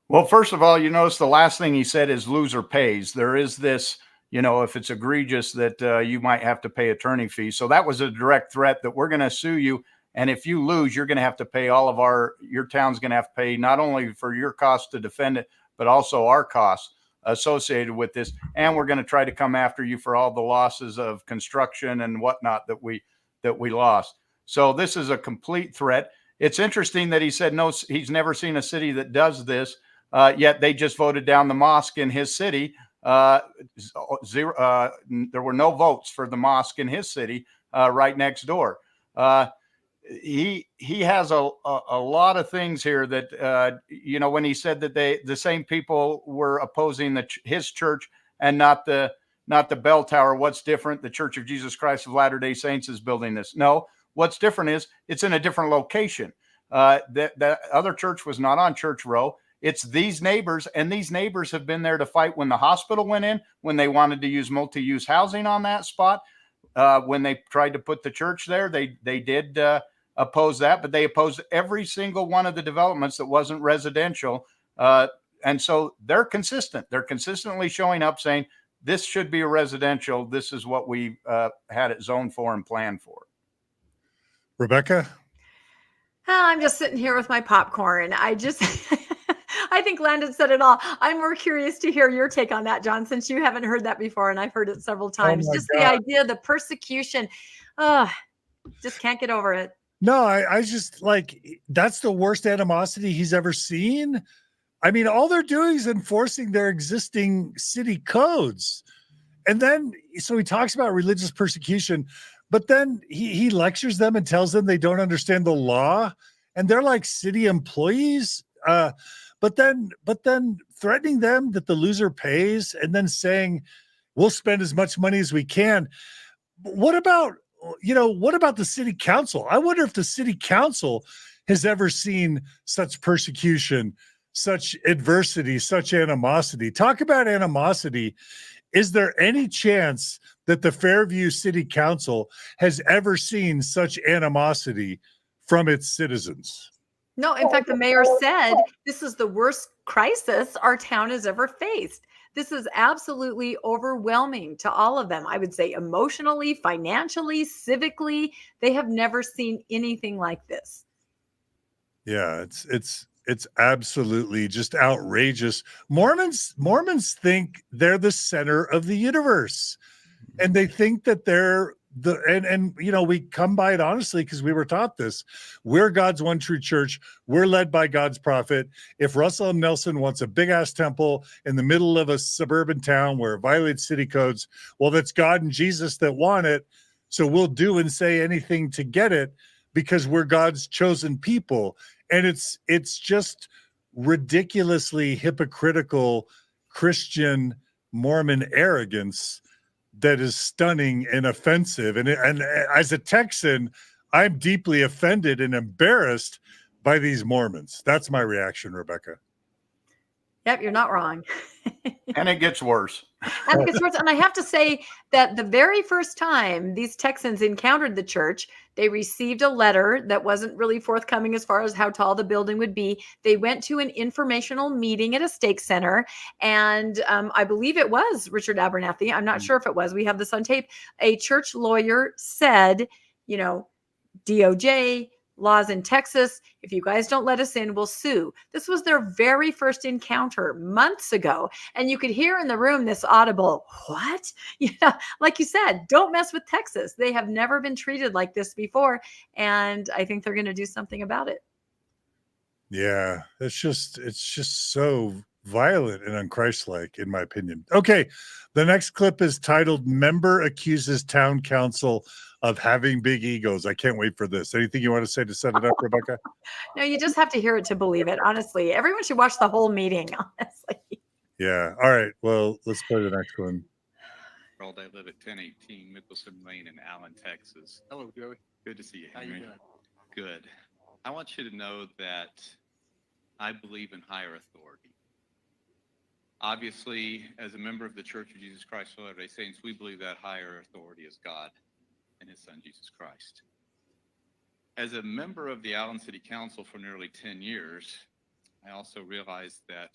Well, first of all, you notice the last thing he said is loser pays. There is this, if it's egregious that you might have to pay attorney fees. So that was a direct threat that we're going to sue you. And if you lose, you're going to have to pay your town's going to have to pay not only for your costs to defend it, but also our costs associated with this. And we're going to try to come after you for all the losses of construction and whatnot that we lost. So this is a complete threat. It's interesting that he said no, he's never seen a city that does this. Yet they just voted down the mosque in his city. Zero. There were no votes for the mosque in his city right next door. He has a lot of things here that when he said that the same people were opposing his church and not the bell tower. What's different? The Church of Jesus Christ of Latter-day Saints is building this. No, what's different is it's in a different location. That other church was not on Church Row. It's these neighbors, and these neighbors have been there to fight when the hospital went in, when they wanted to use multi-use housing on that spot, when they tried to put the church there. They did oppose that, but they opposed every single one of the developments that wasn't residential. And so they're consistent. They're consistently showing up saying, this should be a residential. This is what we had it zoned for and planned for. Rebecca? I'm just sitting here with my popcorn. I think Landon said it all. I'm more curious to hear your take on that, John, since you haven't heard that before, and I've heard it several times. Just the idea, the persecution. Just can't get over it. No, I just like, that's the worst animosity he's ever seen. I mean, all they're doing is enforcing their existing city codes. And then, so he talks about religious persecution, but then he lectures them and tells them they don't understand the law. And they're like city employees. But then threatening them that the loser pays and then saying, we'll spend as much money as we can. What about the city council? I wonder if the city council has ever seen such persecution, such adversity, such animosity. Talk about animosity. Is there any chance that the Fairview City Council has ever seen such animosity from its citizens? No, in fact, the mayor said this is the worst crisis our town has ever faced. This is absolutely overwhelming to all of them. I would say emotionally, financially, civically, they have never seen anything like this. Yeah, it's absolutely just outrageous. Mormons think they're the center of the universe, and they think that they're we come by it honestly because we were taught this. We're God's one true church. We're led by God's prophet. If Russell M. Nelson wants a big ass temple in the middle of a suburban town where it violates city codes, well, that's God and Jesus that want it. So we'll do and say anything to get it because we're God's chosen people. And it's just ridiculously hypocritical Christian Mormon arrogance that is stunning and offensive. And as a Texan, I'm deeply offended and embarrassed by these Mormons. That's my reaction, Rebecca. Yep, you're not wrong. And it gets worse. And it gets worse. And I have to say that the very first time these Texans encountered the church, they received a letter that wasn't really forthcoming as far as how tall the building would be. They went to an informational meeting at a stake center. And I believe it was Richard Abernathy. I'm not sure if it was. We have this on tape. A church lawyer said, DOJ, laws in Texas, if you guys don't let us in, we'll sue. This was their very first encounter months ago. And you could hear in the room this audible, what? Like you said, don't mess with Texas. They have never been treated like this before. And I think they're going to do something about it. Yeah, it's just so violent and unchristlike, in my opinion. Okay, the next clip is titled "Member Accuses Town Council of Having Big Egos." I can't wait for this. Anything you want to say to set it up, Rebecca? No, you just have to hear it to believe it. Honestly, everyone should watch the whole meeting. Honestly. Yeah. All right. Well, let's play the next one. I live at 1018 Mickelson Lane in Allen, Texas. Hello, Joey. Good to see you, How you Henry. doing? Good. I want you to know that I believe in higher authority. Obviously, as a member of the Church of Jesus Christ of Latter-day Saints, we believe that higher authority is God and his son, Jesus Christ. As a member of the Allen City Council for nearly 10 years, I also realized that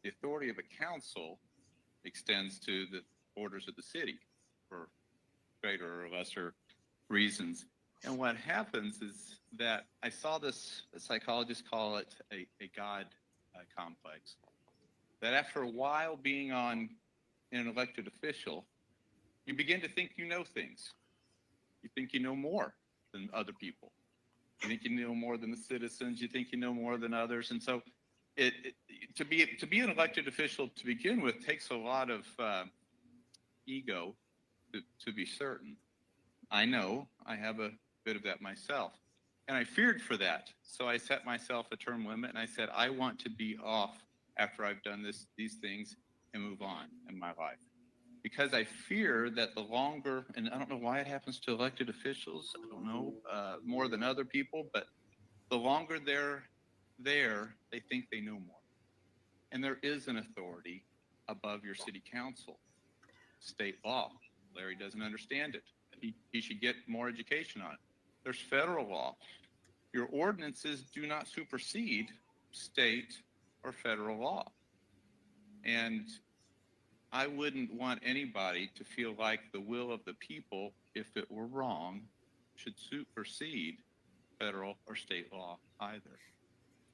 the authority of a council extends to the borders of the city for greater or lesser reasons. And what happens is that I saw this, psychologists call it a God complex, that after a while being an elected official, you begin to think you know things. You think you know more than other people. You think you know more than the citizens. You think you know more than others. And so to be an elected official to begin with takes a lot of ego to be certain. I know I have a bit of that myself. And I feared for that. So I set myself a term limit and I said, I want to be off after I've done these things and move on in my life. Because I fear that the longer, and I don't know why it happens to elected officials, I don't know, more than other people, but the longer they're there, they think they know more. And there is an authority above your city council, state law. Larry doesn't understand it. He should get more education on it. There's federal law. Your ordinances do not supersede state or federal law. And I wouldn't want anybody to feel like the will of the people, if it were wrong, should supersede federal or state law either.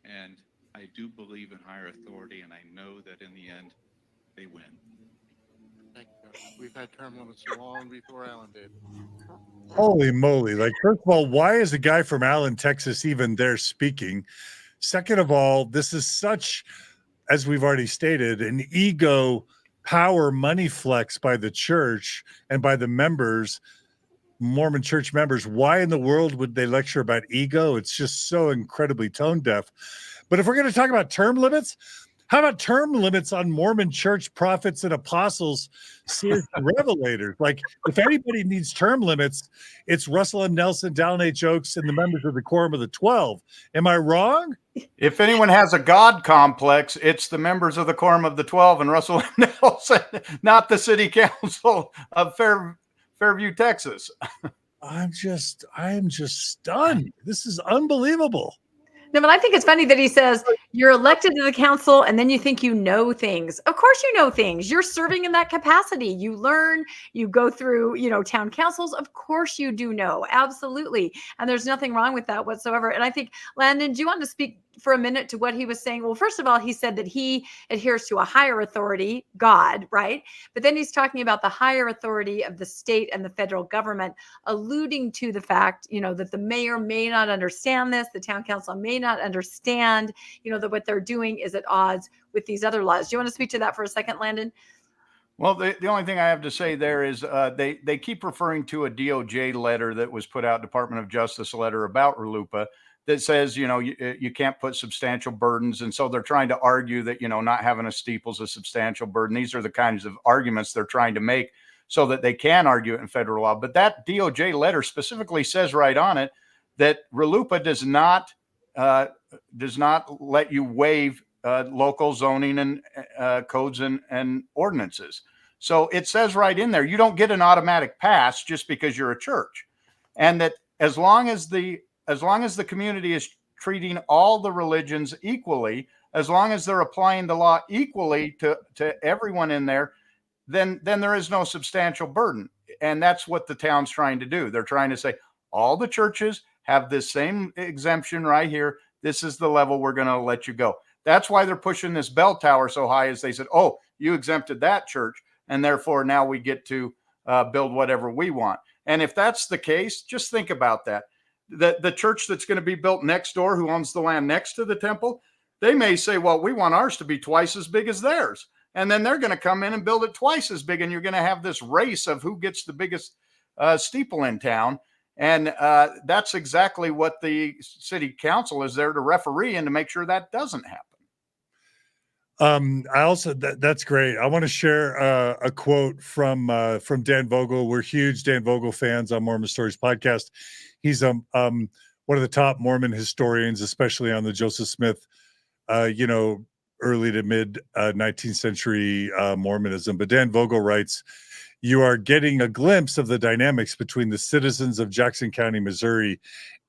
And I do believe in higher authority, and I know that in the end, they win. Thank you. We've had term limits long before Allen did. Holy moly. Like, first of all, why is a guy from Allen, Texas even there speaking? Second of all, this is such, as we've already stated, an ego power money flex by the church and by the members, Mormon church members. Why in the world would they lecture about ego? It's just so incredibly tone deaf. But if we're going to talk about term limits, how about term limits on Mormon church prophets and apostles, seers and revelators? Like, if anybody needs term limits, it's Russell M. Nelson, Dallin H. Oaks, and the members of the Quorum of the 12. Am I wrong? If anyone has a God complex, it's the members of the Quorum of the 12 and Russell M. Nelson, not the city council of Fairview, Texas. I am just stunned. This is unbelievable. No, but I think it's funny that he says you're elected to the council and then you think you know things. Of course you know things. You're serving in that capacity. You learn, you go through, town councils. Of course you do know. Absolutely. And there's nothing wrong with that whatsoever. And I think, Landon, do you want to speak for a minute to what he was saying? Well, first of all, he said that he adheres to a higher authority, God, right? But then he's talking about the higher authority of the state and the federal government, alluding to the fact, that the mayor may not understand this, the town council may not understand, that what they're doing is at odds with these other laws. Do you want to speak to that for a second, Landon? Well, the only thing I have to say there is they keep referring to a DOJ letter that was put out, Department of Justice letter about RLUIPA, that says, you can't put substantial burdens. And so they're trying to argue that, not having a steeple is a substantial burden. These are the kinds of arguments they're trying to make so that they can argue it in federal law. But that DOJ letter specifically says right on it that RLUIPA does not let you waive local zoning and codes and ordinances. So it says right in there, you don't get an automatic pass just because you're a church. And that as long as the community is treating all the religions equally, as long as they're applying the law equally to everyone in there, then there is no substantial burden. And that's what the town's trying to do. They're trying to say all the churches have this same exemption right here. This is the level we're going to let you go. That's why they're pushing this bell tower so high, as they said, oh, you exempted that church, and therefore now we get to build whatever we want. And if that's the case, just think about that. The church that's going to be built next door, who owns the land next to the temple, they may say, well, we want ours to be twice as big as theirs. And then they're going to come in and build it twice as big. And you're going to have this race of who gets the biggest steeple in town. And that's exactly what the city council is there to referee and to make sure that doesn't happen. I also, that's great. I want to share a quote from Dan Vogel. We're huge Dan Vogel fans on Mormon Stories podcast. He's one of the top Mormon historians, especially on the Joseph Smith, early to mid 19th century Mormonism. But Dan Vogel writes, you are getting a glimpse of the dynamics between the citizens of Jackson County, Missouri,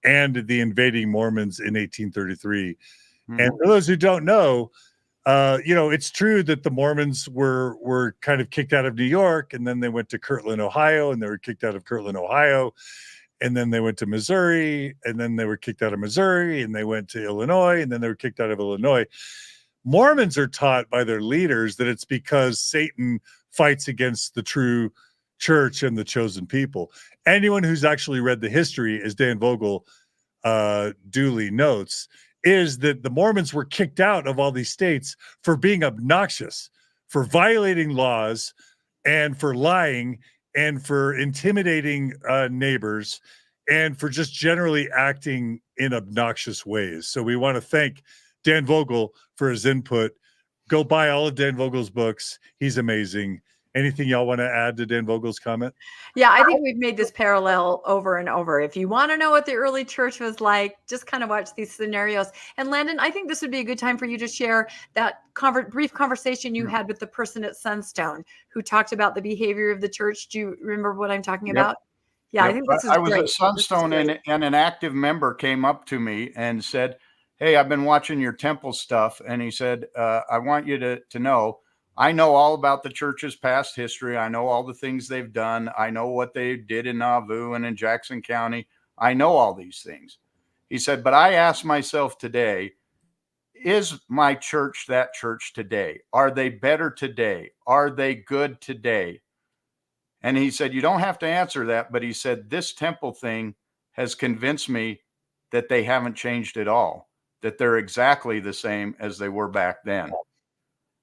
and the invading Mormons in 1833. Mm-hmm. And for those who don't know, it's true that the Mormons were kind of kicked out of New York, and then they went to Kirtland, Ohio, and they were kicked out of Kirtland, Ohio. And then they went to Missouri, and then they were kicked out of Missouri, and they went to Illinois, and then they were kicked out of Illinois. Mormons are taught by their leaders that it's because Satan fights against the true church and the chosen people. Anyone who's actually read the history, as Dan Vogel duly notes, is that the Mormons were kicked out of all these states for being obnoxious, for violating laws, and for lying, and for intimidating neighbors, and for just generally acting in obnoxious ways. So we want to thank Dan Vogel for his input. Go buy all of Dan Vogel's books. He's amazing. Anything y'all want to add to Dan Vogel's comment? Yeah, I think we've made this parallel over and over. If you want to know what the early church was like, just kind of watch these scenarios. And Landon, I think this would be a good time for you to share that brief conversation you had with the person at Sunstone who talked about the behavior of the church. Do you remember what I'm talking about? Yeah, I think this is I was great. at Sunstone, and an active member came up to me and said, hey, I've been watching your temple stuff. And he said, I want you to know, I know all about the church's past history. I know all the things they've done. I know what they did in Nauvoo and in Jackson County. I know all these things. He said, but I asked myself today, is my church that church today? Are they better today? Are they good today? And he said, you don't have to answer that, but he said, this temple thing has convinced me that they haven't changed at all, that they're exactly the same as they were back then.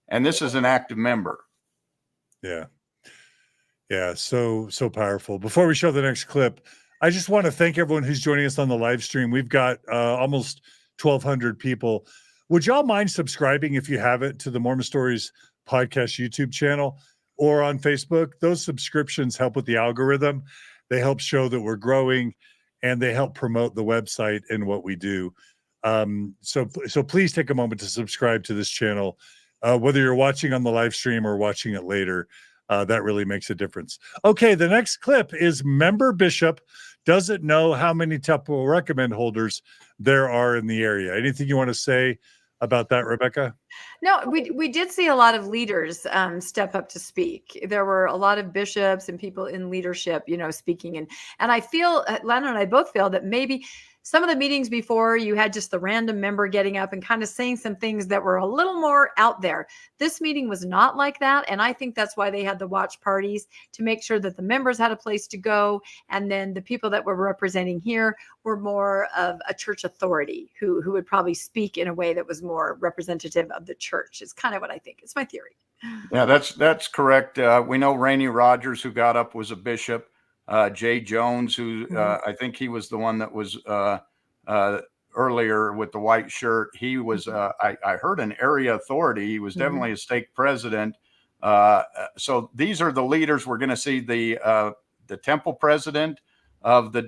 And this is an active member. Yeah. Yeah. So powerful. Before we show the next clip, I just want to thank everyone who's joining us on the live stream. We've got almost 1,200 people. Would y'all mind subscribing, if you haven't, to the Mormon Stories Podcast YouTube channel or on Facebook? Those subscriptions help with the algorithm. They help show that we're growing, and they help promote the website and what we do. So please take a moment to subscribe to this channel, whether you're watching on the live stream or watching it later. That really makes a difference. Okay, the next clip is member bishop doesn't know how many temple recommend holders there are in the area. Anything you want to say about that, Rebecca? No, we did see a lot of leaders step up to speak. There were a lot of bishops and people in leadership, speaking. And I feel, Landon and I both feel that maybe some of the meetings before, you had just the random member getting up and kind of saying some things that were a little more out there. This meeting was not like that. And I think that's why they had the watch parties, to make sure that the members had a place to go. And then the people that we're representing here were more of a church authority who would probably speak in a way that was more representative of the church. Is kind of what I think. It's my theory. Yeah, that's correct. We know Rainey Rogers, who got up, was a bishop. Jay Jones, who I think he was the one that was earlier with the white shirt. He was, I heard, an area authority. He was definitely a stake president. So these are the leaders. We're going to see the temple president of the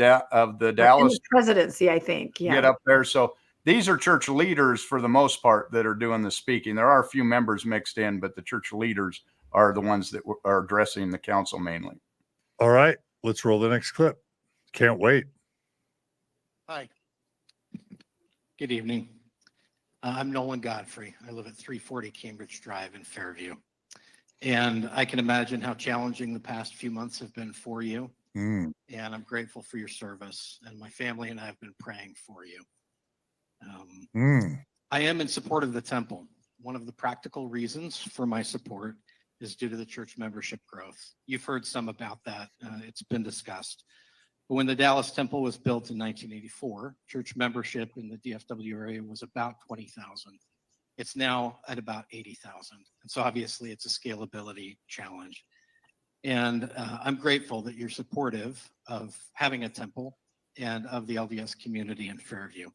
Dallas presidency, I think. Yeah. Get up there. So these are church leaders for the most part that are doing the speaking. There are a few members mixed in, but the church leaders are the ones that are addressing the council mainly. All right. Let's roll the next clip. Can't wait. Hi. Good evening. I'm Nolan Godfrey. I live at 340 Cambridge Drive in Fairview. And I can imagine how challenging the past few months have been for you. And I'm grateful for your service. And my family and I have been praying for you. I am in support of the temple. One of the practical reasons for my support is due to the church membership growth. You've heard some about that. It's been discussed. But when the Dallas Temple was built in 1984, church membership in the DFW area was about 20,000. It's now at about 80,000. And so obviously it's a scalability challenge. And I'm grateful that you're supportive of having a temple and of the LDS community in Fairview.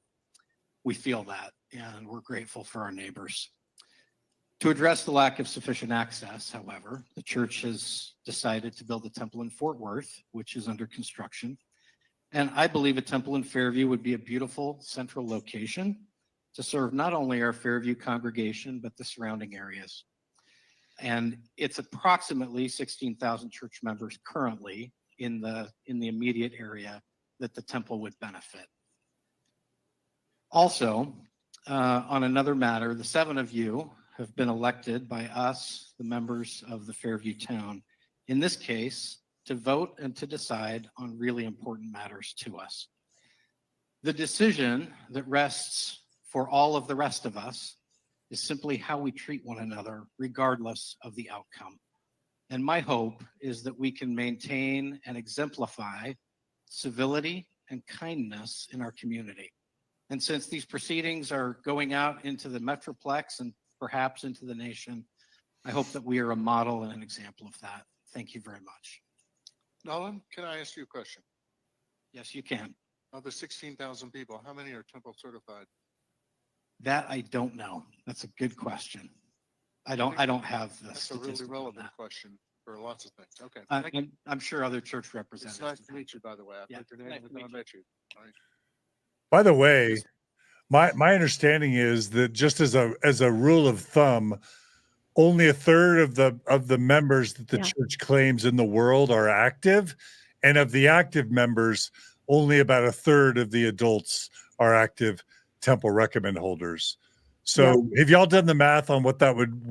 We feel that, and we're grateful for our neighbors. To address the lack of sufficient access, however, the church has decided to build a temple in Fort Worth, which is under construction. And I believe a temple in Fairview would be a beautiful central location to serve not only our Fairview congregation, but the surrounding areas. And it's approximately 16,000 church members currently in the immediate area that the temple would benefit. Also, on another matter, the 7 of you have been elected by us, the members of the Fairview town, in this case, to vote and to decide on really important matters to us. The decision that rests for all of the rest of us is simply how we treat one another, regardless of the outcome. And my hope is that we can maintain and exemplify civility and kindness in our community. And since these proceedings are going out into the Metroplex and perhaps into the nation, I hope that we are a model and an example of that. Thank you very much. Nolan, can I ask you a question? Yes, you can. Of the 16,000 people, how many are temple certified? That I don't know. That's a good question. I don't have the That's a really relevant question for lots of things. Okay. I'm sure other church representatives. It's nice to meet you, by the way. I put your name and I met you. All right. By the way, my understanding is that just as a rule of thumb, only a third of the members that the church claims in the world are active, and of the active members, only about a third of the adults are active temple recommend holders. So have y'all done the math on what that would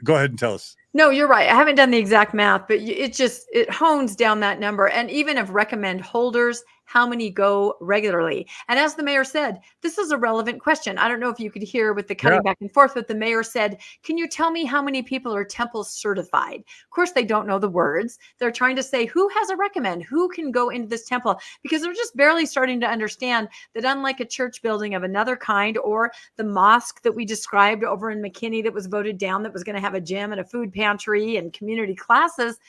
go ahead and tell us? No, you're right. I haven't done the exact math, but it hones down that number. And even of recommend holders, how many go regularly. And as the mayor said, this is a relevant question. I don't know if you could hear with the cutting back and forth, but the mayor said, can you tell me how many people are temple certified? Of course, they don't know the words. They're trying to say, who has a recommend? Who can go into this temple? Because they're just barely starting to understand that unlike a church building of another kind, or the mosque that we described over in McKinney that was voted down, that was going to have a gym and a food pantry and community classes,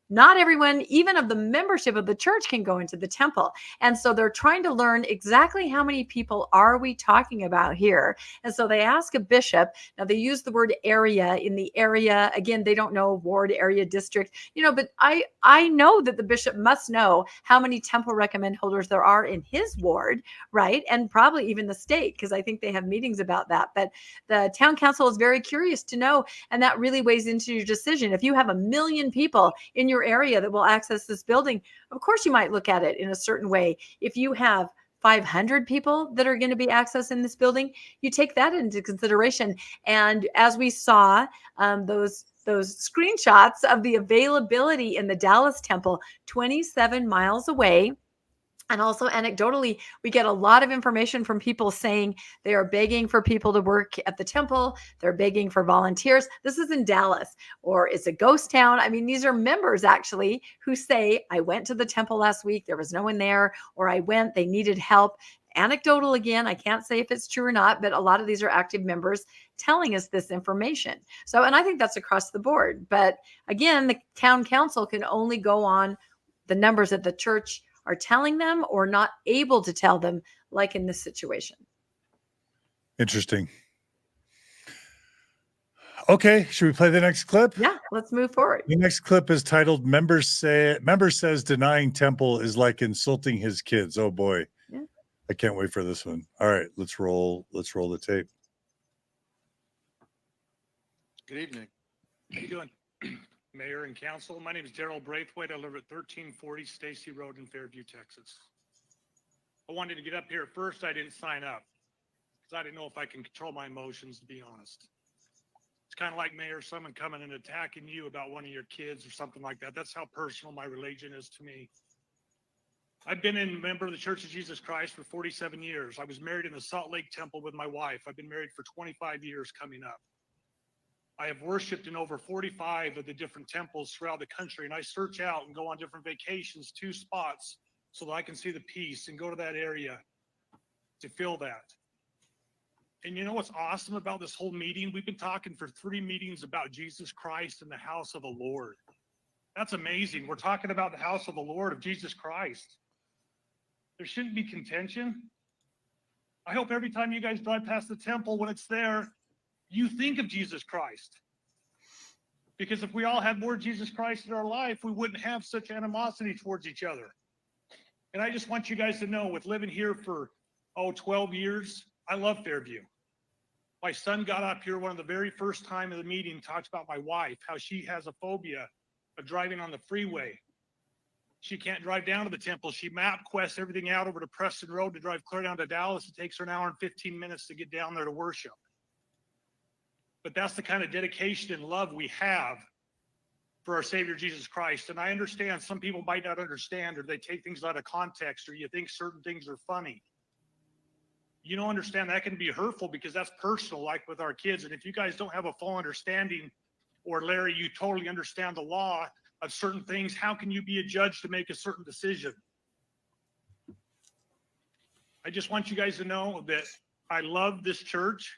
not everyone, even of the membership of the church, can go into the temple. And so they're trying to learn exactly how many people are we talking about here. And so they ask a bishop. Now they use the word area in the area. Again, they don't know ward, area, district, but I know that the bishop must know how many temple recommend holders there are in his ward, right? And probably even the state, because I think they have meetings about that. But the town council is very curious to know, and that really weighs into your decision. If you have 1 million people in your area that will access this building, of course you might look at it in a certain way. If you have 500 people that are going to be accessing this building, you take that into consideration. And as we saw, those screenshots of the availability in the Dallas temple, 27 miles away. And also anecdotally, we get a lot of information from people saying they are begging for people to work at the temple. They're begging for volunteers. This is in Dallas, or it's a ghost town. I mean, these are members actually who say, I went to the temple last week. There was no one there, or I went, they needed help. Anecdotal again, I can't say if it's true or not, but a lot of these are active members telling us this information. So, and I think that's across the board. But again, the town council can only go on the numbers that the church are telling them or not able to tell them, like in this situation. Interesting. Okay, should we play the next clip? Yeah, let's move forward. The next clip is titled Member says denying temple is like insulting his kids. Oh boy. Yeah. I can't wait for this one. All right, let's roll the tape. Good evening. How you doing? Mayor and council, my name is Braithwait. I live at 1340 Stacy Road in Fairview, Texas. I wanted to get up here at first. I didn't sign up because I didn't know if I can control my emotions, to be honest. It's kind of like, Mayor, someone coming and attacking you about one of your kids or something like that. That's how personal my religion is to me. I've been a member of the Church of Jesus Christ for 47 years. I was married in the Salt Lake Temple with my wife. I've been married for 25 years coming up. I have worshiped in over 45 of the different temples throughout the country, and I search out and go on different vacations to spots so that I can see the peace and go to that area to feel that. And you know what's awesome about this whole meeting? We've been talking for 3 meetings about Jesus Christ and the house of the Lord. That's amazing. We're talking about the house of the Lord, of Jesus Christ. There shouldn't be contention. I hope every time you guys drive past the temple, when it's there, you think of Jesus Christ. Because if we all had more Jesus Christ in our life, we wouldn't have such animosity towards each other. And I just want you guys to know, with living here for, 12 years, I love Fairview. My son got up here one of the very first time of the meeting, talked about my wife, how she has a phobia of driving on the freeway. She can't drive down to the temple. She map quests everything out over to Preston Road to drive clear down to Dallas. It takes her an hour and 15 minutes to get down there to worship. But that's the kind of dedication and love we have for our Savior Jesus Christ. And I understand some people might not understand, or they take things out of context, or you think certain things are funny. You don't understand that can be hurtful because that's personal, like with our kids. And if you guys don't have a full understanding, or Larry, you totally understand the law of certain things, how can you be a judge to make a certain decision? I just want you guys to know that I love this church.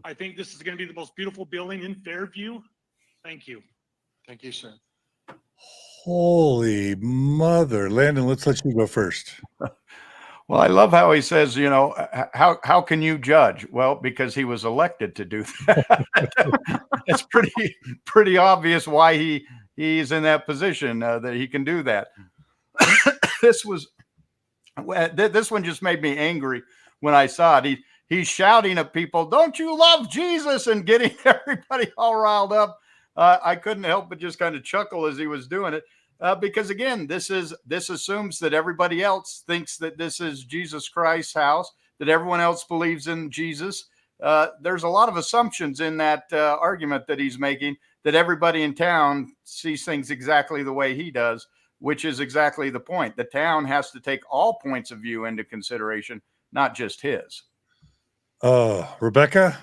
I think this is going to be the most beautiful building in Fairview. Thank you. Thank you, sir. Holy mother. Landon, let's let you go first. Well, I love how he says, how can you judge? Well, because he was elected to do that. It's pretty obvious why he's in that position, that he can do that. This one just made me angry when I saw it. He's shouting at people, "Don't you love Jesus?" and getting everybody all riled up. I couldn't help but just kind of chuckle as he was doing it. Because again, this assumes that everybody else thinks that this is Jesus Christ's house, that everyone else believes in Jesus. There's a lot of assumptions in that argument that he's making, that everybody in town sees things exactly the way he does. which is exactly the point. The town has to take all points of view into consideration, not just his. Rebecca?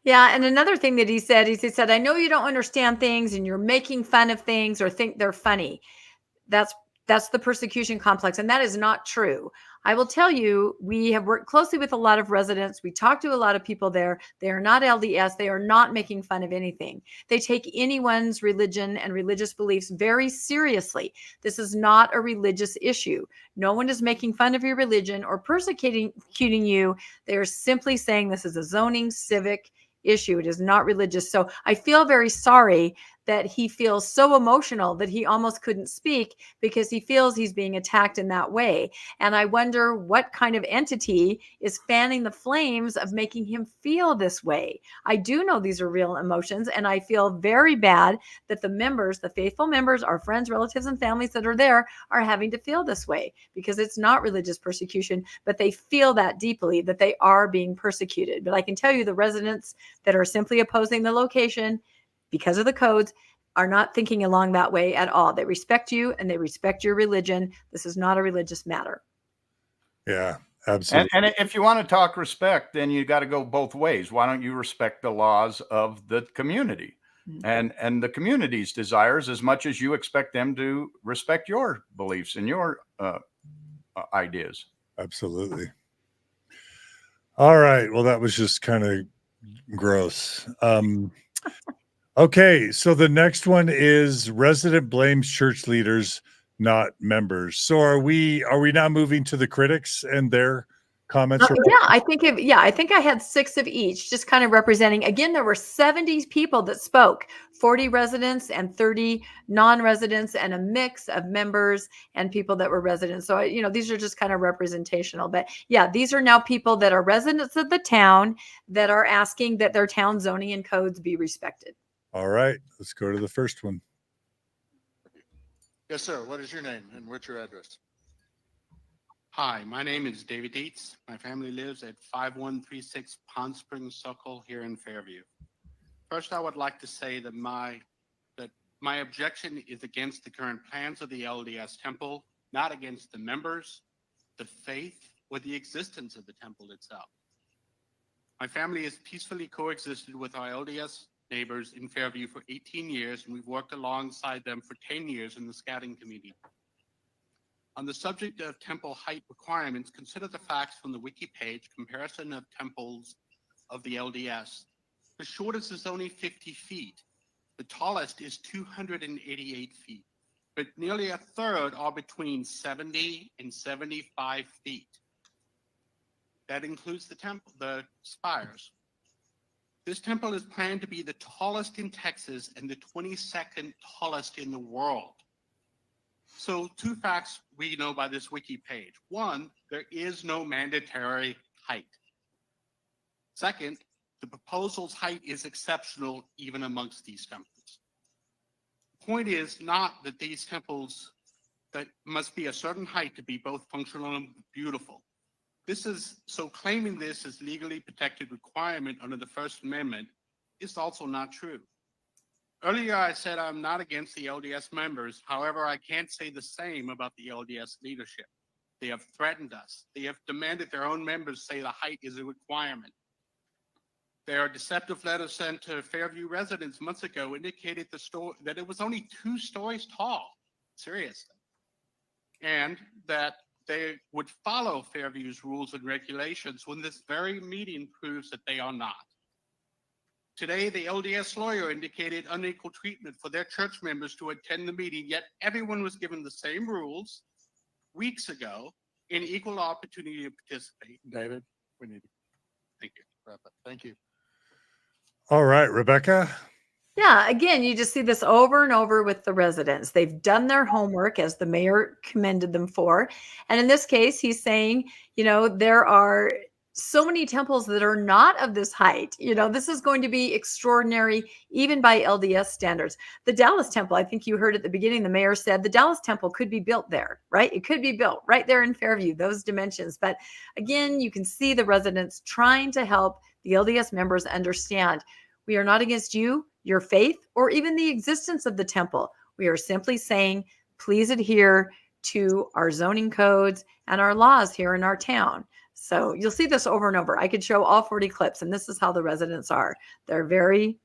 Yeah, and another thing that he said is he said, I know you don't understand things and you're making fun of things or think they're funny. That's the persecution complex, and that is not true. I will tell you, we have worked closely with a lot of residents. We talk to a lot of people there. They are not LDS. They are not making fun of anything. They take anyone's religion and religious beliefs very seriously. This is not a religious issue. No one is making fun of your religion or persecuting you. They are simply saying this is a zoning civic issue. It is not religious. So I feel very sorry that he feels so emotional that he almost couldn't speak because he feels he's being attacked in that way. And I wonder what kind of entity is fanning the flames of making him feel this way. I do know these are real emotions, and I feel very bad that the members, the faithful members, our friends, relatives, and families that are there are having to feel this way, because it's not religious persecution, but they feel that deeply, that they are being persecuted. But I can tell you the residents that are simply opposing the location because of the codes are not thinking along that way at all. They respect you and they respect your religion. This is not a religious matter. Yeah, absolutely. And if you want to talk respect, then you got to go both ways. Why don't you respect the laws of the community and the community's desires as much as you expect them to respect your beliefs and your ideas? Absolutely. All right. Well, that was just kind of gross. Okay, so the next one is resident blames church leaders, not members. So are we now moving to the critics and their comments? I think I had 6 of each, just kind of representing. Again, there were 70 people that spoke, 40 residents and 30 non-residents, and a mix of members and people that were residents. So, these are just kind of representational. But yeah, these are now people that are residents of the town that are asking that their town zoning and codes be respected. All right, let's go to the first one. Yes, sir. What is your name and what's your address? Hi, my name is David Deets. My family lives at 5136 Pond Springs Circle here in Fairview. First, I would like to say that my objection is against the current plans of the LDS temple, not against the members, the faith, or the existence of the temple itself. My family has peacefully coexisted with our LDS neighbors in Fairview for 18 years, and we've worked alongside them for 10 years in the scouting committee. On the subject of temple height requirements, consider the facts from the wiki page, comparison of temples of the LDS. The shortest is only 50 feet. The tallest is 288 feet, but nearly a third are between 70 and 75 feet. That includes the spires. This temple is planned to be the tallest in Texas and the 22nd tallest in the world. So 2 facts we know by this wiki page. 1, there is no mandatory height. Second, the proposal's height is exceptional even amongst these temples. The point is not that these temples that must be a certain height to be both functional and beautiful. Claiming this as legally protected requirement under the First Amendment is also not true. Earlier, I said I'm not against the LDS members. However, I can't say the same about the LDS leadership. They have threatened us. They have demanded their own members say the height is a requirement. Their deceptive letter sent to Fairview residents months ago indicated that it was only 2 stories tall, seriously, and that they would follow Fairview's rules and regulations when this very meeting proves that they are not. Today, the LDS lawyer indicated unequal treatment for their church members to attend the meeting, yet everyone was given the same rules weeks ago in equal opportunity to participate. David, we need to Thank you. wrap up. Thank you. All right, Rebecca. Yeah, again, you just see this over and over with the residents. They've done their homework, as the mayor commended them for. And in this case, he's saying, there are so many temples that are not of this height. This is going to be extraordinary, even by LDS standards. The Dallas temple, I think you heard at the beginning, the mayor said the Dallas temple could be built there, right? It could be built right there in Fairview, those dimensions. But again, you can see the residents trying to help the LDS members understand we are not against you, your faith, or even the existence of the temple. We are simply saying please adhere to our zoning codes and our laws here in our town. So you'll see this over and over. I could show all 40 clips, and this is how the residents are. They're very,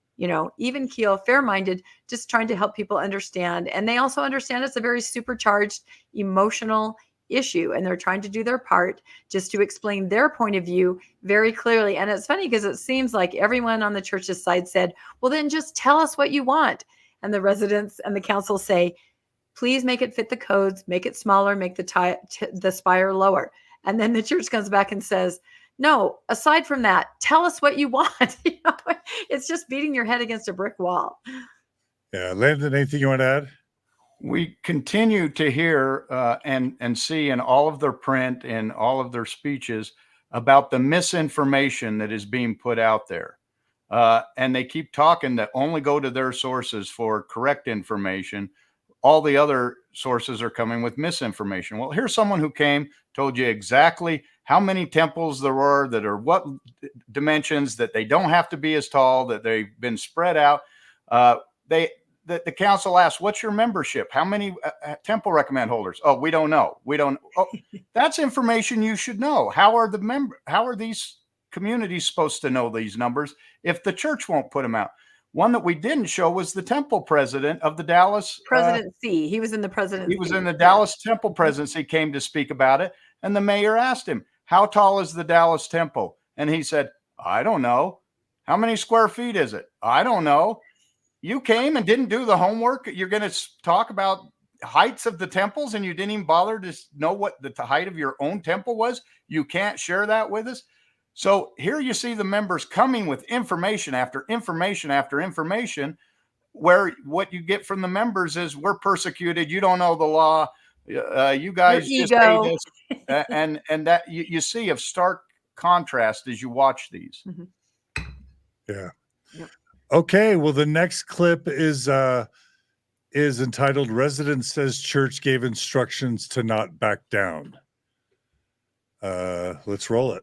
even keel, fair-minded, just trying to help people understand. And they also understand it's a very supercharged emotional issue, and they're trying to do their part just to explain their point of view very clearly. And it's funny because it seems like everyone on the church's side said, well, then just tell us what you want. And the residents and the council say, please make it fit the codes, make it smaller, make the spire lower. And then the church comes back and says, no, aside from that, tell us what you want. It's just beating your head against a brick wall. Yeah. Landon, anything you want to add? We continue to hear and see in all of their print and all of their speeches about the misinformation that is being put out there. And they keep talking to only go to their sources for correct information. All the other sources are coming with misinformation. Well, here's someone who came, told you exactly how many temples there were, that are what dimensions, that they don't have to be as tall, that they've been spread out. The council asked, what's your membership? How many temple recommend holders? Oh, we don't know. We don't. Oh, that's information you should know. How are these communities supposed to know these numbers if the church won't put them out? One that we didn't show was the temple president of the Dallas presidency. He was in the presidency. He was in the Dallas temple presidency, came to speak about it. And the mayor asked him, how tall is the Dallas temple? And he said, I don't know. How many square feet is it? I don't know. You came and didn't do the homework. You're going to talk about heights of the temples and you didn't even bother to know what the height of your own temple was. You can't share that with us. So here you see the members coming with information after information after information, where what you get from the members is, we're persecuted. You don't know the law. You guys just hate us. And that you see a stark contrast as you watch these. Mm-hmm. Yeah. Yep. Okay. Well, the next clip is entitled "Resident Says Church Gave Instructions to Not Back Down." Let's roll it.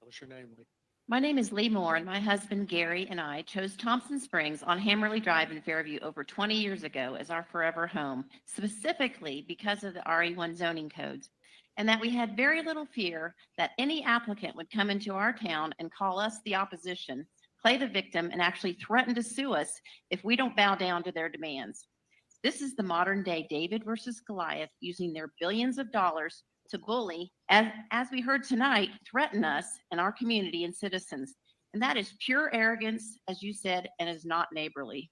What's your name, Lee? My name is Lee Moore, and my husband Gary and I chose Thompson Springs on Hammerly Drive in Fairview over 20 years ago as our forever home, specifically because of the RE1 zoning codes, and that we had very little fear that any applicant would come into our town and call us, the opposition, play the victim, and actually threaten to sue us if we don't bow down to their demands. This is the modern day David versus Goliath, using their billions of dollars to bully, as we heard tonight, threaten us and our community and citizens. And that is pure arrogance, as you said, and is not neighborly.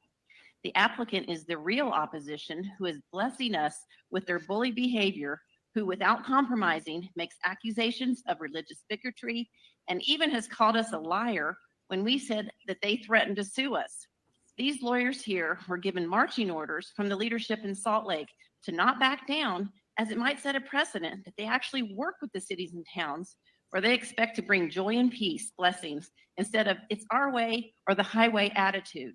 The applicant is the real opposition who is blessing us with their bully behavior, who without compromising makes accusations of religious bigotry and even has called us a liar when we said that they threatened to sue us. These lawyers here were given marching orders from the leadership in Salt Lake to not back down, as it might set a precedent that they actually work with the cities and towns where they expect to bring joy and peace, blessings, instead of it's our way or the highway attitude.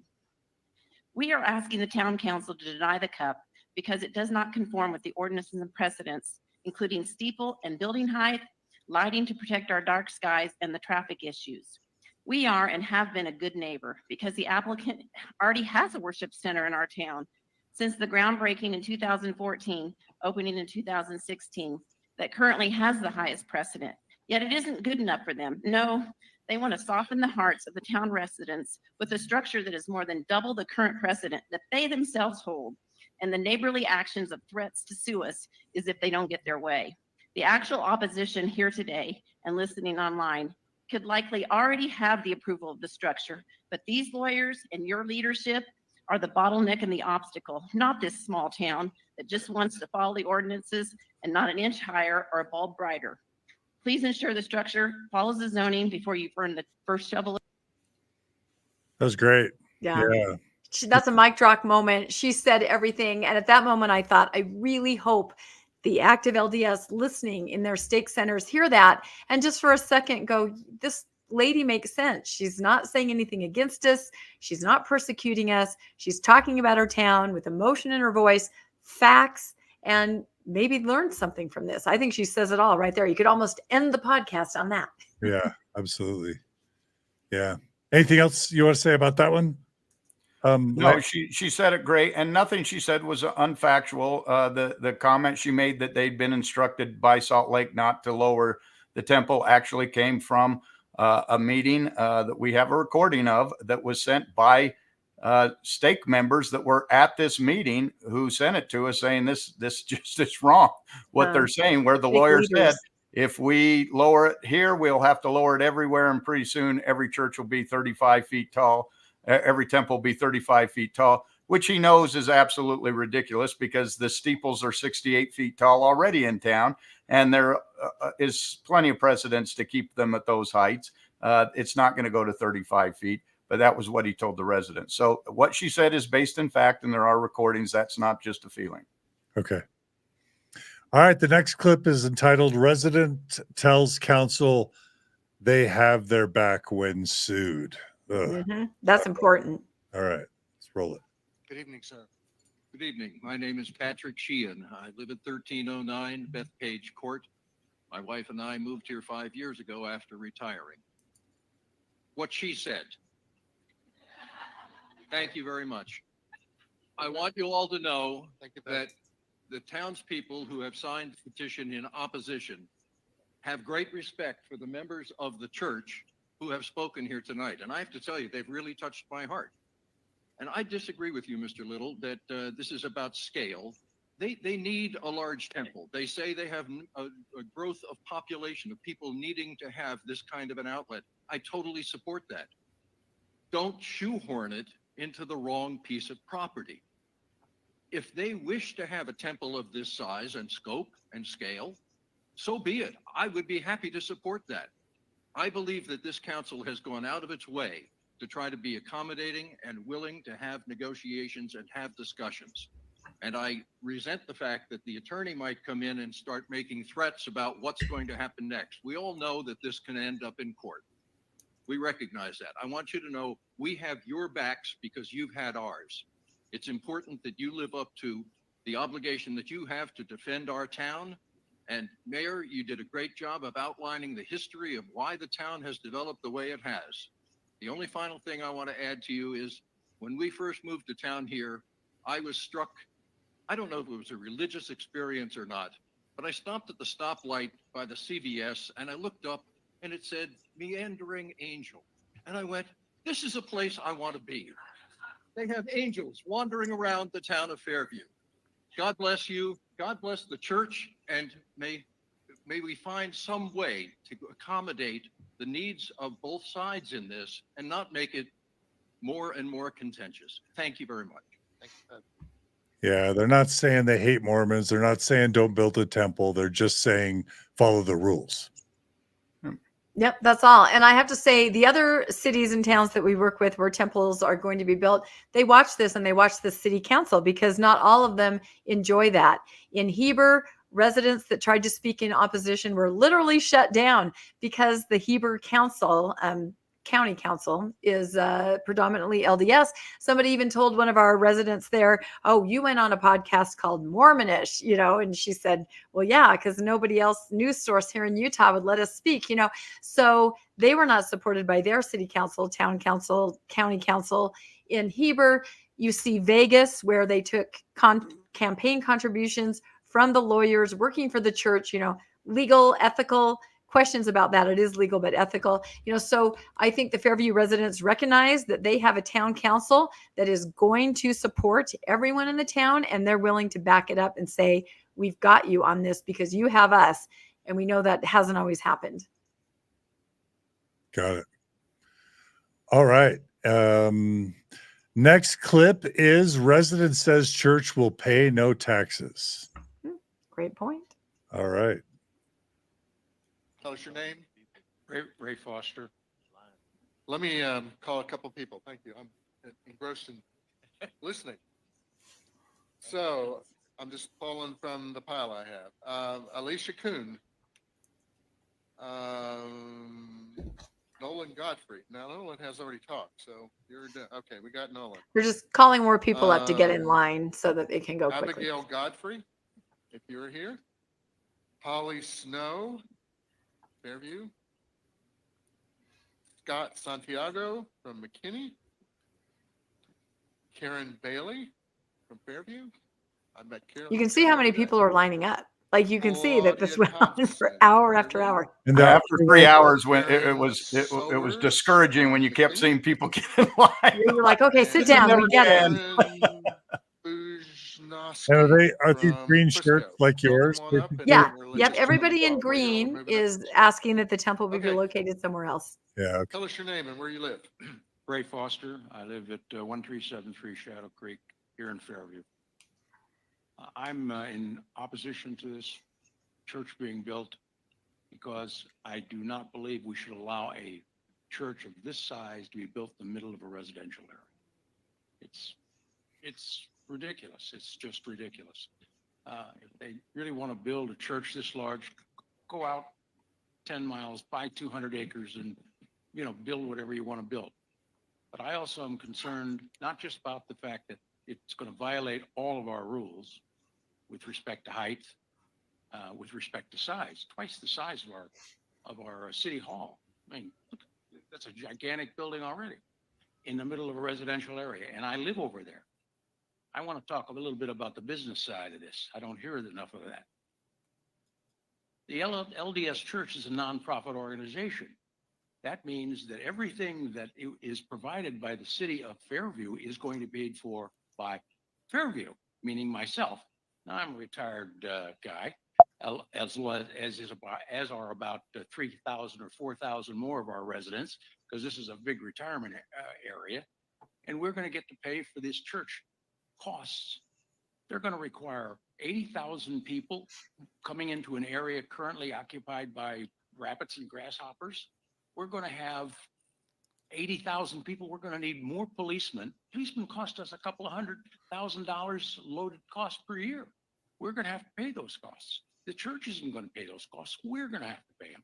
We are asking the town council to deny the cup because it does not conform with the ordinances and precedents, including steeple and building height, lighting to protect our dark skies, and the traffic issues. We are and have been a good neighbor because the applicant already has a worship center in our town since the groundbreaking in 2014, opening in 2016, that currently has the highest precedent. Yet it isn't good enough for them. No, they want to soften the hearts of the town residents with a structure that is more than double the current precedent that they themselves hold. And the neighborly actions of threats to sue us is if they don't get their way. The actual opposition here today and listening online could likely already have the approval of the structure, but these lawyers and your leadership are the bottleneck and the obstacle, not this small town that just wants to follow the ordinances and not an inch higher or a bulb brighter. Please ensure the structure follows the zoning before you burn the first shovel. That was great. Yeah. That's a mic drop moment. She said everything. And at that moment, I thought, I really hope the active LDS listening in their stake centers hear that. And just for a second go, this lady makes sense. She's not saying anything against us. She's not persecuting us. She's talking about her town with emotion in her voice, facts, and maybe learn something from this. I think she says it all right there. You could almost end the podcast on that. Yeah, Absolutely. Yeah. Anything else you want to say about that one? No, she said it great, and nothing she said was unfactual. The comment she made that they'd been instructed by Salt Lake not to lower the temple actually came from a meeting that we have a recording of that was sent by stake members that were at this meeting, who sent it to us saying this just is wrong what they're saying, where the lawyer said, if we lower it here, we'll have to lower it everywhere, and pretty soon every church will be 35 feet tall. Every temple will be 35 feet tall, which he knows is absolutely ridiculous because the steeples are 68 feet tall already in town, and there is plenty of precedents to keep them at those heights. It's not going to go to 35 feet, but that was what he told the residents. So what she said is based in fact, and there are recordings. That's not just a feeling. Okay. All right. The next clip is entitled "Resident Tells Council They Have Their Back When Sued." That's important. All right. Let's roll it. Good evening, sir. Good evening. My name is Patrich Shean. I live at 1309 Bethpage Court. My wife and I moved here 5 years ago after retiring. What she said. Thank you very much. I want you all to know that the townspeople who have signed the petition in opposition have great respect for the members of the church who have spoken here tonight. And I have to tell you, they've really touched my heart. And I disagree with you, Mr. Little, that this is about scale. They need a large temple. They say they have a growth of population of people needing to have this kind of an outlet. I totally support that. Don't shoehorn it into the wrong piece of property. If they wish to have a temple of this size and scope and scale, so be it. I would be happy to support that. I believe that this council has gone out of its way to try to be accommodating and willing to have negotiations and have discussions. And I resent the fact that the attorney might come in and start making threats about what's going to happen next. We all know that this can end up in court. We recognize that. I want you to know we have your backs because you've had ours. It's important that you live up to the obligation that you have to defend our town. And Mayor, you did a great job of outlining the history of why the town has developed the way it has. The only final thing I want to add to you is when we first moved to town here, I was struck, I don't know if it was a religious experience or not, but I stopped at the stoplight by the CVS and I looked up and it said Meandering Angel. And I went, this is a place I want to be. They have angels wandering around the town of Fairview. God bless you. God bless the church, and may we find some way to accommodate the needs of both sides in this and not make it more and more contentious. Thank you very much. Thank you. Yeah, they're not saying they hate Mormons. They're not saying don't build a temple. They're just saying follow the rules. Yep, that's all. And I have to say, the other cities and towns that we work with where temples are going to be built, they watch this and they watch the city council because not all of them enjoy that. In Heber, residents that tried to speak in opposition were literally shut down because the Heber council, county council, is predominantly LDS. Somebody even told one of our residents there, oh, you went on a podcast called Mormonish, and she said, well, yeah, because nobody else news source here in Utah would let us speak, so they were not supported by their city council, town council, county council. In Heber, you see Vegas, where they took campaign contributions from the lawyers working for the church, legal, ethical questions about that. It is legal, but ethical, so I think the Fairview residents recognize that they have a town council that is going to support everyone in the town, and they're willing to back it up and say, we've got you on this because you have us. And we know that hasn't always happened. Got it. All right. Next clip is resident says church will pay no taxes. Great point. All right. Tell us your name. Ray Foster. Let me call a couple people. Thank you. I'm engrossed in listening. So I'm just pulling from the pile I have. Alicia Keeney. Nolan Godfrey. Now, Nolan has already talked, so you're done. Okay, we got Nolan. We're just calling more people up to get in line so that they can go quickly. Abigail Godfrey, if you're here. Holly Snow, Fairview. Scott Santiago from McKinney. Karen Bailey from Fairview. I met Karen. You can see how many people are lining up. Like you can see that this went on for hour after hour. And after 3 hours, when it was discouraging when you kept seeing people get in line. You're like, okay, sit down. We get it. And are these green shirts like yours? Yeah. Yep. Everybody in green is asking that the temple be located somewhere else. Yeah. Okay. Tell us your name and where you live. Ray Foster. I live at 1373 Shadow Creek here in Fairview. I'm in opposition to this church being built because I do not believe we should allow a church of this size to be built in the middle of a residential area. It's ridiculous. It's just ridiculous. If they really want to build a church this large, go out 10 miles, buy 200 acres and, build whatever you want to build. But I also am concerned not just about the fact that it's going to violate all of our rules with respect to height, with respect to size, twice the size of our city hall. I mean, look, that's a gigantic building already in the middle of a residential area, and I live over there. I want to talk a little bit about the business side of this. I don't hear enough of that. The LDS Church is a nonprofit organization. That means that everything that is provided by the city of Fairview is going to be paid for by Fairview, meaning myself. Now, I'm a retired guy, as are about 3,000 or 4,000 more of our residents, because this is a big retirement area, and we're going to get to pay for this church costs. They're going to require 80,000 people coming into an area currently occupied by rabbits and grasshoppers. We're going to have 80,000 people. We're going to need more policemen. Policemen cost us a couple of $100,000 loaded cost per year. We're going to have to pay those costs. The church isn't going to pay those costs. We're going to have to pay them.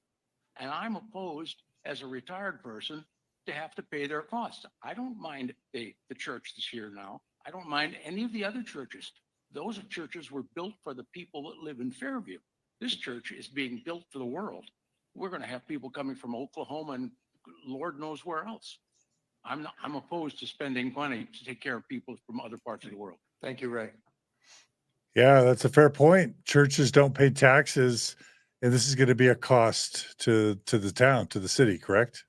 And I'm opposed, as a retired person, to have to pay their costs. I don't mind the church that's here now. I don't mind any of the other churches. Those churches were built for the people that live in Fairview. This church is being built for the world. We're going to have people coming from Oklahoma and Lord knows where else. I'm opposed to spending money to take care of people from other parts of the world. Thank you, Ray. Yeah, that's a fair point. Churches don't pay taxes, and this is going to be a cost to the town, to the city, correct?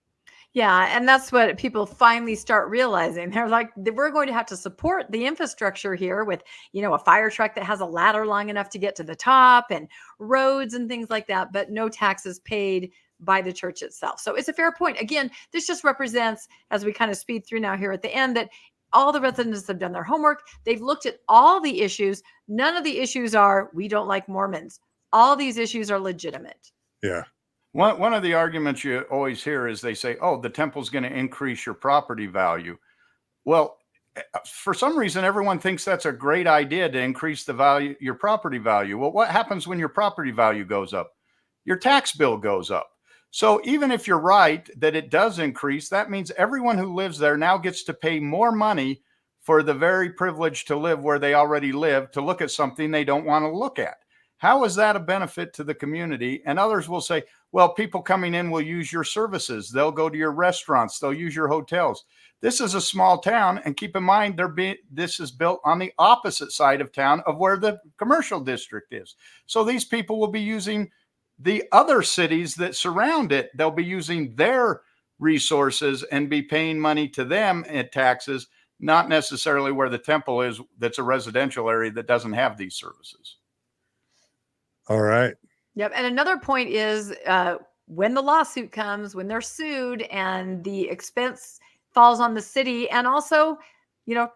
Yeah, and that's what people finally start realizing. They're like, we're going to have to support the infrastructure here with, a fire truck that has a ladder long enough to get to the top and roads and things like that, but no taxes paid by the church itself. So it's a fair point. Again, this just represents, as we kind of speed through now here at the end, that all the residents have done their homework. They've looked at all the issues. None of the issues are, we don't like Mormons. All these issues are legitimate. Yeah. One of the arguments you always hear is they say, oh, the temple's going to increase your property value. Well, for some reason, everyone thinks that's a great idea to increase the value, your property value. Well, what happens when your property value goes up? Your tax bill goes up. So even if you're right that it does increase, that means everyone who lives there now gets to pay more money for the very privilege to live where they already live, to look at something they don't want to look at. How is that a benefit to the community? And others will say, well, people coming in will use your services. They'll go to your restaurants. They'll use your hotels. This is a small town. And keep in mind, this is built on the opposite side of town of where the commercial district is. So these people will be using the other cities that surround it. They'll be using their resources and be paying money to them in taxes, not necessarily where the temple is, that's a residential area that doesn't have these services. All right. Yep. And another point is when the lawsuit comes, when they're sued and the expense falls on the city and also,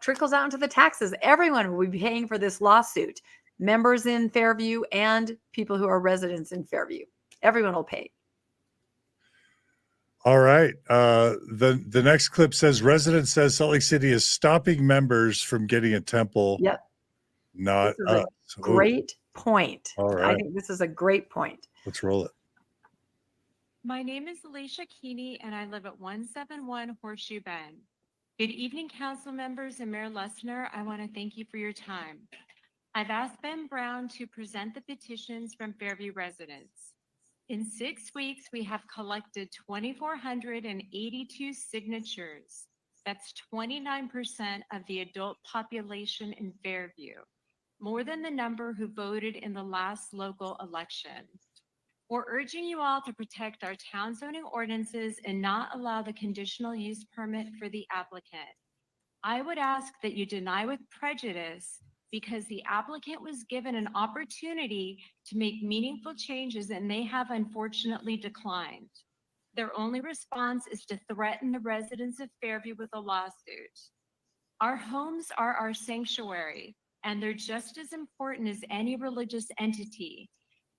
trickles out into the taxes, everyone will be paying for this lawsuit. Members in Fairview and people who are residents in Fairview. Everyone will pay. All right. The next clip says, resident says Salt Lake City is stopping members from getting a temple. Yep. Not us. Great point. All right. I think this is a great point. Let's roll it. My name is Alicia Keeney, and I live at 171 Horseshoe Bend. Good evening, council members and Mayor Lessner. I want to thank you for your time. I've asked Ben Brown to present the petitions from Fairview residents. In 6 weeks, we have collected 2,482 signatures. That's 29% of the adult population in Fairview, more than the number who voted in the last local election. We're urging you all to protect our town zoning ordinances and not allow the conditional use permit for the applicant. I would ask that you deny with prejudice because the applicant was given an opportunity to make meaningful changes and they have unfortunately declined. Their only response is to threaten the residents of Fairview with a lawsuit. Our homes are our sanctuary, and they're just as important as any religious entity.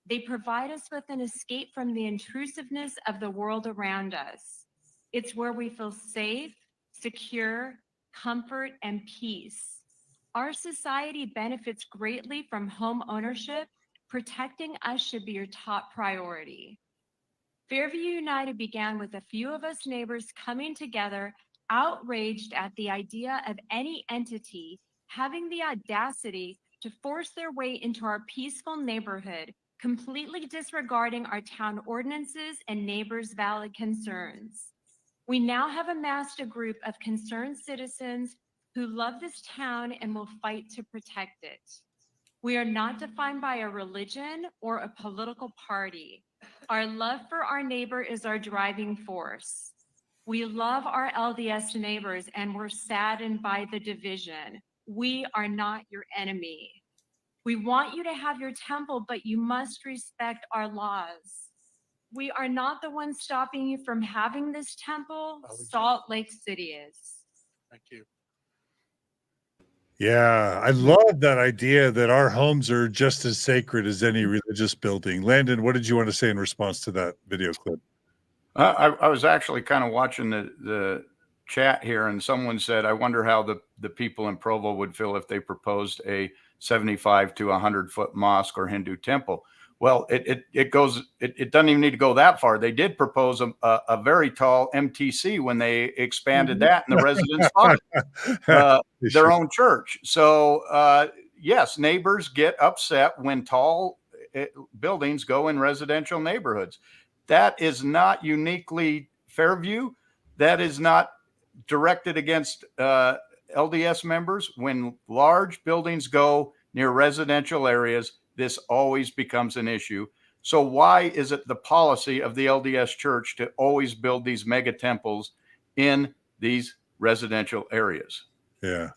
They provide us with an escape from the intrusiveness of the world around us. It's where we feel safe, secure, comfort, and peace. Our society benefits greatly from home ownership. Protecting us should be your top priority. Fairview United began with a few of us neighbors coming together, outraged at the idea of any entity having the audacity to force their way into our peaceful neighborhood, completely disregarding our town ordinances and neighbors' valid concerns. We now have amassed a group of concerned citizens who love this town and will fight to protect it. We are not defined by a religion or a political party. Our love for our neighbor is our driving force. We love our LDS neighbors and we're saddened by the division. We are not your enemy. We want you to have your temple, but you must respect our laws. We are not the ones stopping you from having this temple. Salt Lake City is. Thank you. Yeah, I love that idea that our homes are just as sacred as any religious building. Landon, what did you want to say in response to that video clip? I was actually kind of watching the chat here, and someone said, I wonder how the people in Provo would feel if they proposed a 75 to 100-foot mosque or Hindu temple. Well, it doesn't even need to go that far. They did propose a very tall MTC when they expanded that, and the residents thought their own church. So yes, neighbors get upset when tall buildings go in residential neighborhoods. That is not uniquely Fairview. That is not directed against LDS members. When large buildings go near residential areas, this always becomes an issue. So why is it the policy of the LDS Church to always build these mega temples in these residential areas? Yeah.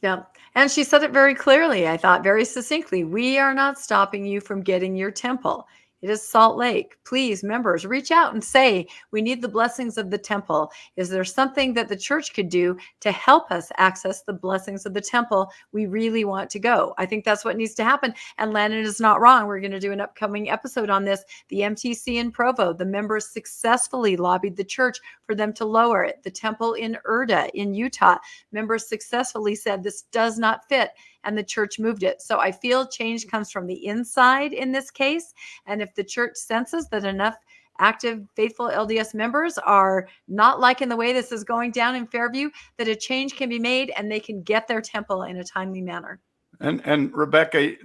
Yeah. And she said it very clearly, I thought, very succinctly. We are not stopping you from getting your temple. It is Salt Lake. Please, members, reach out and say, we need the blessings of the temple. Is there something that the church could do to help us access the blessings of the temple? We really want to go. I think that's what needs to happen. And Landon is not wrong. We're going to do an upcoming episode on this. The MTC in Provo, the members successfully lobbied the church for them to lower it. The temple in Urda in Utah, members successfully said this does not fit, and the church moved it. So I feel change comes from the inside in this case. And if the church senses that enough active, faithful LDS members are not liking the way this is going down in Fairview, that a change can be made and they can get their temple in a timely manner. And Rebecca,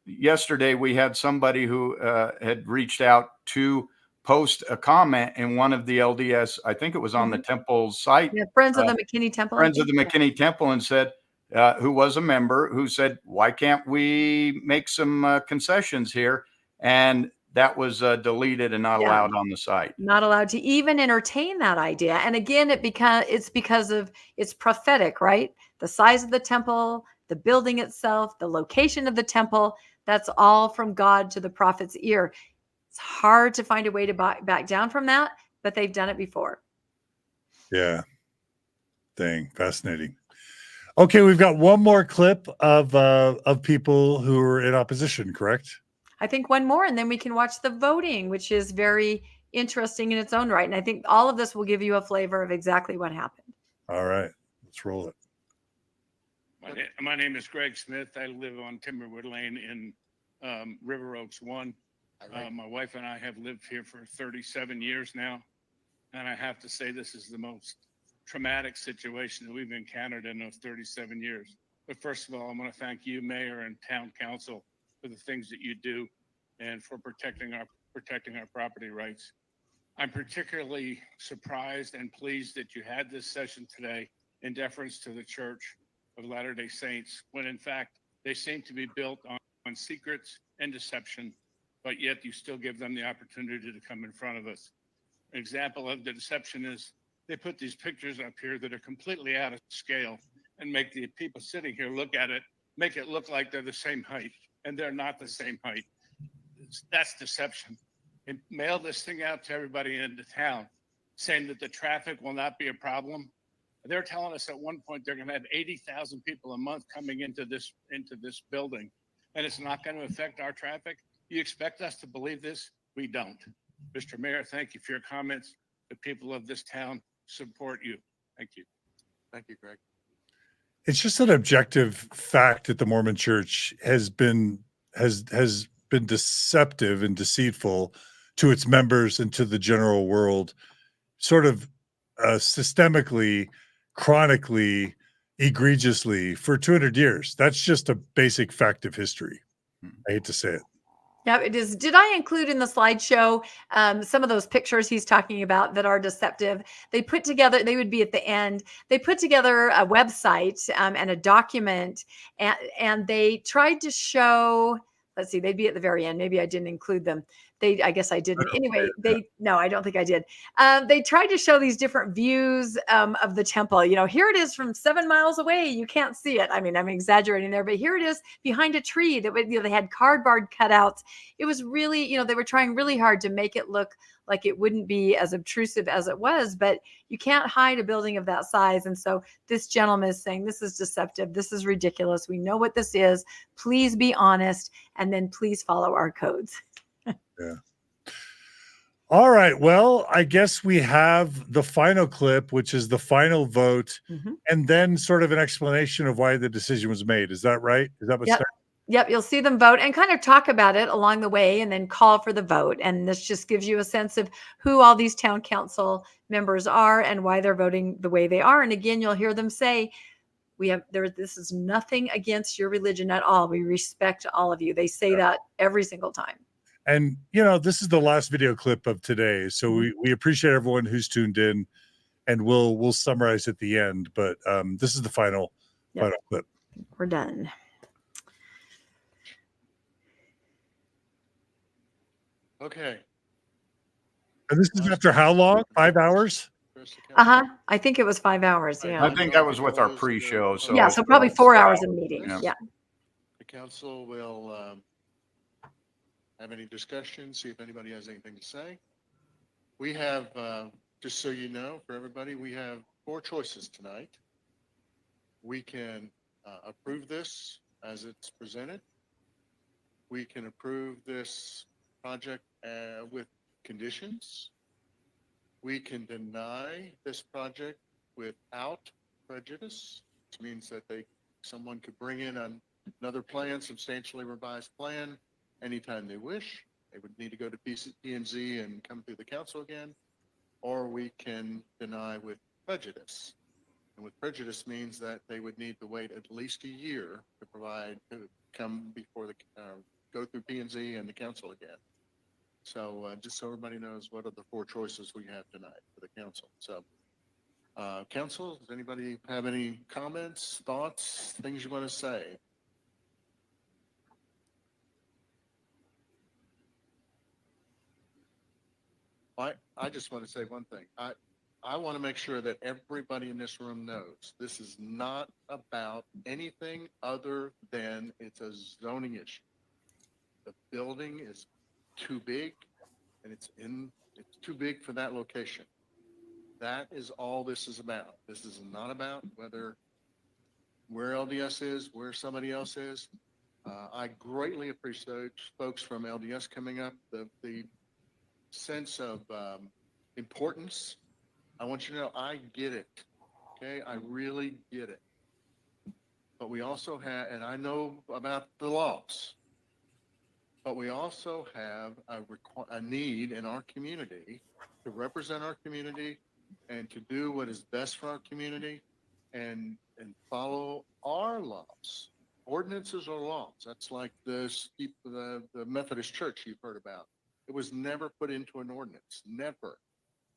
yesterday we had somebody who had reached out to post a comment in one of the LDS, I think it was on the temple's site. Yeah, Friends of the McKinney Temple. Friends of the McKinney Temple, and said, who was a member, who said, why can't we make some concessions here? And that was deleted and not allowed on the site. Not allowed to even entertain that idea. And again, it's because of it's prophetic, right? The size of the temple, the building itself, the location of the temple, that's all from God to the prophet's ear. It's hard to find a way to back down from that, but they've done it before. Yeah. Dang, fascinating. Okay, we've got one more clip of people who are in opposition, correct? I think one more, and then we can watch the voting, which is very interesting in its own right. And I think all of this will give you a flavor of exactly what happened. All right, let's roll it. My name is Greg Smith. I live on Timberwood Lane in River Oaks 1. My wife and I have lived here for 37 years now. And I have to say, this is the most traumatic situation that we've encountered in those 37 years. But first of all, I want to thank you, Mayor and Town Council, for the things that you do and for protecting protecting our property rights. I'm particularly surprised and pleased that you had this session today in deference to the Church of Latter-day Saints, when in fact they seem to be built on secrets and deception, but yet you still give them the opportunity to come in front of us. An example of the deception is they put these pictures up here that are completely out of scale and make the people sitting here look at it, make it look like they're the same height, and they're not the same height. That's deception. And mail this thing out to everybody in the town, saying that the traffic will not be a problem. They're telling us at one point they're going to have 80,000 people a month coming into this building, and it's not going to affect our traffic. You expect us to believe this? We don't. Mr. Mayor, thank you for your comments. The people of this town support you. Thank you. Thank you, Greg. It's just an objective fact that the Mormon Church has been deceptive and deceitful to its members and to the general world, sort of systemically, chronically, egregiously for 200 years. That's just a basic fact of history. I hate to say it. Yeah, it is. Did I include in the slideshow some of those pictures he's talking about that are deceptive? They put together, they would be at the end. They put together a website and a document, and they tried to show, let's see, they'd be at the very end. Maybe I didn't include them. I guess I didn't. Anyway, no, I don't think I did. They tried to show these different views of the temple. You know, here it is from 7 miles away. You can't see it. I mean, I'm exaggerating there, but here it is behind a tree that they had cardboard cutouts. It was really, they were trying really hard to make it look like it wouldn't be as obtrusive as it was, but you can't hide a building of that size. And so this gentleman is saying, this is deceptive. This is ridiculous. We know what this is. Please be honest. And then please follow our codes. Yeah. All right. Well, I guess we have the final clip, which is the final vote, and then sort of an explanation of why the decision was made. Is that right? Is that what's Yep. Yep. You'll see them vote and kind of talk about it along the way and then call for the vote. And this just gives you a sense of who all these town council members are and why they're voting the way they are. And again, you'll hear them say, this is nothing against your religion at all. We respect all of you. They say that every single time. And, this is the last video clip of today. So we appreciate everyone who's tuned in, and we'll summarize at the end. But this is the final clip. We're done. Okay. And this is after how long? 5 hours? I think it was 5 hours. Yeah. I think that was with our pre-show. So yeah. So probably 4 hours of meeting. Yeah. The council will have any discussion, see if anybody has anything to say. We have, just so you know, for everybody, we have 4 choices tonight. We can approve this as it's presented. We can approve this project with conditions. We can deny this project without prejudice, which means that someone could bring in another plan, substantially revised plan, anytime they wish. They would need to go to P&Z and come through the council again, or we can deny with prejudice. And with prejudice means that they would need to wait at least a year to come before go through P&Z and the council again. So just so everybody knows, what are the 4 choices we have tonight for the council. So council, does anybody have any comments, thoughts, things you want to say? I just want to say one thing. I want to make sure that everybody in this room knows this is not about anything other than it's a zoning issue. The building is too big, and it's too big for that location. That is all this is about. This is not about where LDS is, where somebody else is. I greatly appreciate folks from LDS coming up. The sense of importance. I want you to know I get it. Okay, I really get it. But we also have, and I know about the laws, but we also have a need in our community to represent our community and to do what is best for our community and follow our laws. Ordinances are laws. That's like the Methodist Church you've heard about. It was never put into an ordinance, never.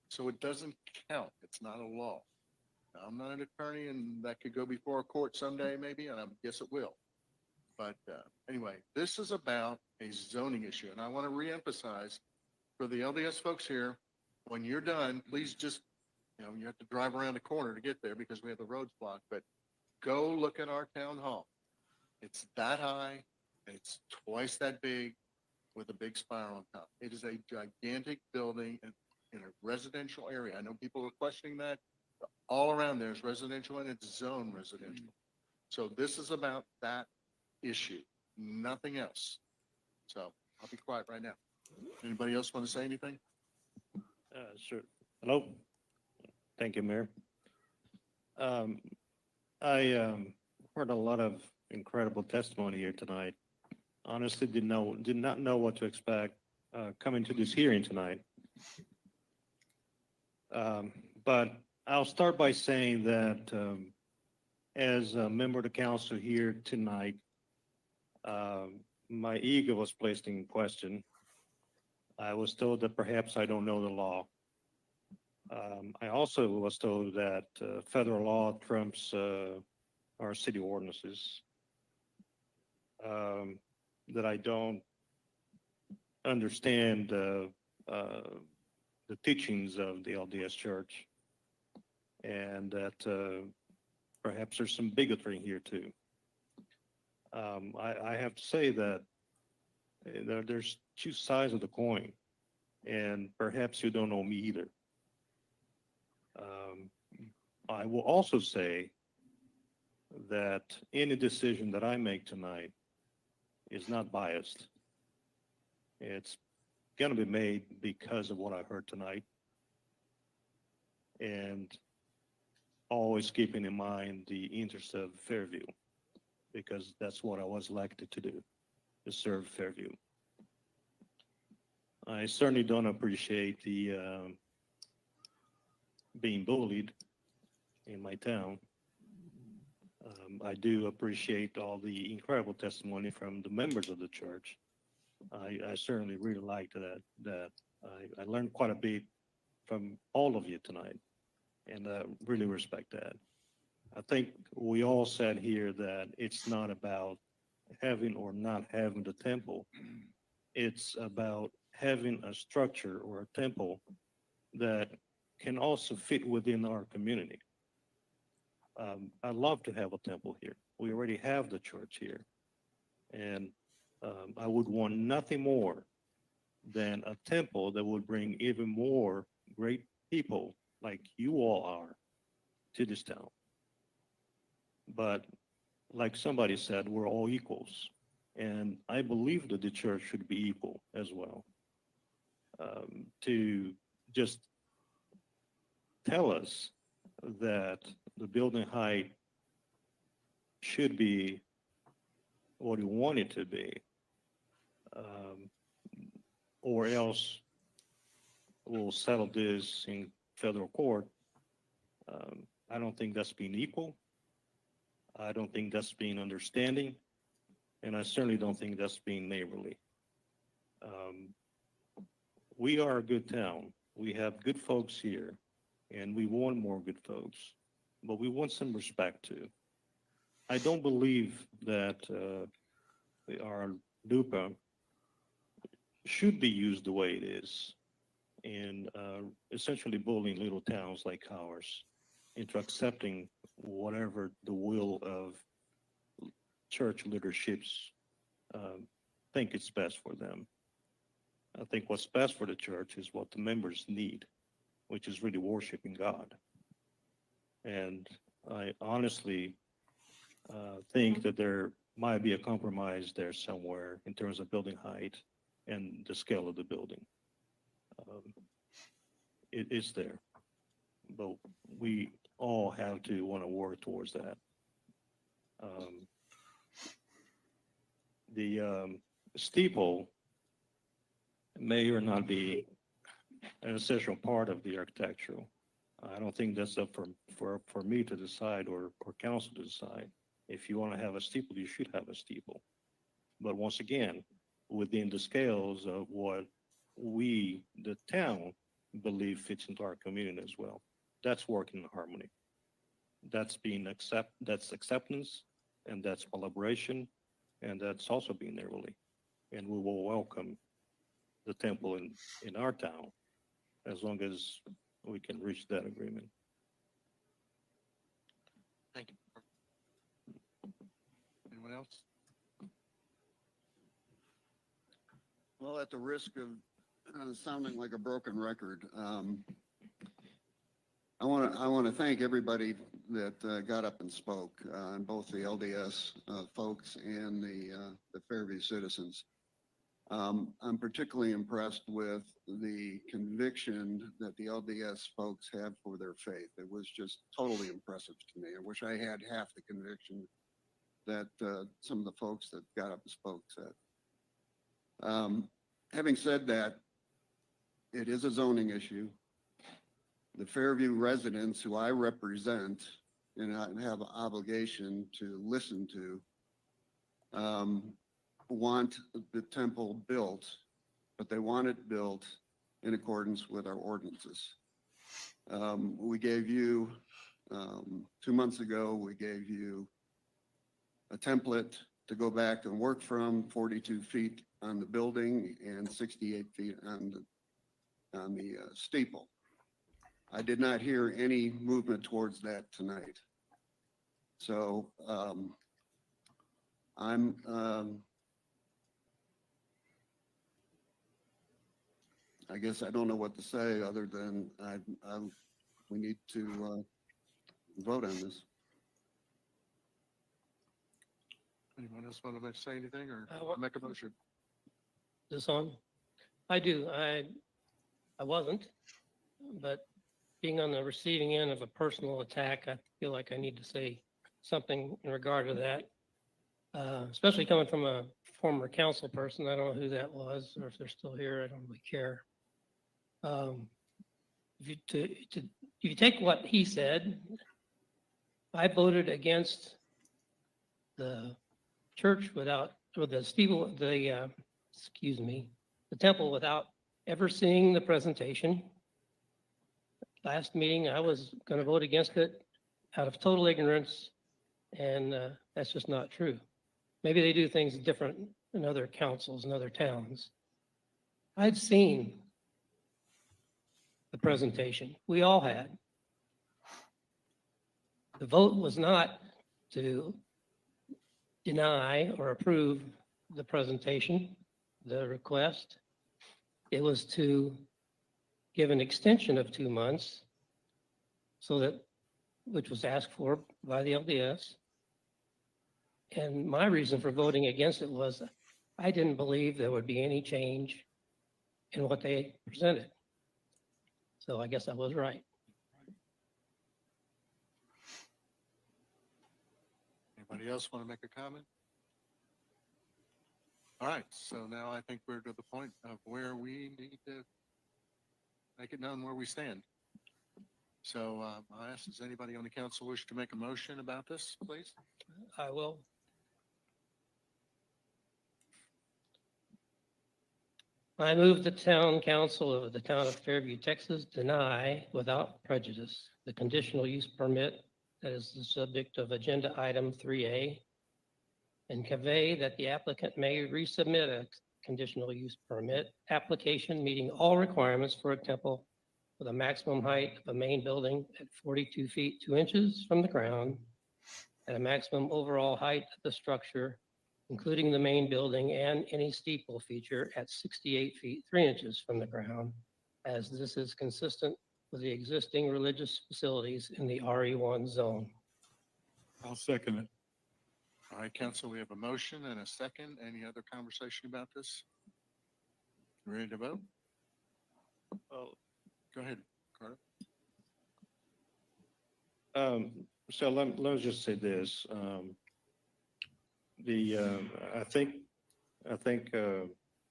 So it doesn't count. It's not a law. Now, I'm not an attorney, and that could go before a court someday, maybe, and I guess it will. But anyway, this is about a zoning issue, and I want to reemphasize for the LDS folks here, when you're done, please just, you have to drive around the corner to get there because we have the roads blocked, but go look at our town hall. It's that high, and it's twice that big with a big spire on top. It is a gigantic building in a residential area. I know people are questioning that. All around there is residential, and it's zone residential. So this is about that issue, nothing else. So I'll be quiet right now. Anybody else want to say anything? Sure. Hello. Thank you, Mayor. I heard a lot of incredible testimony here tonight. Honestly, did not know what to expect coming to this hearing tonight. But I'll start by saying that as a member of the council here tonight, my ego was placed in question. I was told that perhaps I don't know the law. I also was told that federal law trumps our city ordinances, that I don't understand the teachings of the LDS Church, and that perhaps there's some bigotry here too. I have to say that there's two sides of the coin, and perhaps you don't know me either. I will also say that any decision that I make tonight is not biased. It's going to be made because of what I heard tonight, and always keeping in mind the interest of Fairview, because that's what I was elected to do, to serve Fairview. I certainly don't appreciate the being bullied in my town. I do appreciate all the incredible testimony from the members of the church. I certainly really liked that. I learned quite a bit from all of you tonight, and I really respect that. I think we all said here that it's not about having or not having the temple. It's about having a structure or a temple that can also fit within our community. I'd love to have a temple here. We already have the church here. And I would want nothing more than a temple that would bring even more great people like you all are to this town. But like somebody said, we're all equals. And I believe that the church should be equal as well. To just tell us that the building height should be what you want it to be, or else we'll settle this in federal court. I don't think that's being equal. I don't think that's being understanding. And I certainly don't think that's being neighborly. We are a good town. We have good folks here, and we want more good folks, but we want some respect too. I don't believe that our LUPA should be used the way it is in essentially bullying little towns like ours into accepting whatever the will of church leaderships think it's best for them. I think what's best for the church is what the members need, which is really worshiping God. And I honestly think that there might be a compromise there somewhere in terms of building height and the scale of the building. It is there, but we all have to want to work towards that. The steeple may or not be an essential part of the architectural. I don't think that's up for me to decide or council to decide. If you want to have a steeple, you should have a steeple. But once again, within the scales of what we, the town, believe fits into our community as well. That's working in harmony. That's that's acceptance, and that's collaboration, and that's also being neighborly. And we will welcome the temple in our town as long as we can reach that agreement. Thank you. Anyone else? Well, at the risk of sounding like a broken record, I want to thank everybody that got up and spoke, and both the LDS folks and the Fairview citizens. I'm particularly impressed with the conviction that the LDS folks have for their faith. It was just totally impressive to me. I wish I had half the conviction that some of the folks that got up and spoke said. Having said that, it is a zoning issue. The Fairview residents who I represent and I have an obligation to listen to want the temple built, but they want it built in accordance with our ordinances. We gave you, 2 months ago, we gave you a template to go back and work from, 42 feet on the building and 68 feet on the steeple. I did not hear any movement towards that tonight. So I guess I don't know what to say other than we need to vote on this. Anyone else want to say anything or make a motion? This on? I do. I wasn't, but being on the receiving end of a personal attack, I feel like I need to say something in regard to that, especially coming from a former council person. I don't know who that was, or if they're still here. I don't really care. If you take what he said, I voted against the church without, or the steeple, the temple without ever seeing the presentation. Last meeting, I was going to vote against it out of total ignorance, and that's just not true. Maybe they do things different in other councils and other towns. I'd seen the presentation. We all had. The vote was not to deny or approve the presentation, the request. It was to give an extension of 2 months, so that, which was asked for by the LDS. And my reason for voting against it was I didn't believe there would be any change in what they presented. So I guess I was right. Anybody else want to make a comment? All right, so now I think we're to the point of where we need to make it known where we stand. So I ask, does anybody on the council wish to make a motion about this, please? I will. I move the town council of the town of Fairview, Texas, deny without prejudice the conditional use permit that is the subject of agenda item 3A, and convey that the applicant may resubmit a conditional use permit application meeting all requirements for a temple with a maximum height of a main building at 42 feet 2 inches from the ground, and a maximum overall height of the structure, including the main building and any steeple feature, at 68 feet 3 inches from the ground, as this is consistent with the existing religious facilities in the RE1 zone. I'll second it. All right, council, we have a motion and a second. Any other conversation about this? Ready to vote? Go ahead, Carter. So let me just say this. I think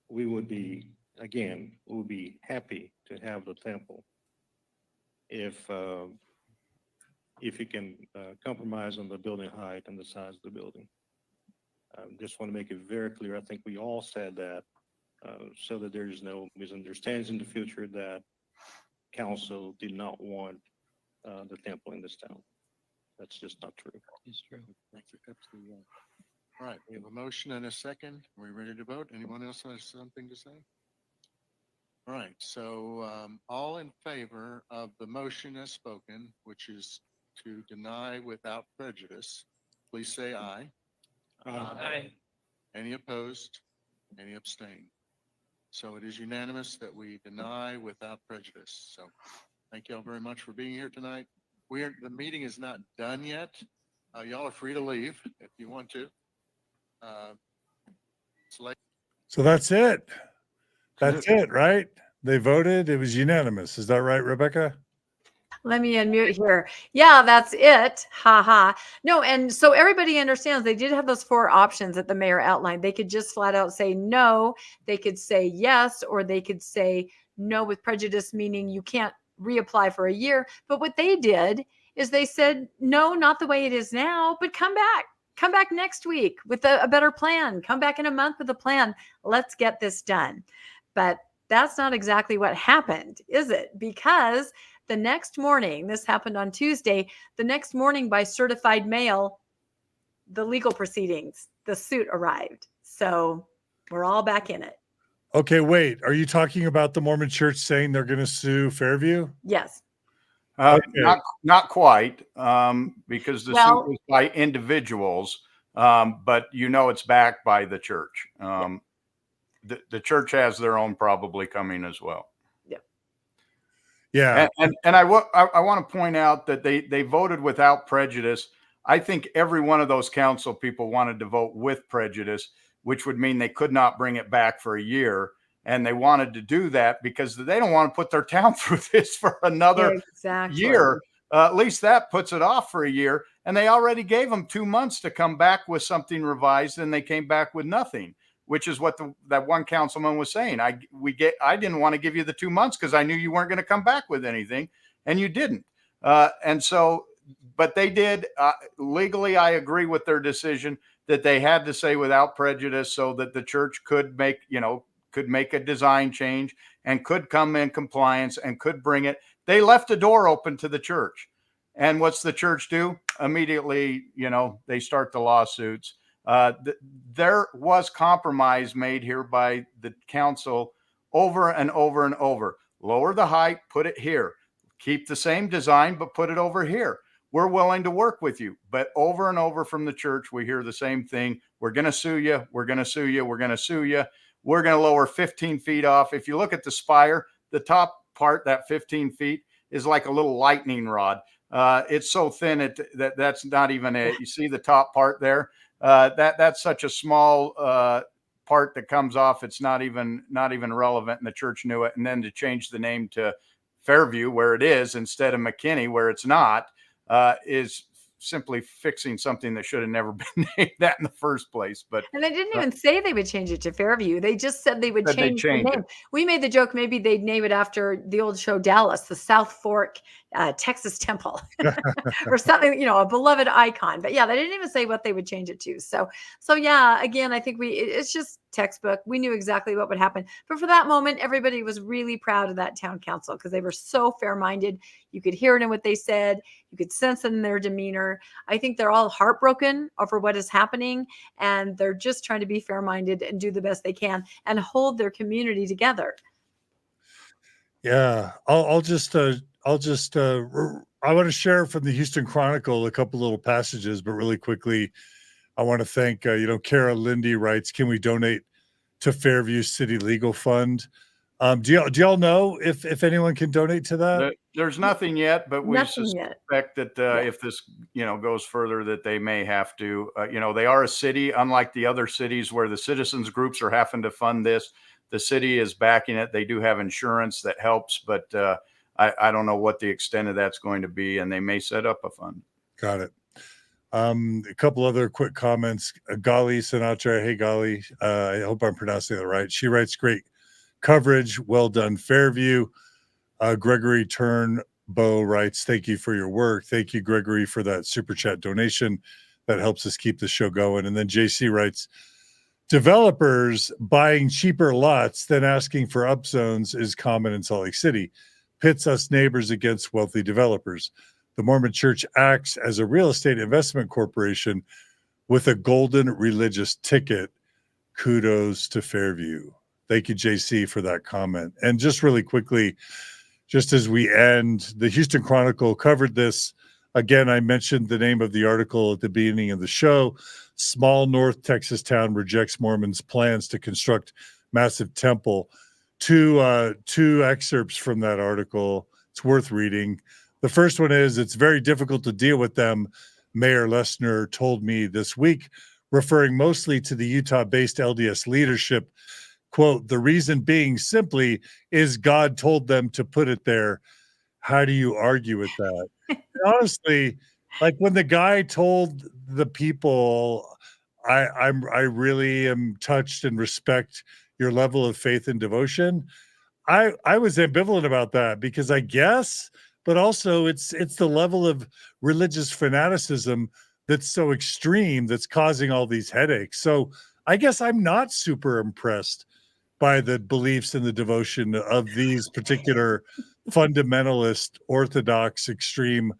we would be, again, we would be happy to have the temple if you can compromise on the building height and the size of the building. Just want to make it very clear. I think we all said that so that there's no misunderstandings in the future that council did not want the temple in this town. That's just not true. It's true. All right, we have a motion and a second. Are we ready to vote? Anyone else has something to say? All right, so all in favor of the motion as spoken, which is to deny without prejudice, please say aye. Aye. Any opposed? Any abstain? So it is unanimous that we deny without prejudice. So thank you all very much for being here tonight. The meeting is not done yet. Y'all are free to leave if you want to. It's late. So that's it. That's it, right? They voted. It was unanimous. Is that right, Rebecca? Let me unmute here. Yeah, that's it. Ha ha. No, and so everybody understands they did have those 4 options that the mayor outlined. They could just flat out say no, they could say yes, or they could say no with prejudice, meaning you can't reapply for a year. But what they did is they said, no, not the way it is now, but come back. Come back next week with a better plan. Come back in a month with a plan. Let's get this done. But that's not exactly what happened, is it? Because the next morning, this happened on Tuesday, the next morning by certified mail, the legal proceedings, the suit arrived. So we're all back in it. Okay, wait. Are you talking about the Mormon Church saying they're going to sue Fairview? Yes. Okay. Not quite, because the suit was by individuals, but it's backed by the church. The church has their own probably coming as well. Yeah. And I want to point out that they voted without prejudice. I think every one of those council people wanted to vote with prejudice, which would mean they could not bring it back for a year. And they wanted to do that because they don't want to put their town through this for another year. At least that puts it off for a year. And they already gave them 2 months to come back with something revised, and they came back with nothing, which is what that one councilman was saying. I didn't want to give you the 2 months because I knew you weren't going to come back with anything, and you didn't. But they did. Legally, I agree with their decision that they had to say without prejudice so that the church could make a design change and could come in compliance and could bring it. They left the door open to the church. And what's the church do? Immediately, they start the lawsuits. There was compromise made here by the council over and over and over. Lower the height, put it here. Keep the same design, but put it over here. We're willing to work with you. But over and over from the church, we hear the same thing. We're going to sue you. We're going to sue you. We're going to sue you. We're going to lower 15 feet off. If you look at the spire, the top part, that 15 feet, is like a little lightning rod. It's so thin that's not even it. You see the top part there? That's such a small part that comes off. It's not even relevant, and the church knew it. And then to change the name to Fairview, where it is, instead of McKinney, where it's not, is simply fixing something that should have never been named that in the first place. And they didn't even say they would change it to Fairview. They just said they would change the name. We made the joke maybe they'd name it after the old show Dallas, the South Fork Texas Temple or something, a beloved icon. But yeah, they didn't even say what they would change it to. So yeah, again, I think it's just textbook. We knew exactly what would happen. But for that moment, everybody was really proud of that town council because they were so fair-minded. You could hear it in what they said. You could sense it in their demeanor. I think they're all heartbroken over what is happening, and they're just trying to be fair-minded and do the best they can and hold their community together. Yeah, I want to share from the Houston Chronicle a couple little passages, but really quickly, I want to thank, Kara Lindy writes, can we donate to Fairview City Legal Fund? Do y'all know if anyone can donate to that? There's nothing yet, but we suspect that if this, goes further, that they may have to, they are a city, unlike the other cities where the citizens groups are having to fund this. The city is backing it. They do have insurance that helps, but I don't know what the extent of that's going to be, and they may set up a fund. Got it. A couple other quick comments. Gali Sinatra. Hey, Gali. I hope I'm pronouncing that right. She writes, great coverage. Well done, Fairview. Gregory Turnbow writes, thank you for your work. Thank you, Gregory, for that super chat donation that helps us keep the show going. And then JC writes, Developers buying cheaper lots than asking for upzones is common in Salt Lake City. Pits us neighbors against wealthy developers. The Mormon Church acts as a real estate investment corporation with a golden religious ticket. Kudos to Fairview. Thank you, JC, for that comment. And just really quickly, just as we end, the Houston Chronicle covered this. Again, I mentioned the name of the article at the beginning of the show. Small North Texas town rejects Mormons' plans to construct massive temple. Two excerpts from that article. It's worth reading. The first one is, it's very difficult to deal with them, Mayor Lessner told me this week, referring mostly to the Utah-based LDS leadership. Quote, the reason being simply is God told them to put it there. How do you argue with that? Honestly, like when the guy told the people, I really am touched and respect your level of faith and devotion. I was ambivalent about that because I guess, but also it's the level of religious fanaticism that's so extreme that's causing all these headaches. So I guess I'm not super impressed by the beliefs and the devotion of these particular fundamentalist, orthodox, extreme,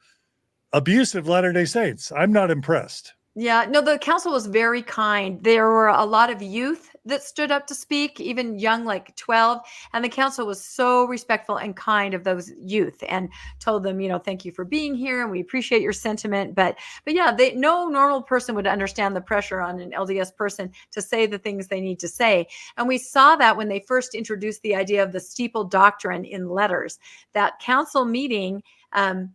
abusive Latter-day Saints. I'm not impressed. Yeah, no, the council was very kind. There were a lot of youth that stood up to speak, even young, like 12. And the council was so respectful and kind of those youth and told them, thank you for being here and we appreciate your sentiment. But yeah, no normal person would understand the pressure on an LDS person to say the things they need to say. And we saw that when they first introduced the idea of the steeple doctrine in letters. That council meeting,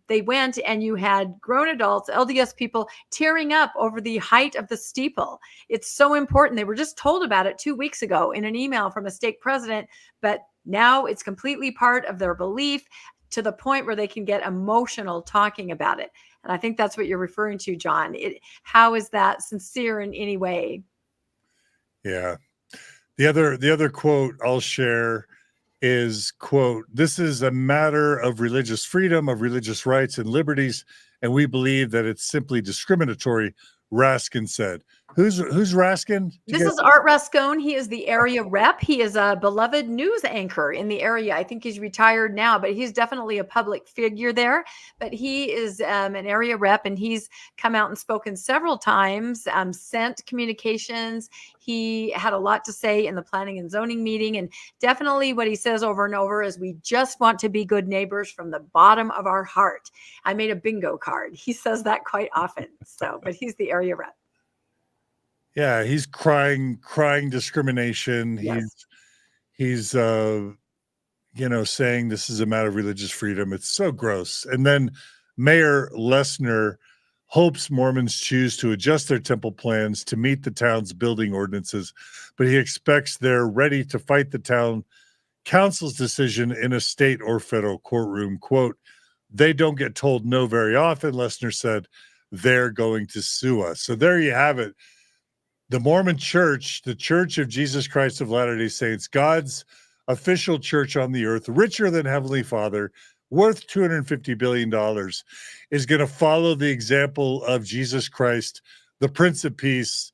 they went and you had grown adults, LDS people, tearing up over the height of the steeple. It's so important. They were just told about it 2 weeks ago in an email from a stake president, but now it's completely part of their belief to the point where they can get emotional talking about it. And I think that's what you're referring to, John. How is that sincere in any way? Yeah. The other quote I'll share is, quote, this is a matter of religious freedom, of religious rights and liberties, and we believe that it's simply discriminatory, Raskin said. Who's Raskin? This is Art Rascone. He is the area rep. He is a beloved news anchor in the area. I think he's retired now, but he's definitely a public figure there. But he is an area rep, and he's come out and spoken several times, sent communications. He had a lot to say in the planning and zoning meeting. And definitely what he says over and over is we just want to be good neighbors from the bottom of our heart. I made a bingo card. He says that quite often. So, but he's the area rep. Yeah, he's crying discrimination. Yes. He's saying this is a matter of religious freedom. It's so gross. And then Mayor Lessner hopes Mormons choose to adjust their temple plans to meet the town's building ordinances, but he expects they're ready to fight the town council's decision in a state or federal courtroom. Quote, they don't get told no very often, Lessner said. They're going to sue us. So there you have it. The Mormon Church, the Church of Jesus Christ of Latter-day Saints, God's official church on the earth, richer than Heavenly Father, worth $250 billion, is going to follow the example of Jesus Christ, the Prince of Peace,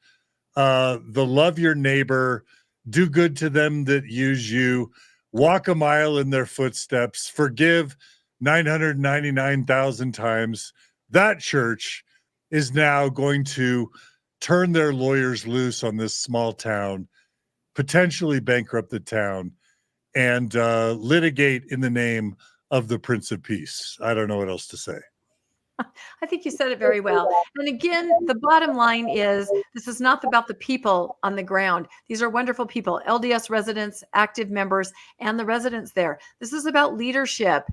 the love your neighbor, do good to them that use you, walk a mile in their footsteps, forgive 999,000 times. That church is now going to turn their lawyers loose on this small town, potentially bankrupt the town, and litigate in the name of the Prince of Peace. I don't know what else to say. I think you said it very well. And again, the bottom line is this is not about the people on the ground. These are wonderful people, LDS residents, active members, and the residents there. This is about leadership,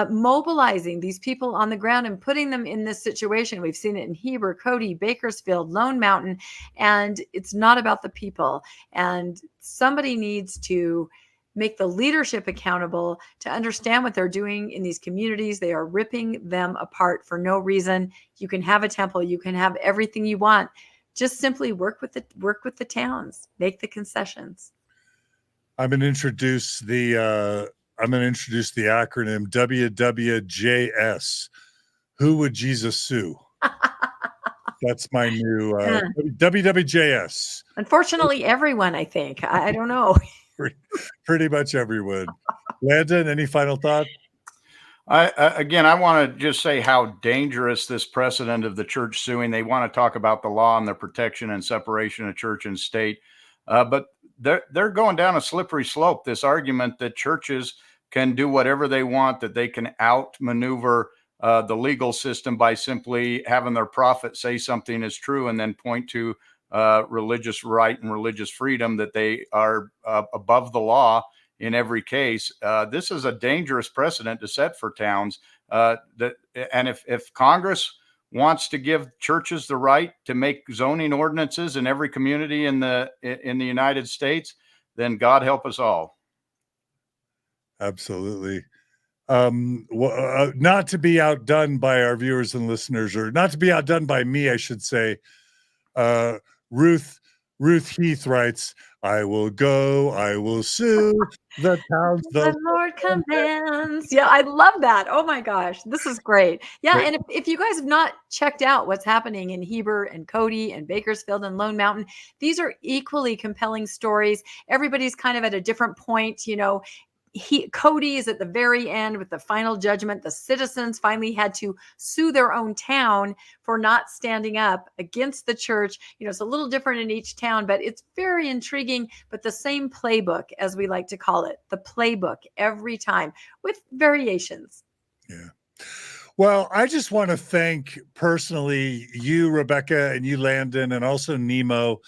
mobilizing these people on the ground and putting them in this situation. We've seen it in Heber, Cody, Bakersfield, Lone Mountain, and it's not about the people. And somebody needs to make the leadership accountable to understand what they're doing in these communities. They are ripping them apart for no reason. You can have a temple, you can have everything you want. Just simply work with the towns, make the concessions. I'm going to introduce the acronym WWJS. Who would Jesus sue? That's my new WWJS. Unfortunately, everyone, I think. I don't know. Pretty much everyone. Landon, any final thoughts? Again, I want to just say how dangerous this precedent of the church suing. They want to talk about the law and the protection and separation of church and state, but they're going down a slippery slope. This argument that churches can do whatever they want, that they can outmaneuver the legal system by simply having their prophet say something is true and then point to religious right and religious freedom, that they are above the law in every case. This is a dangerous precedent to set for towns. And if Congress wants to give churches the right to make zoning ordinances in every community in the United States, then God help us all. Absolutely. Not to be outdone by our viewers and listeners, or not to be outdone by me, I should say. Ruth Heath writes, I will go, I will sue the towns. The Lord commands. Yeah, I love that. Oh my gosh, this is great. Yeah, and if you guys have not checked out what's happening in Heber and Cody and Bakersfield and Lone Mountain, these are equally compelling stories. Everybody's kind of at a different point, you know. Cody is at the very end with the final judgment. The citizens finally had to sue their own town for not standing up against the church. You know, it's a little different in each town, but it's very intriguing, but the same playbook, as we like to call it, the playbook every time with variations. Yeah. Well, I just want to thank personally you, Rebecca, and you, Landon, and also Nemo,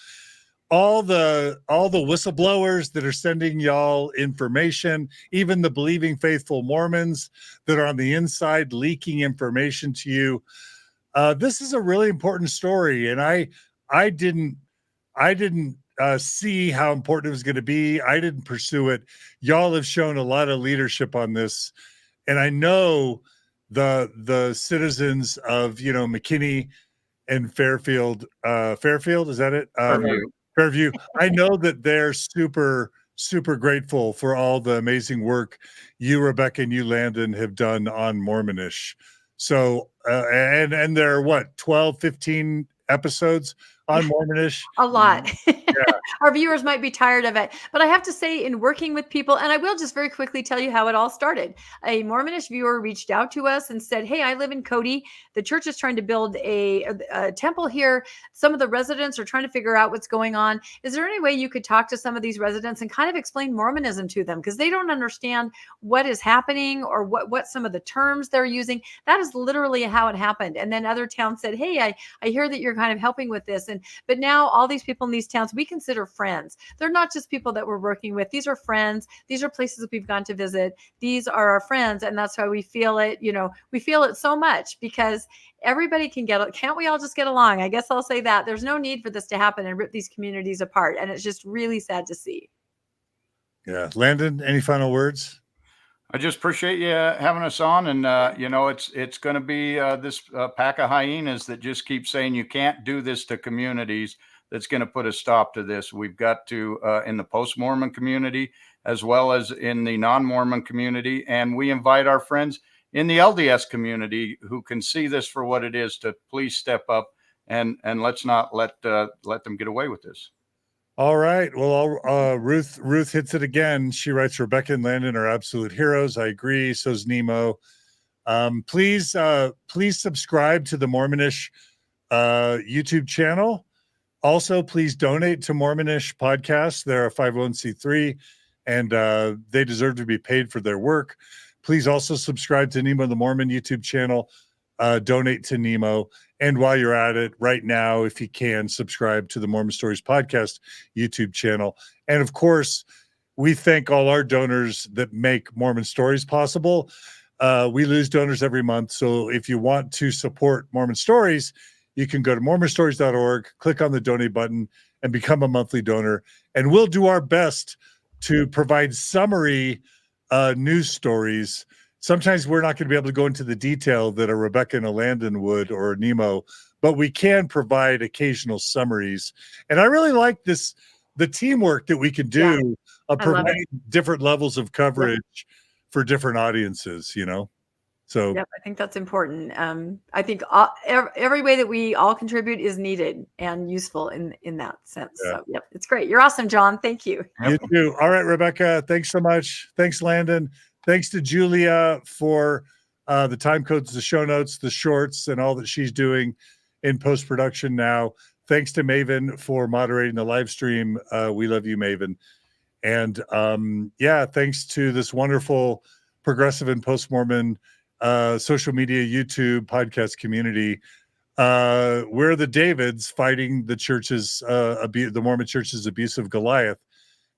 all the whistleblowers that are sending y'all information, even the believing faithful Mormons that are on the inside leaking information to you. This is a really important story, and I didn't see how important it was going to be. I didn't pursue it. Y'all have shown a lot of leadership on this, and I know the citizens of McKinney and Fairfield. Fairfield, is that it? Fairview. I know that they're super, super grateful for all the amazing work you, Rebecca, and you, Landon, have done on Mormonish. So, and there are 12, 15 episodes on Mormonish? A lot. Yeah. Our viewers might be tired of it, but I have to say, in working with people, and I will just very quickly tell you how it all started. A Mormonish viewer reached out to us and said, hey, I live in Cody. The church is trying to build a temple here. Some of the residents are trying to figure out what's going on. Is there any way you could talk to some of these residents and kind of explain Mormonism to them? Because they don't understand what is happening or what some of the terms they're using. That is literally how it happened. And then other towns said, hey, I hear that you're kind of helping with this. But now all these people in these towns, we consider friends. They're not just people that we're working with. These are friends. These are places that we've gone to visit. These are our friends. And that's why we feel it, we feel it so much, because everybody can get it. Can't we all just get along? I guess I'll say that. There's no need for this to happen and rip these communities apart. And it's just really sad to see. Yeah. Landon, any final words? I just appreciate you having us on, and it's going to be this pack of hyenas that just keep saying you can't do this to communities. That's going to put a stop to this. We've got to in the post-Mormon community as well as in the non-Mormon community, and we invite our friends in the LDS community who can see this for what it is to please step up and let's not let them get away with this. All right. Well, Ruth hits it again. She writes, Rebecca and Landon are absolute heroes. I agree. So's Nemo. Please subscribe to the Mormonish YouTube channel. Also, please donate to Mormonish Podcast. They're a 501c3, and they deserve to be paid for their work. Please also subscribe to Nemo the Mormon YouTube channel. Donate to Nemo. And while you're at it right now, if you can, subscribe to the Mormon Stories Podcast YouTube channel. And of course, we thank all our donors that make Mormon Stories possible. We lose donors every month. So if you want to support Mormon Stories, you can go to mormonstories.org, click on the donate button, and become a monthly donor. And we'll do our best to provide summary news stories. Sometimes we're not going to be able to go into the detail that a Rebecca and a Landon would, or a Nemo, but we can provide occasional summaries. And I really like the teamwork that we can do of providing different levels of coverage for different audiences, So yep, I think that's important. I think every way that we all contribute is needed and useful in that sense. Yeah. So yep, it's great. You're awesome, John. Thank you. You too. All right, Rebecca. Thanks so much. Thanks, Landon. Thanks to Julia for the time codes, the show notes, the shorts, and all that she's doing in post-production now. Thanks to Maven for moderating the live stream. We love you, Maven. And thanks to this wonderful progressive and post-Mormon social media, YouTube, podcast community. We're the Davids fighting the church's the Mormon church's abuse of Goliath.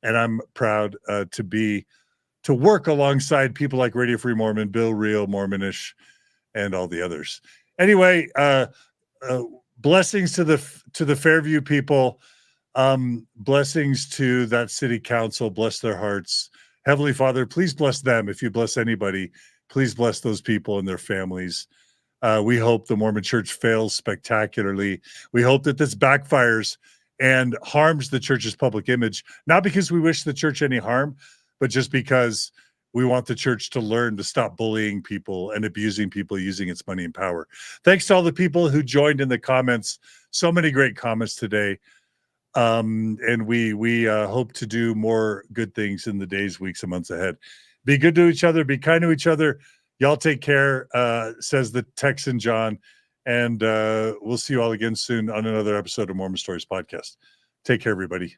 And I'm proud to work alongside people like Radio Free Mormon, Bill Reel, Mormonish, and all the others. Anyway, blessings to the Fairview people. Blessings to that city council. Bless their hearts. Heavenly Father, please bless them. If you bless anybody, please bless those people and their families. We hope the Mormon church fails spectacularly. We hope that this backfires and harms the church's public image, not because we wish the church any harm, but just because we want the church to learn to stop bullying people and abusing people using its money and power. Thanks to all the people who joined in the comments. So many great comments today. And we hope to do more good things in the days, weeks, and months ahead. Be good to each other. Be kind to each other. Y'all take care, says the Texan John. And we'll see you all again soon on another episode of Mormon Stories Podcast. Take care, everybody.